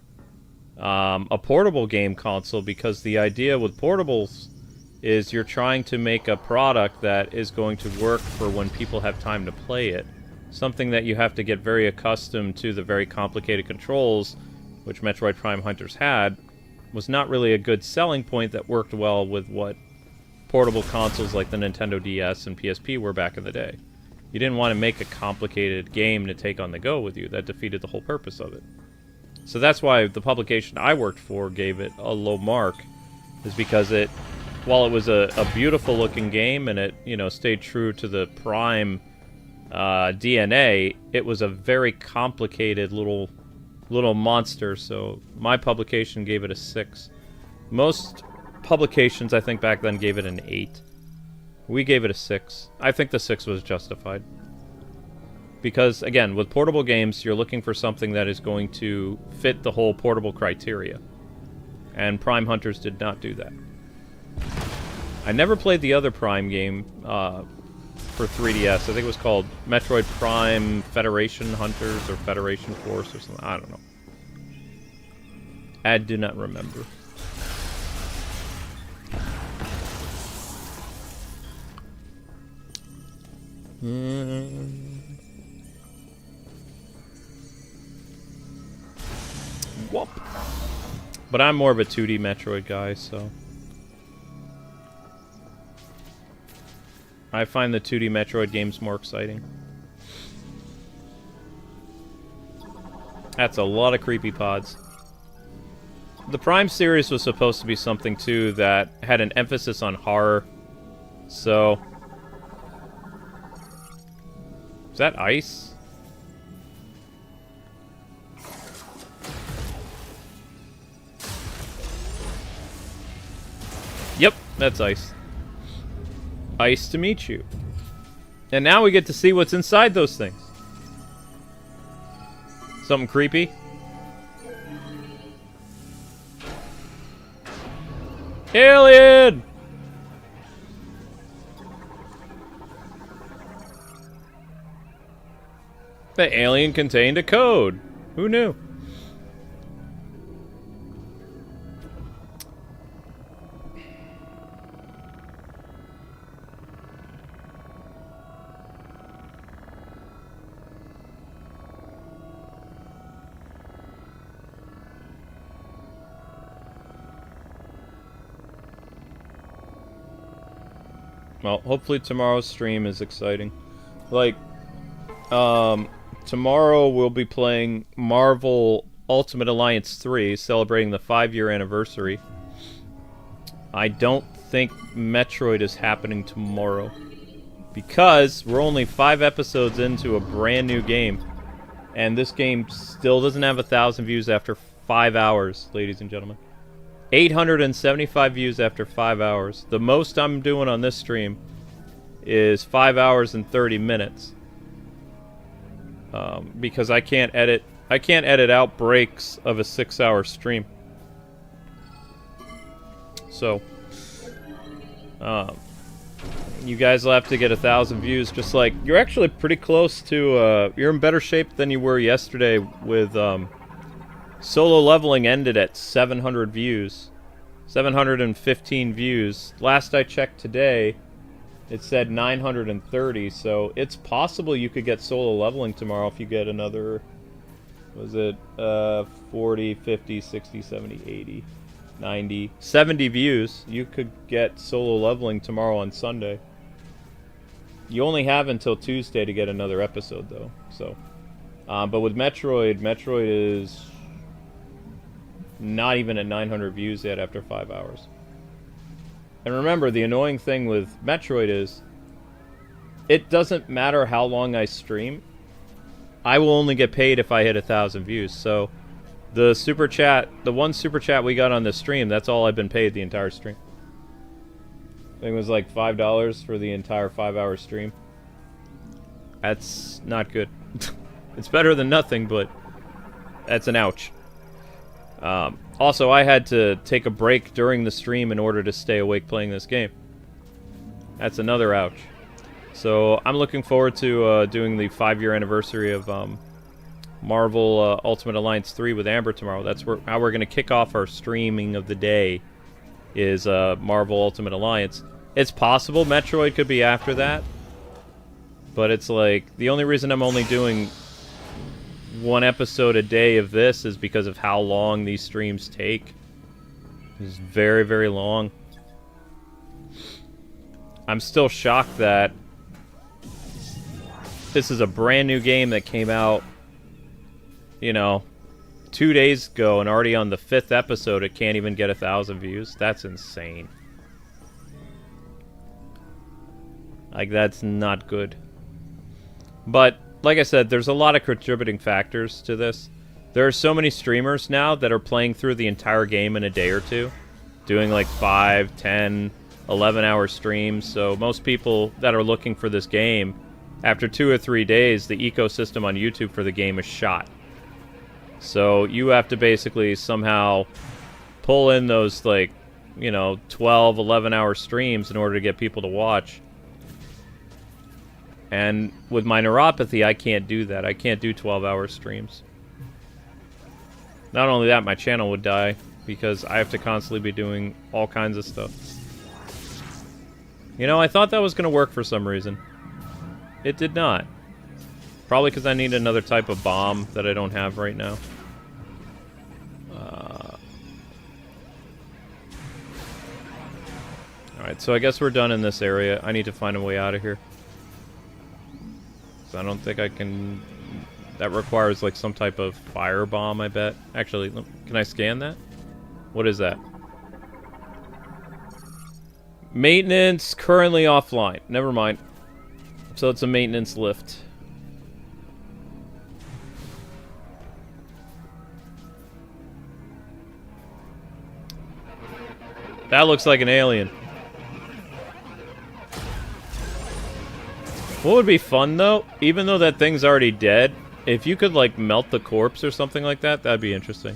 a portable game console, because the idea with portables is you're trying to make a product that is going to work for when people have time to play it. Something that you have to get very accustomed to the very complicated controls, which Metroid Prime Hunters had, was not really a good selling point that worked well with what portable consoles like the Nintendo DS and PSP were back in the day. You didn't want to make a complicated game to take on the go with you. That defeated the whole purpose of it. So that's why the publication I worked for gave it a low mark, is because it, while it was a beautiful looking game and it, you know, stayed true to the Prime DNA, it was a very complicated little monster. So my publication gave it a 6. Most publications, I think, back then gave it an 8. We gave it a 6. I think the 6 was justified. Because, again, with portable games, you're looking for something that is going to fit the whole portable criteria. And Prime Hunters did not do that. I never played the other Prime game for 3DS. I think it was called Metroid Prime Federation Hunters or Federation Force or something. I don't know. I do not remember. Whoop. But I'm more of a 2D Metroid guy, so I find the 2D Metroid games more exciting. That's a lot of creepy pods. The Prime series was supposed to be something, too, that had an emphasis on horror. So... Is that ice? Yep, that's ice. Ice to meet you. And now we get to see what's inside those things. Something creepy? Alien! The alien contained a code. Who knew? Well, hopefully tomorrow's stream is exciting. Like, tomorrow we'll be playing Marvel Ultimate Alliance 3, celebrating the 5-year anniversary. I don't think Metroid is happening tomorrow, because we're only 5 episodes into a brand new game, and this game still doesn't have 1,000 views after 5 hours, ladies and gentlemen. 875 views after 5 hours. The most I'm doing on this stream is 5 hours and 30 minutes. Because I can't edit out breaks of a 6-hour stream. So, you guys will have to get 1,000 views. Just like, you're actually pretty close to, you're in better shape than you were yesterday with, Solo Leveling ended at 700 views. 715 views. Last I checked today, it said 930, so it's possible you could get Solo Leveling tomorrow if you get another, was it 40, 50, 60, 70, 80, 90, 70 views. You could get Solo Leveling tomorrow on Sunday. You only have until Tuesday to get another episode, though. So, but with Metroid is not even at 900 views yet after 5 hours. And remember, the annoying thing with Metroid is, it doesn't matter how long I stream. I will only get paid if I hit 1,000 views. So, the super chat, the one super chat we got on this stream, that's all I've been paid the entire stream. I think it was like $5 for the entire 5-hour stream. That's not good. It's better than nothing, but that's an ouch. Also, I had to take a break during the stream in order to stay awake playing this game. That's another ouch. So, I'm looking forward to doing the 5-year anniversary of Marvel Ultimate Alliance 3 with Amber tomorrow. That's how we're going to kick off our streaming of the day, is Marvel Ultimate Alliance. It's possible Metroid could be after that, but it's like, the only reason I'm only doing 1 episode a day of this is because of how long these streams take. It's very, very long. I'm still shocked that this is a brand new game that came out, you know, 2 days ago, and already on the 5th episode it can't even get 1,000 views. That's insane. Like, that's not good. But like I said, there's a lot of contributing factors to this. There are so many streamers now that are playing through the entire game in a day or two, doing like 5, 10, 11-hour streams. So most people that are looking for this game, after 2 or 3 days, the ecosystem on YouTube for the game is shot. So you have to basically somehow pull in those, like, you know, 12, 11-hour streams in order to get people to watch. And with my neuropathy, I can't do that. I can't do 12-hour streams. Not only that, my channel would die, because I have to constantly be doing all kinds of stuff. You know, I thought that was going to work for some reason. It did not. Probably because I need another type of bomb that I don't have right now. Alright, so I guess we're done in this area. I need to find a way out of here. I don't think I can... That requires like some type of fire bomb, I bet. Actually, can I scan that? What is that? Maintenance currently offline. Never mind. So it's a maintenance lift. That looks like an alien. What would be fun, though, even though that thing's already dead, if you could, like, melt the corpse or something like that, that'd be interesting.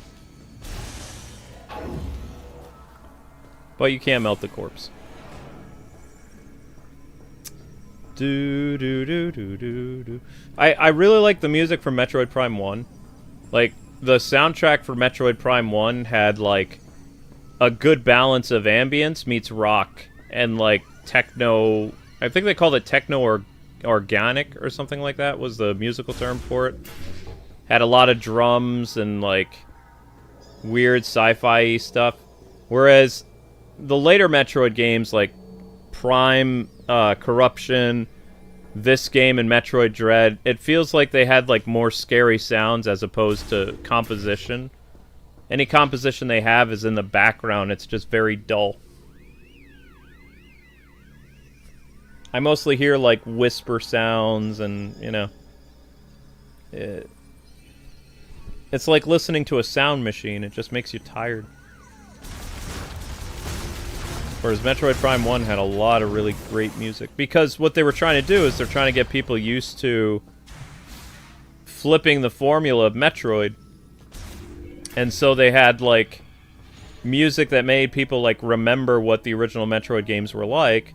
But you can't melt the corpse. Do do do do do do. I really like the music from Metroid Prime 1. Like, the soundtrack for Metroid Prime 1 had, like, a good balance of ambience meets rock and, like, techno... I think they called it techno or organic or something like that was the musical term for it. Had a lot of drums and, like, weird sci-fi stuff. Whereas the later Metroid games, like Prime, Corruption, this game, and Metroid Dread, it feels like they had, like, more scary sounds as opposed to composition. Any composition they have is in the background. It's just very dull. I mostly hear, like, whisper sounds and, you know... It's like listening to a sound machine. It just makes you tired. Whereas Metroid Prime 1 had a lot of really great music. Because what they were trying to do is they're trying to get people used to flipping the formula of Metroid. And so they had, like, music that made people, like, remember what the original Metroid games were like,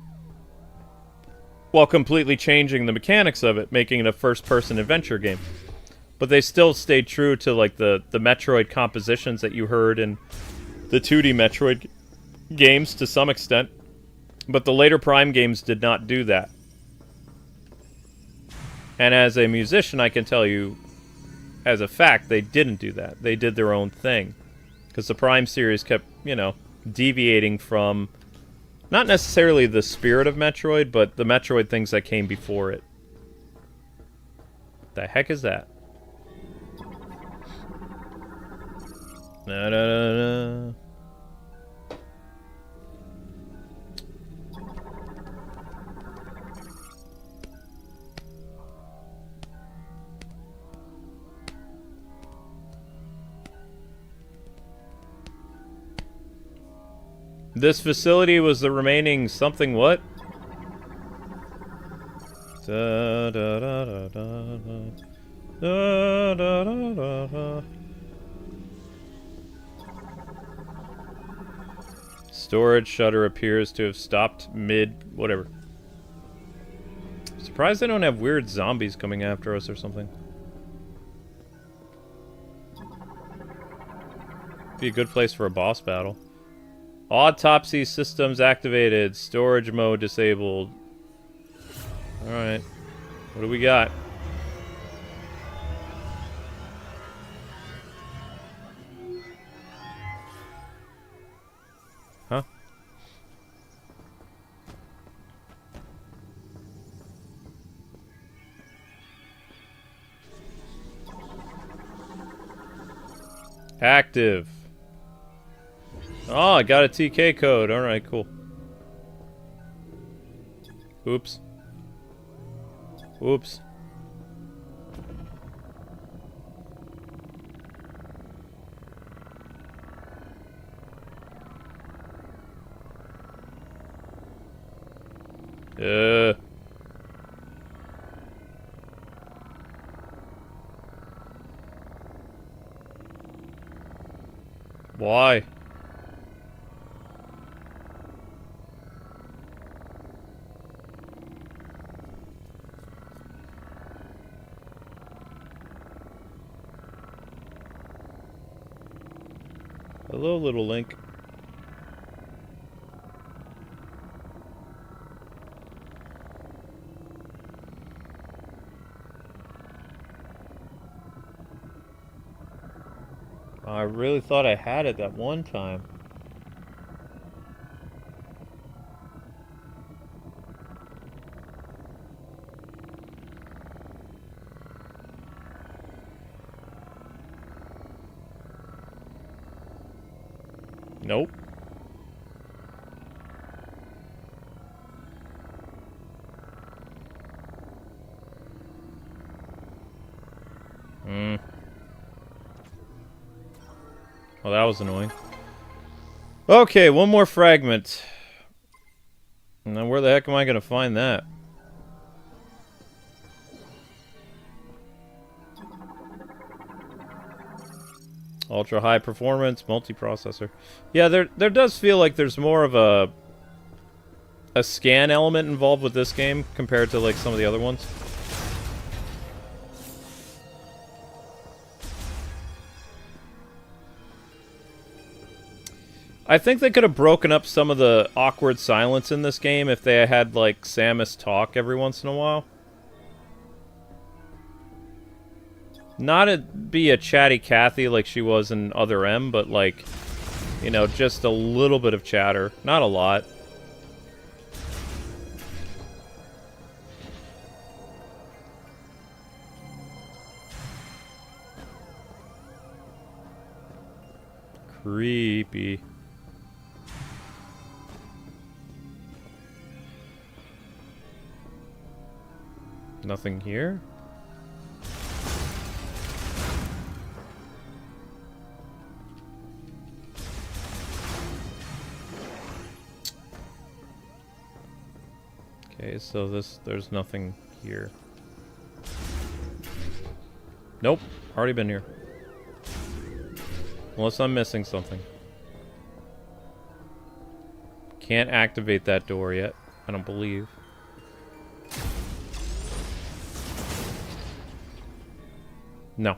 while completely changing the mechanics of it, making it a first-person adventure game. But they still stayed true to, like, the Metroid compositions that you heard in the 2D Metroid games to some extent. But the later Prime games did not do that. And as a musician, I can tell you, as a fact, they didn't do that. They did their own thing. Because the Prime series kept, you know, deviating from, not necessarily the spirit of Metroid, but the Metroid things that came before it. The heck is that? Na, na, na, na. This facility was the remaining something what? Da, da, da, da, da, da, da, da, da, da. Storage shutter appears to have stopped mid... whatever. Surprised they don't have weird zombies coming after us or something. Be a good place for a boss battle. Autopsy systems activated. Storage mode disabled. Alright. What do we got? Huh? Active. Oh, I got a TK code. Alright, cool. Oops. Oops. Why? Hello, little Link. I really thought I had it that one time. Nope. Well, that was annoying. Okay, one more fragment. Now, where the heck am I going to find that? Ultra high performance multiprocessor. Yeah, there does feel like there's more of a a scan element involved with this game compared to like some of the other ones. I think they could have broken up some of the awkward silence in this game if they had like Samus talk every once in a while. Not to be a chatty Cathy like she was in Other M, but like, you know, just a little bit of chatter. Not a lot. Creepy. Nothing here? Okay, so there's nothing here. Nope, already been here. Unless I'm missing something. Can't activate that door yet, I don't believe. No.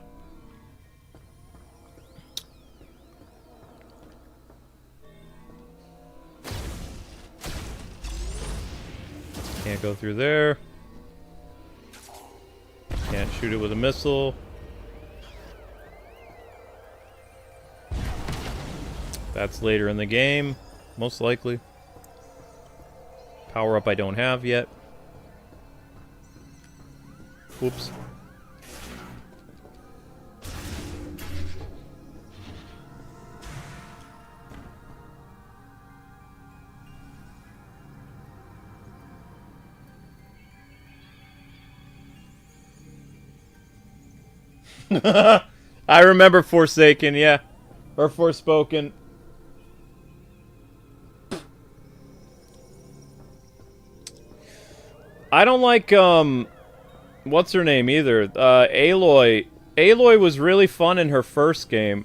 Can't go through there. Can't shoot it with a missile. That's later in the game, most likely. Power up I don't have yet. Oops. I remember Forsaken, yeah. Or Forspoken. I don't like, what's her name either? Aloy. Aloy was really fun in her first game.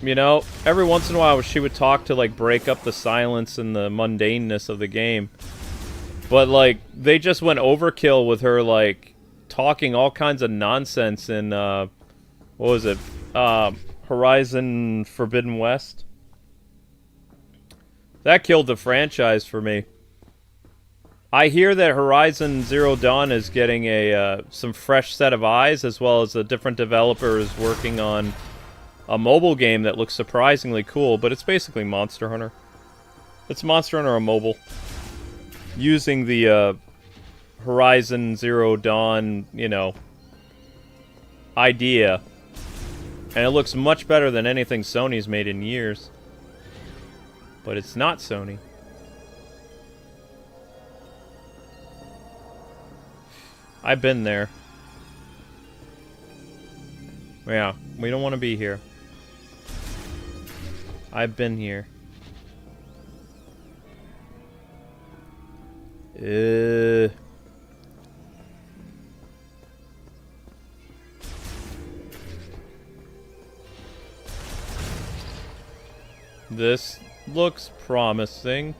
You know, every once in a while she would talk to, like, break up the silence and the mundaneness of the game. But, like, they just went overkill with her, like, talking all kinds of nonsense in, what was it? Horizon Forbidden West? That killed the franchise for me. I hear that Horizon Zero Dawn is getting a some fresh set of eyes, as well as a different developer is working on a mobile game that looks surprisingly cool, but it's basically Monster Hunter. It's Monster Hunter on mobile. Using the Horizon Zero Dawn, you know, idea. And it looks much better than anything Sony's made in years. But it's not Sony. I've been there. Yeah, we don't want to be here. I've been here. This looks promising.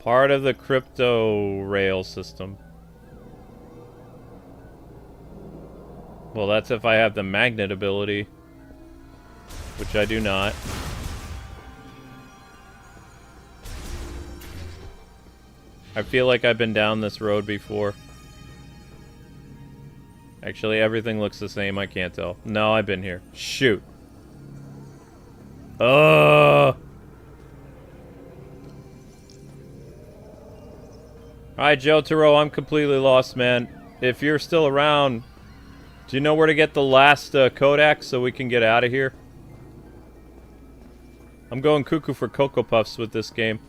Part of the crypto rail system. Well, that's if I have the magnet ability. Which I do not. I feel like I've been down this road before. Actually, everything looks the same, I can't tell. No, I've been here. Shoot. Alright, Joe Taro, I'm completely lost, man. If you're still around, do you know where to get the last Kodak so we can get out of here? I'm going cuckoo for Cocoa Puffs with this game.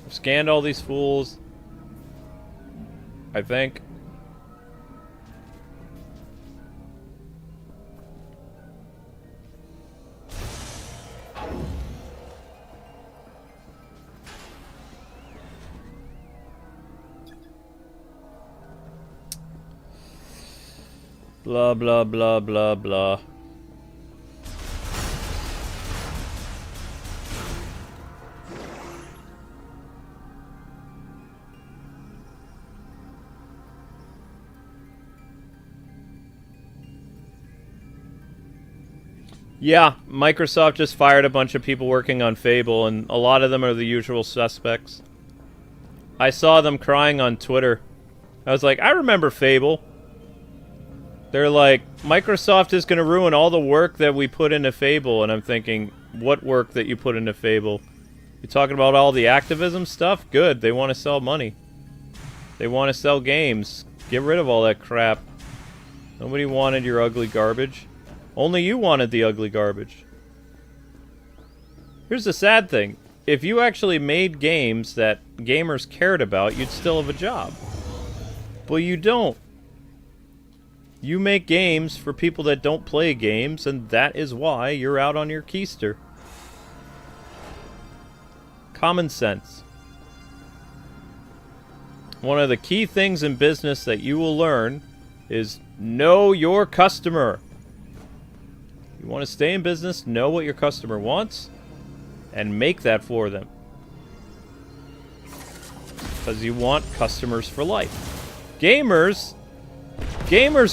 I've scanned all these fools. I think. Blah, blah, blah, blah, blah. Yeah, Microsoft just fired a bunch of people working on Fable, and a lot of them are the usual suspects. I saw them crying on Twitter. I was like, I remember Fable. They're like, Microsoft is going to ruin all the work that we put into Fable, and I'm thinking, what work that you put into Fable? You talking about all the activism stuff? Good, they want to sell money. They want to sell games. Get rid of all that crap. Nobody wanted your ugly garbage. Only you wanted the ugly garbage. Here's the sad thing. If you actually made games that gamers cared about, you'd still have a job. But you don't. You make games for people that don't play games, and that is why you're out on your keister. Common sense. One of the key things in business that you will learn is know your customer. You want to stay in business, know what your customer wants, and make that for them. Because you want customers for life. Gamers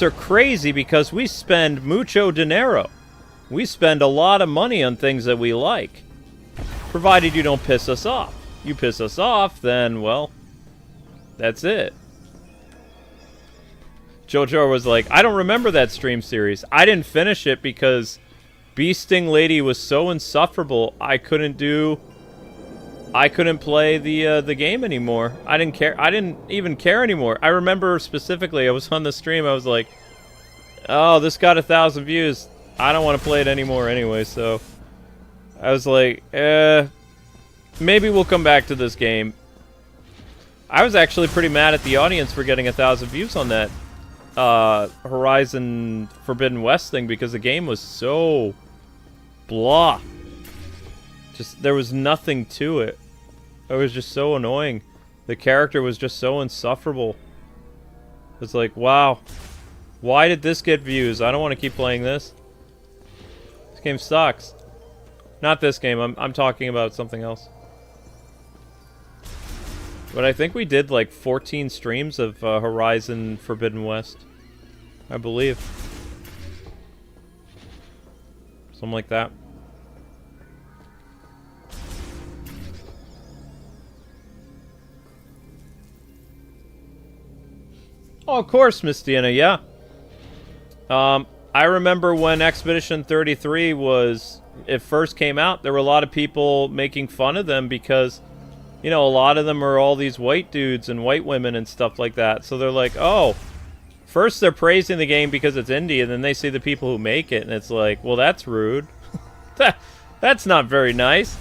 are crazy because we spend mucho dinero. We spend a lot of money on things that we like. Provided you don't piss us off. You piss us off, then, well, that's it. Jojo was like, I don't remember that stream series. I didn't finish it because Bee Sting Lady was so insufferable. I couldn't play the game anymore. I didn't care. I didn't even care anymore. I remember specifically, I was on the stream. I was like, oh, this got 1,000 views. I don't want to play it anymore anyway. So I was like, maybe we'll come back to this game. I was actually pretty mad at the audience for getting 1,000 views on that Horizon Forbidden West thing because the game was so blah. Just, there was nothing to it. It was just so annoying. The character was just so insufferable. It's like, wow. Why did this get views? I don't want to keep playing this. This game sucks. Not this game. I'm talking about something else. But I think we did like 14 streams of Horizon Forbidden West. I believe. Something like that. Oh, of course, Miss Deanna, yeah. I remember when Expedition 33 it first came out, there were a lot of people making fun of them because, you know, a lot of them are all these white dudes and white women and stuff like that. So they're like, oh, first they're praising the game because it's indie, and then they see the people who make it, and it's like, well, that's rude. That's not very nice.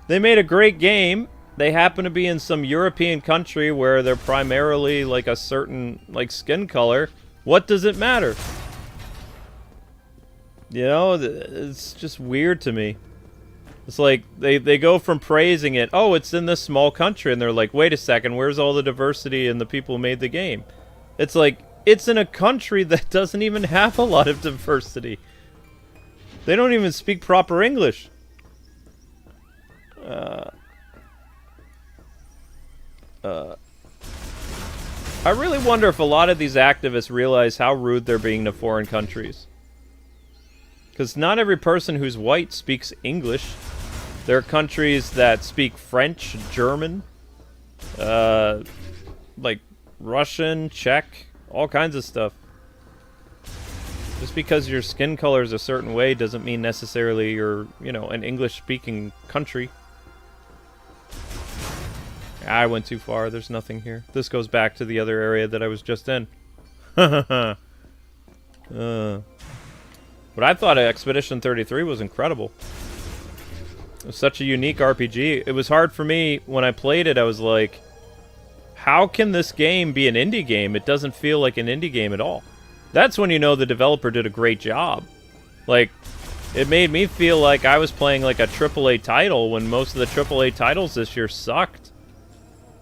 They made a great game. They happen to be in some European country where they're primarily like a certain like skin color. What does it matter? You know, it's just weird to me. It's like they go from praising it, oh, it's in this small country, and they're like, wait a second, where's all the diversity and the people who made the game? It's like, it's in a country that doesn't even have a lot of diversity. They don't even speak proper English. I really wonder if a lot of these activists realize how rude they're being to foreign countries. Because not every person who's white speaks English. There are countries that speak French, German, like Russian, Czech, all kinds of stuff. Just because your skin color is a certain way doesn't mean necessarily you're, you know, an English-speaking country. I went too far. There's nothing here. This goes back to the other area that I was just in. But I thought Expedition 33 was incredible. It was such a unique RPG. It was hard for me when I played it. I was like, how can this game be an indie game? It doesn't feel like an indie game at all. That's when you know the developer did a great job. Like, it made me feel like I was playing like a AAA title when most of the AAA titles this year sucked.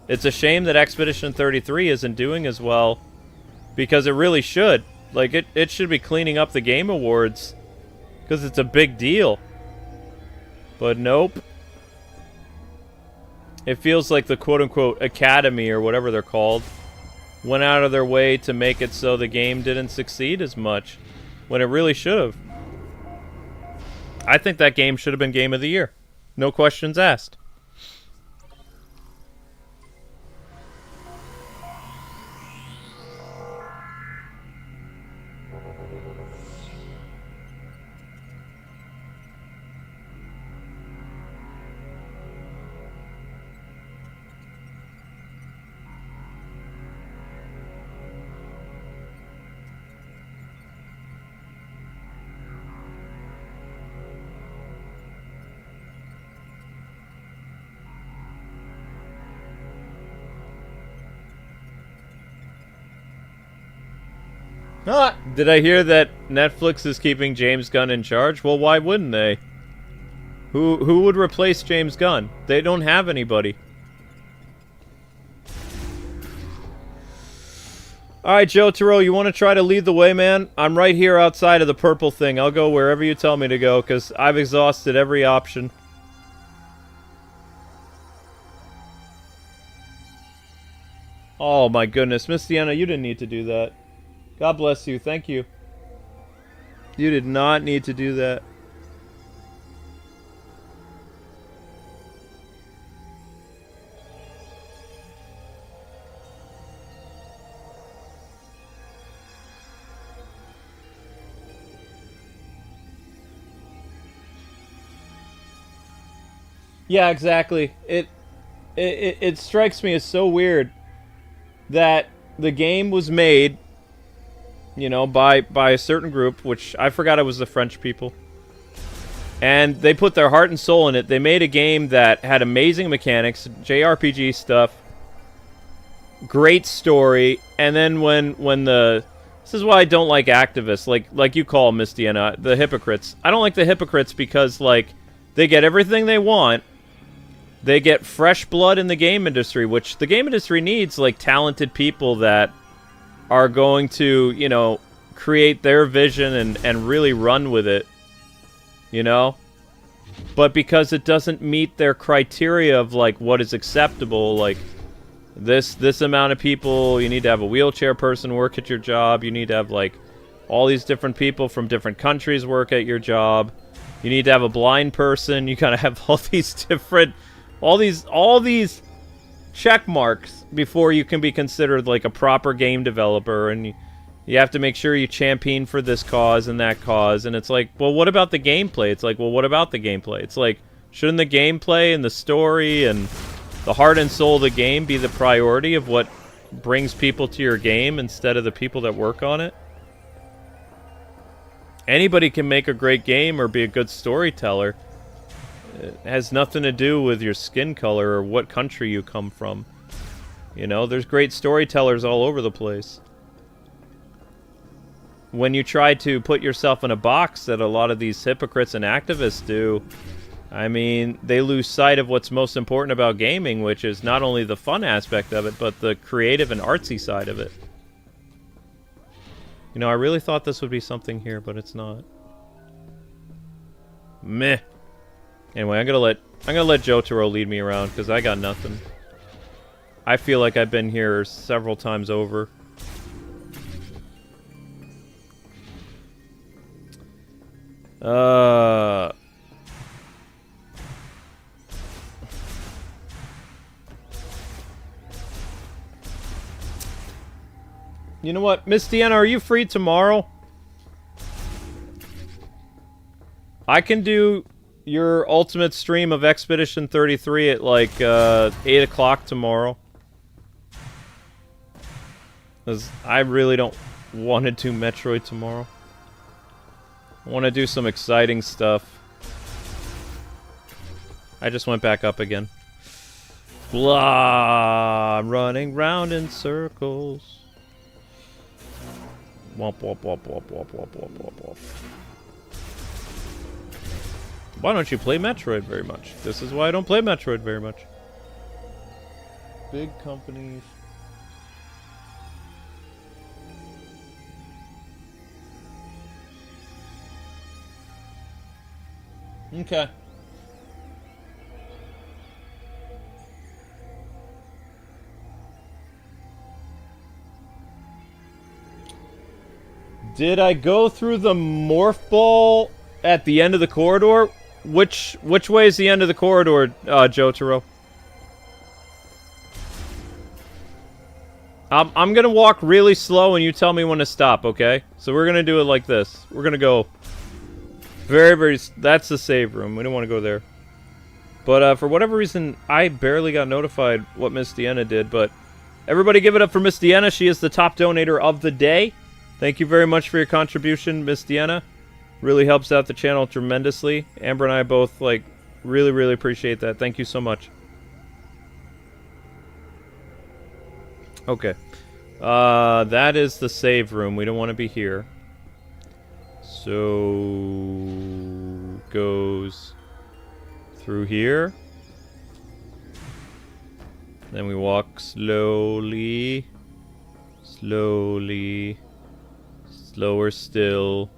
It's a shame that Expedition 33 isn't doing as well, because it really should. Like, it should be cleaning up the Game Awards because it's a big deal. But nope. It feels like the quote-unquote Academy, or whatever they're called, went out of their way to make it so the game didn't succeed as much, when it really should have. I think that game should have been Game of the Year. No questions asked. Ah, did I hear that Netflix is keeping James Gunn in charge? Well, why wouldn't they? Who would replace James Gunn? They don't have anybody. Alright, Jotaro, you want to try to lead the way, man? I'm right here outside of the purple thing. I'll go wherever you tell me to go, because I've exhausted every option. Oh my goodness, Miss Deanna, you didn't need to do that. God bless you, thank you. You did not need to do that. Yeah, exactly. It strikes me as so weird that the game was made, you know, by a certain group, which I forgot it was the French people. And they put their heart and soul in it. They made a game that had amazing mechanics, JRPG stuff, great story, and then when the... This is why I don't like activists, like you call Miss Deanna, the hypocrites. I don't like the hypocrites because, like, they get everything they want. They get fresh blood in the game industry, which the game industry needs, like, talented people that are going to, you know, create their vision and really run with it, you know? But because it doesn't meet their criteria of, like, what is acceptable, like, this amount of people, you need to have a wheelchair person work at your job, you need to have, like, all these different people from different countries work at your job, you need to have a blind person, you gotta have all these different... All these check marks before you can be considered like a proper game developer, and you have to make sure you champion for this cause and that cause, and it's like, well, what about the gameplay? It's like, well, what about the gameplay? It's like, shouldn't the gameplay and the story and the heart and soul of the game be the priority of what brings people to your game instead of the people that work on it? Anybody can make a great game or be a good storyteller. It has nothing to do with your skin color or what country you come from. You know, there's great storytellers all over the place. When you try to put yourself in a box that a lot of these hypocrites and activists do, I mean, they lose sight of what's most important about gaming, which is not only the fun aspect of it, but the creative and artsy side of it. You know, I really thought this would be something here, but it's not. Meh. Anyway, I'm gonna let Jotaro lead me around because I got nothing. I feel like I've been here several times over. You know what, Miss Deanna, are you free tomorrow? I can do your ultimate stream of Expedition 33 at like 8 o'clock tomorrow. Because I really don't want to do Metroid tomorrow. I want to do some exciting stuff. I just went back up again. Blah, running round in circles. Womp womp womp womp womp womp womp womp womp. Why don't you play Metroid very much? This is why I don't play Metroid very much. Big companies. Okay. Did I go through the morph ball at the end of the corridor? Which way is the end of the corridor, Jotaro? I'm gonna walk really slow and you tell me when to stop, okay? So we're gonna do it like this. We're gonna go very, very... That's the save room. We don't want to go there. But for whatever reason, I barely got notified what Miss Deanna did. But everybody give it up for Miss Deanna. She is the top donator of the day. Thank you very much for your contribution, Miss Deanna. Really helps out the channel tremendously. Amber and I both, like, really, really appreciate that. Thank you so much. Okay. That is the save room. We don't want to be here. So... goes... through here. Then we walk slowly. Slowly. Slower still.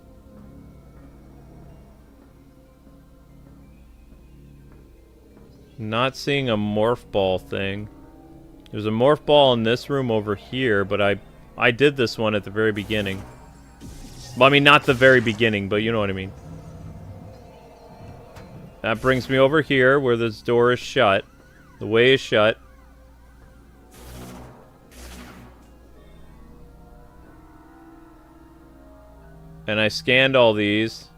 Not seeing a morph ball thing. There's a morph ball in this room over here, but I did this one at the very beginning. Well, I mean, not the very beginning, but you know what I mean. That brings me over here where this door is shut. The way is shut. And I scanned all these.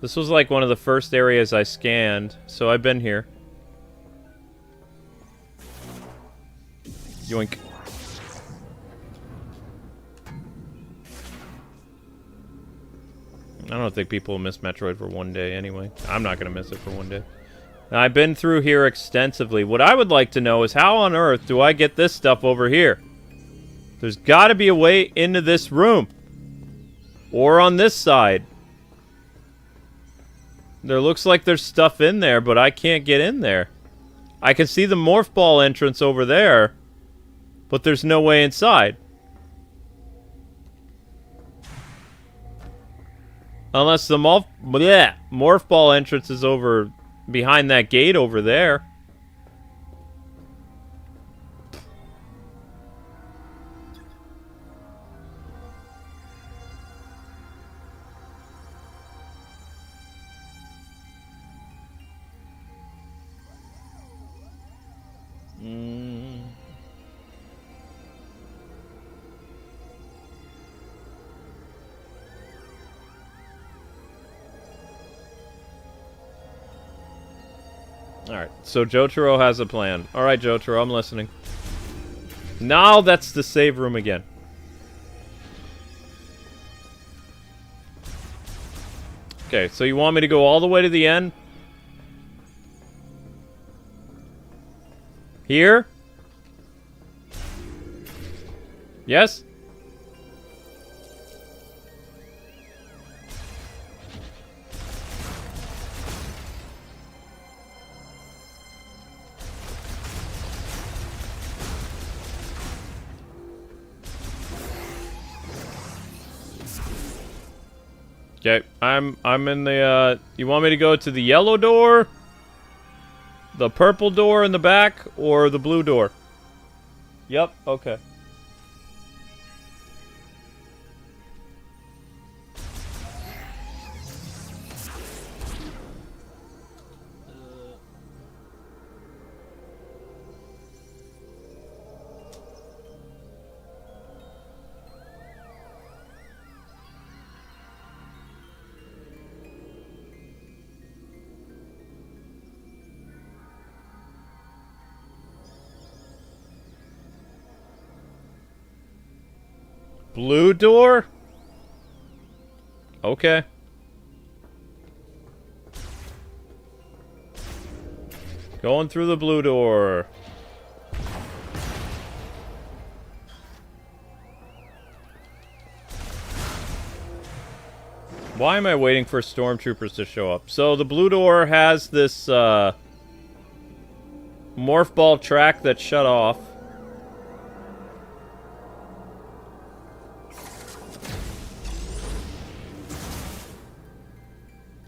This was like one of the first areas I scanned, so I've been here. Yoink. I don't think people will miss Metroid for one day anyway. I'm not going to miss it for one day. Now, I've been through here extensively. What I would like to know is how on earth do I get this stuff over here? There's got to be a way into this room. Or on this side. There looks like there's stuff in there, but I can't get in there. I can see the morph ball entrance over there, but there's no way inside. Unless the morph ball entrance is over behind that gate over there. Alright, so Jotaro has a plan. Alright, Jotaro, I'm listening. Now that's the save room again. Okay, so you want me to go all the way to the end? Here? Yes? Okay, I'm in the, you want me to go to the yellow door, the purple door in the back, or the blue door? Yep, okay. Blue door? Okay. Going through the blue door. Why am I waiting for stormtroopers to show up? So the blue door has this morph ball track that's shut off.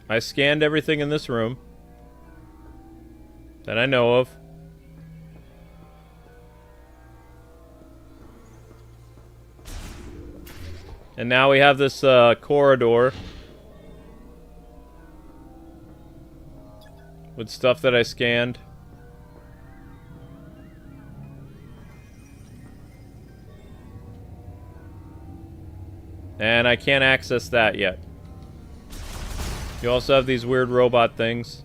I scanned everything in this room that I know of. And now we have this corridor with stuff that I scanned. And I can't access that yet. You also have these weird robot things.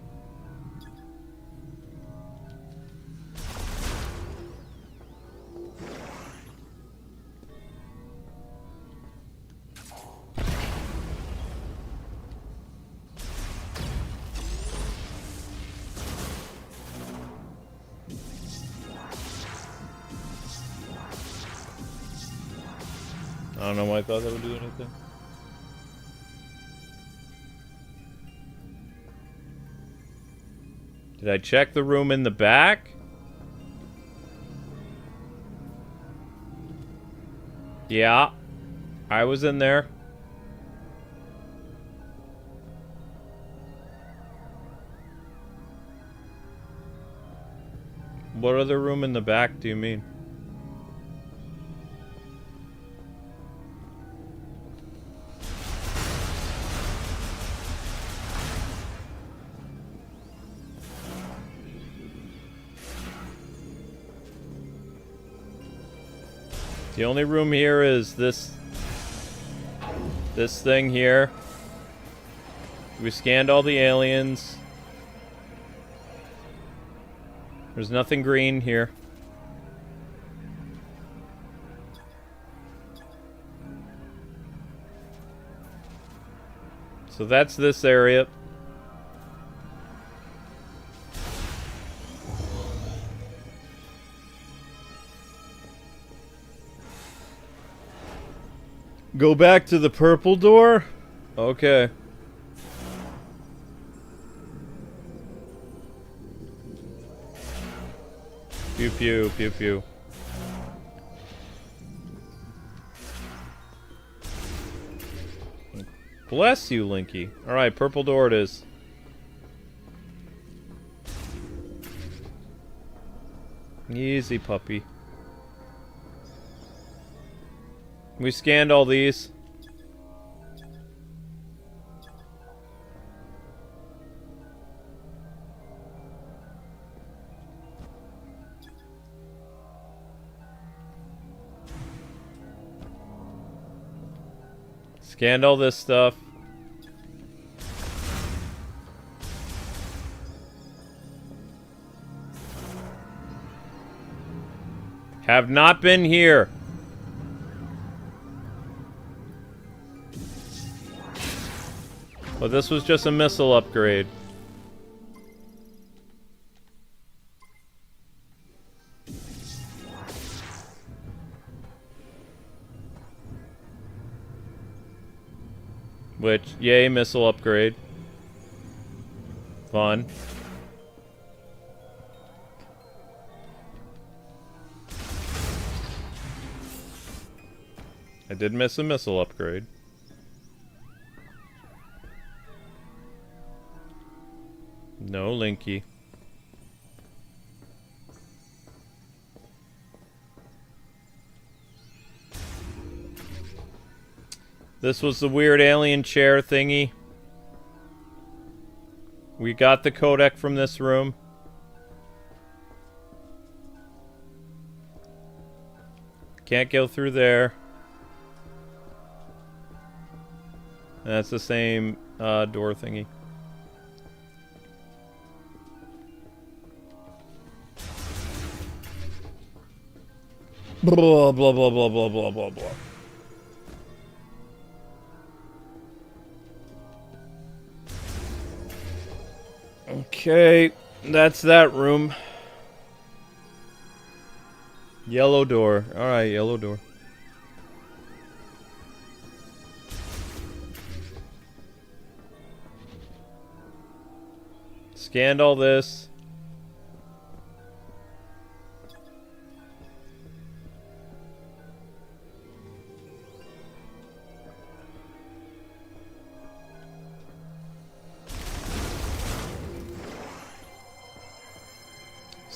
I don't know why I thought that would do anything. Did I check the room in the back? Yeah. I was in there. What other room in the back do you mean? The only room here is this thing here. We scanned all the aliens. There's nothing green here. So that's this area. Go back to the purple door? Okay. Pew pew, pew pew. Bless you, Linky. Alright, purple door it is. Easy, puppy. We scanned all these. Scanned all this stuff. Have not been here. But this was just a missile upgrade. Which, yay, missile upgrade. Fun. I did miss a missile upgrade. No, Linky. This was the weird alien chair thingy. We got the codec from this room. Can't go through there. That's the same door thingy. Blah, blah, blah, blah, blah, blah, blah, blah. Okay, that's that room. Yellow door. Alright, yellow door. Scanned all this.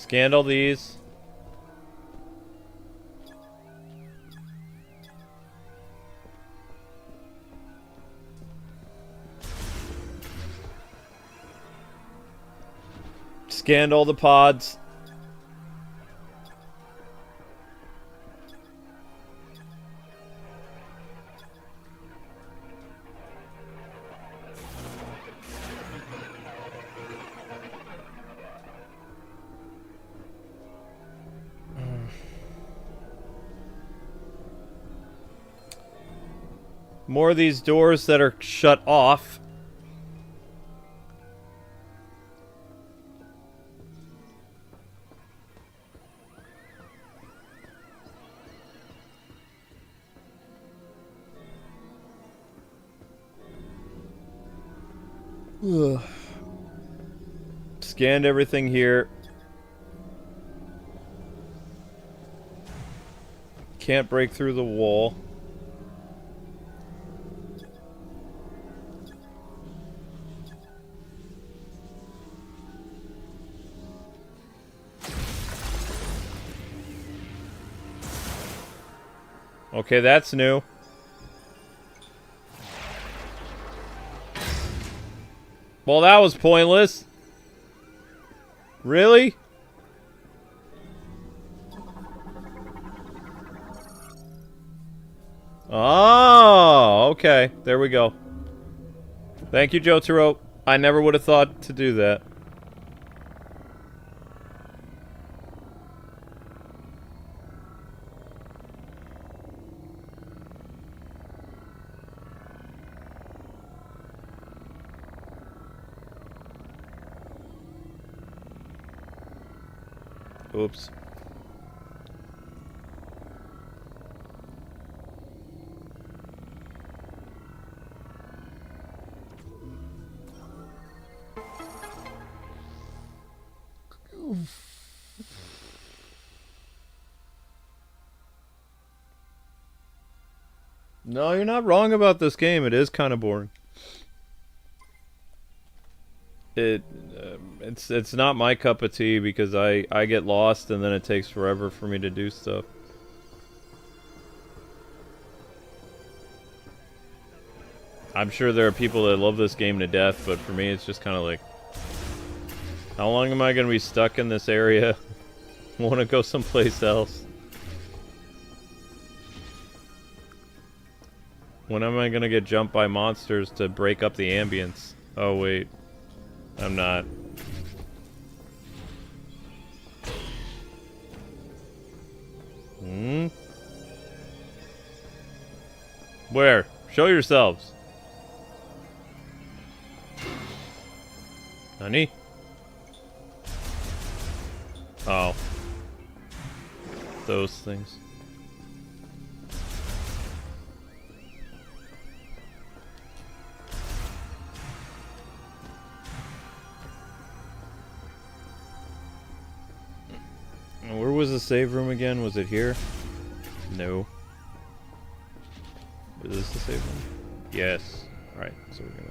Scanned all these. Scanned all the pods. More of these doors that are shut off. Ugh. Scanned everything here. Can't break through the wall. Okay, that's new. Well, that was pointless. Really? Oh, okay. There we go. Thank you, Jotaro. I never would have thought to do that. Oops. No, you're not wrong about this game. It is kind of boring. It's not my cup of tea because I get lost and then it takes forever for me to do stuff. I'm sure there are people that love this game to death, but for me it's just kind of like, how long am I going to be stuck in this area? Want to go someplace else? When am I going to get jumped by monsters to break up the ambience? Oh wait, I'm not. Hmm? Where? Show yourselves. Honey? Oh. Those things. Where was the save room again? Was it here? No. Is this the save room? Yes. Alright, so we're gonna...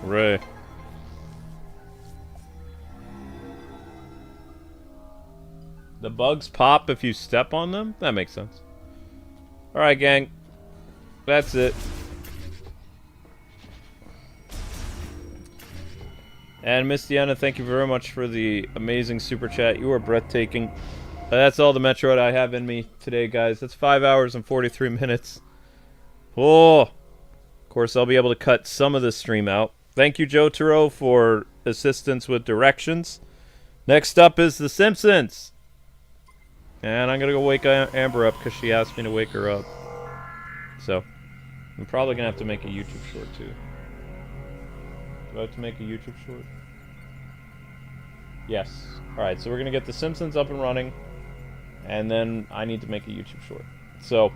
Right. The bugs pop if you step on them? That makes sense. Alright, gang. That's it. And Miss Deanna, thank you very much for the amazing super chat. You are breathtaking. That's all the Metroid I have in me today, guys. That's 5 hours and 43 minutes. Oh! Of course, I'll be able to cut some of this stream out. Thank you, Jotaro, for assistance with directions. Next up is The Simpsons. And I'm going to go wake Amber up because she asked me to wake her up. So, I'm probably going to have to make a YouTube short, too. Do I have to make a YouTube short? Yes. Alright, so we're going to get The Simpsons up and running. And then I need to make a YouTube short. So,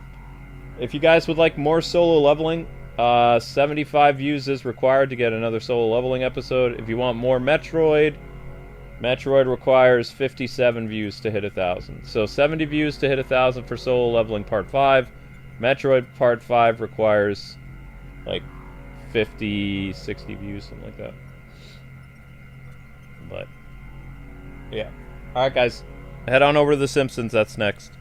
if you guys would like more solo leveling, 75 views is required to get another solo leveling episode. If you want more Metroid requires 57 views to hit 1,000. So 70 views to hit 1,000 for solo leveling part 5. Metroid part 5 requires like 50, 60 views, something like that. But yeah. Alright guys, head on over to The Simpsons, that's next.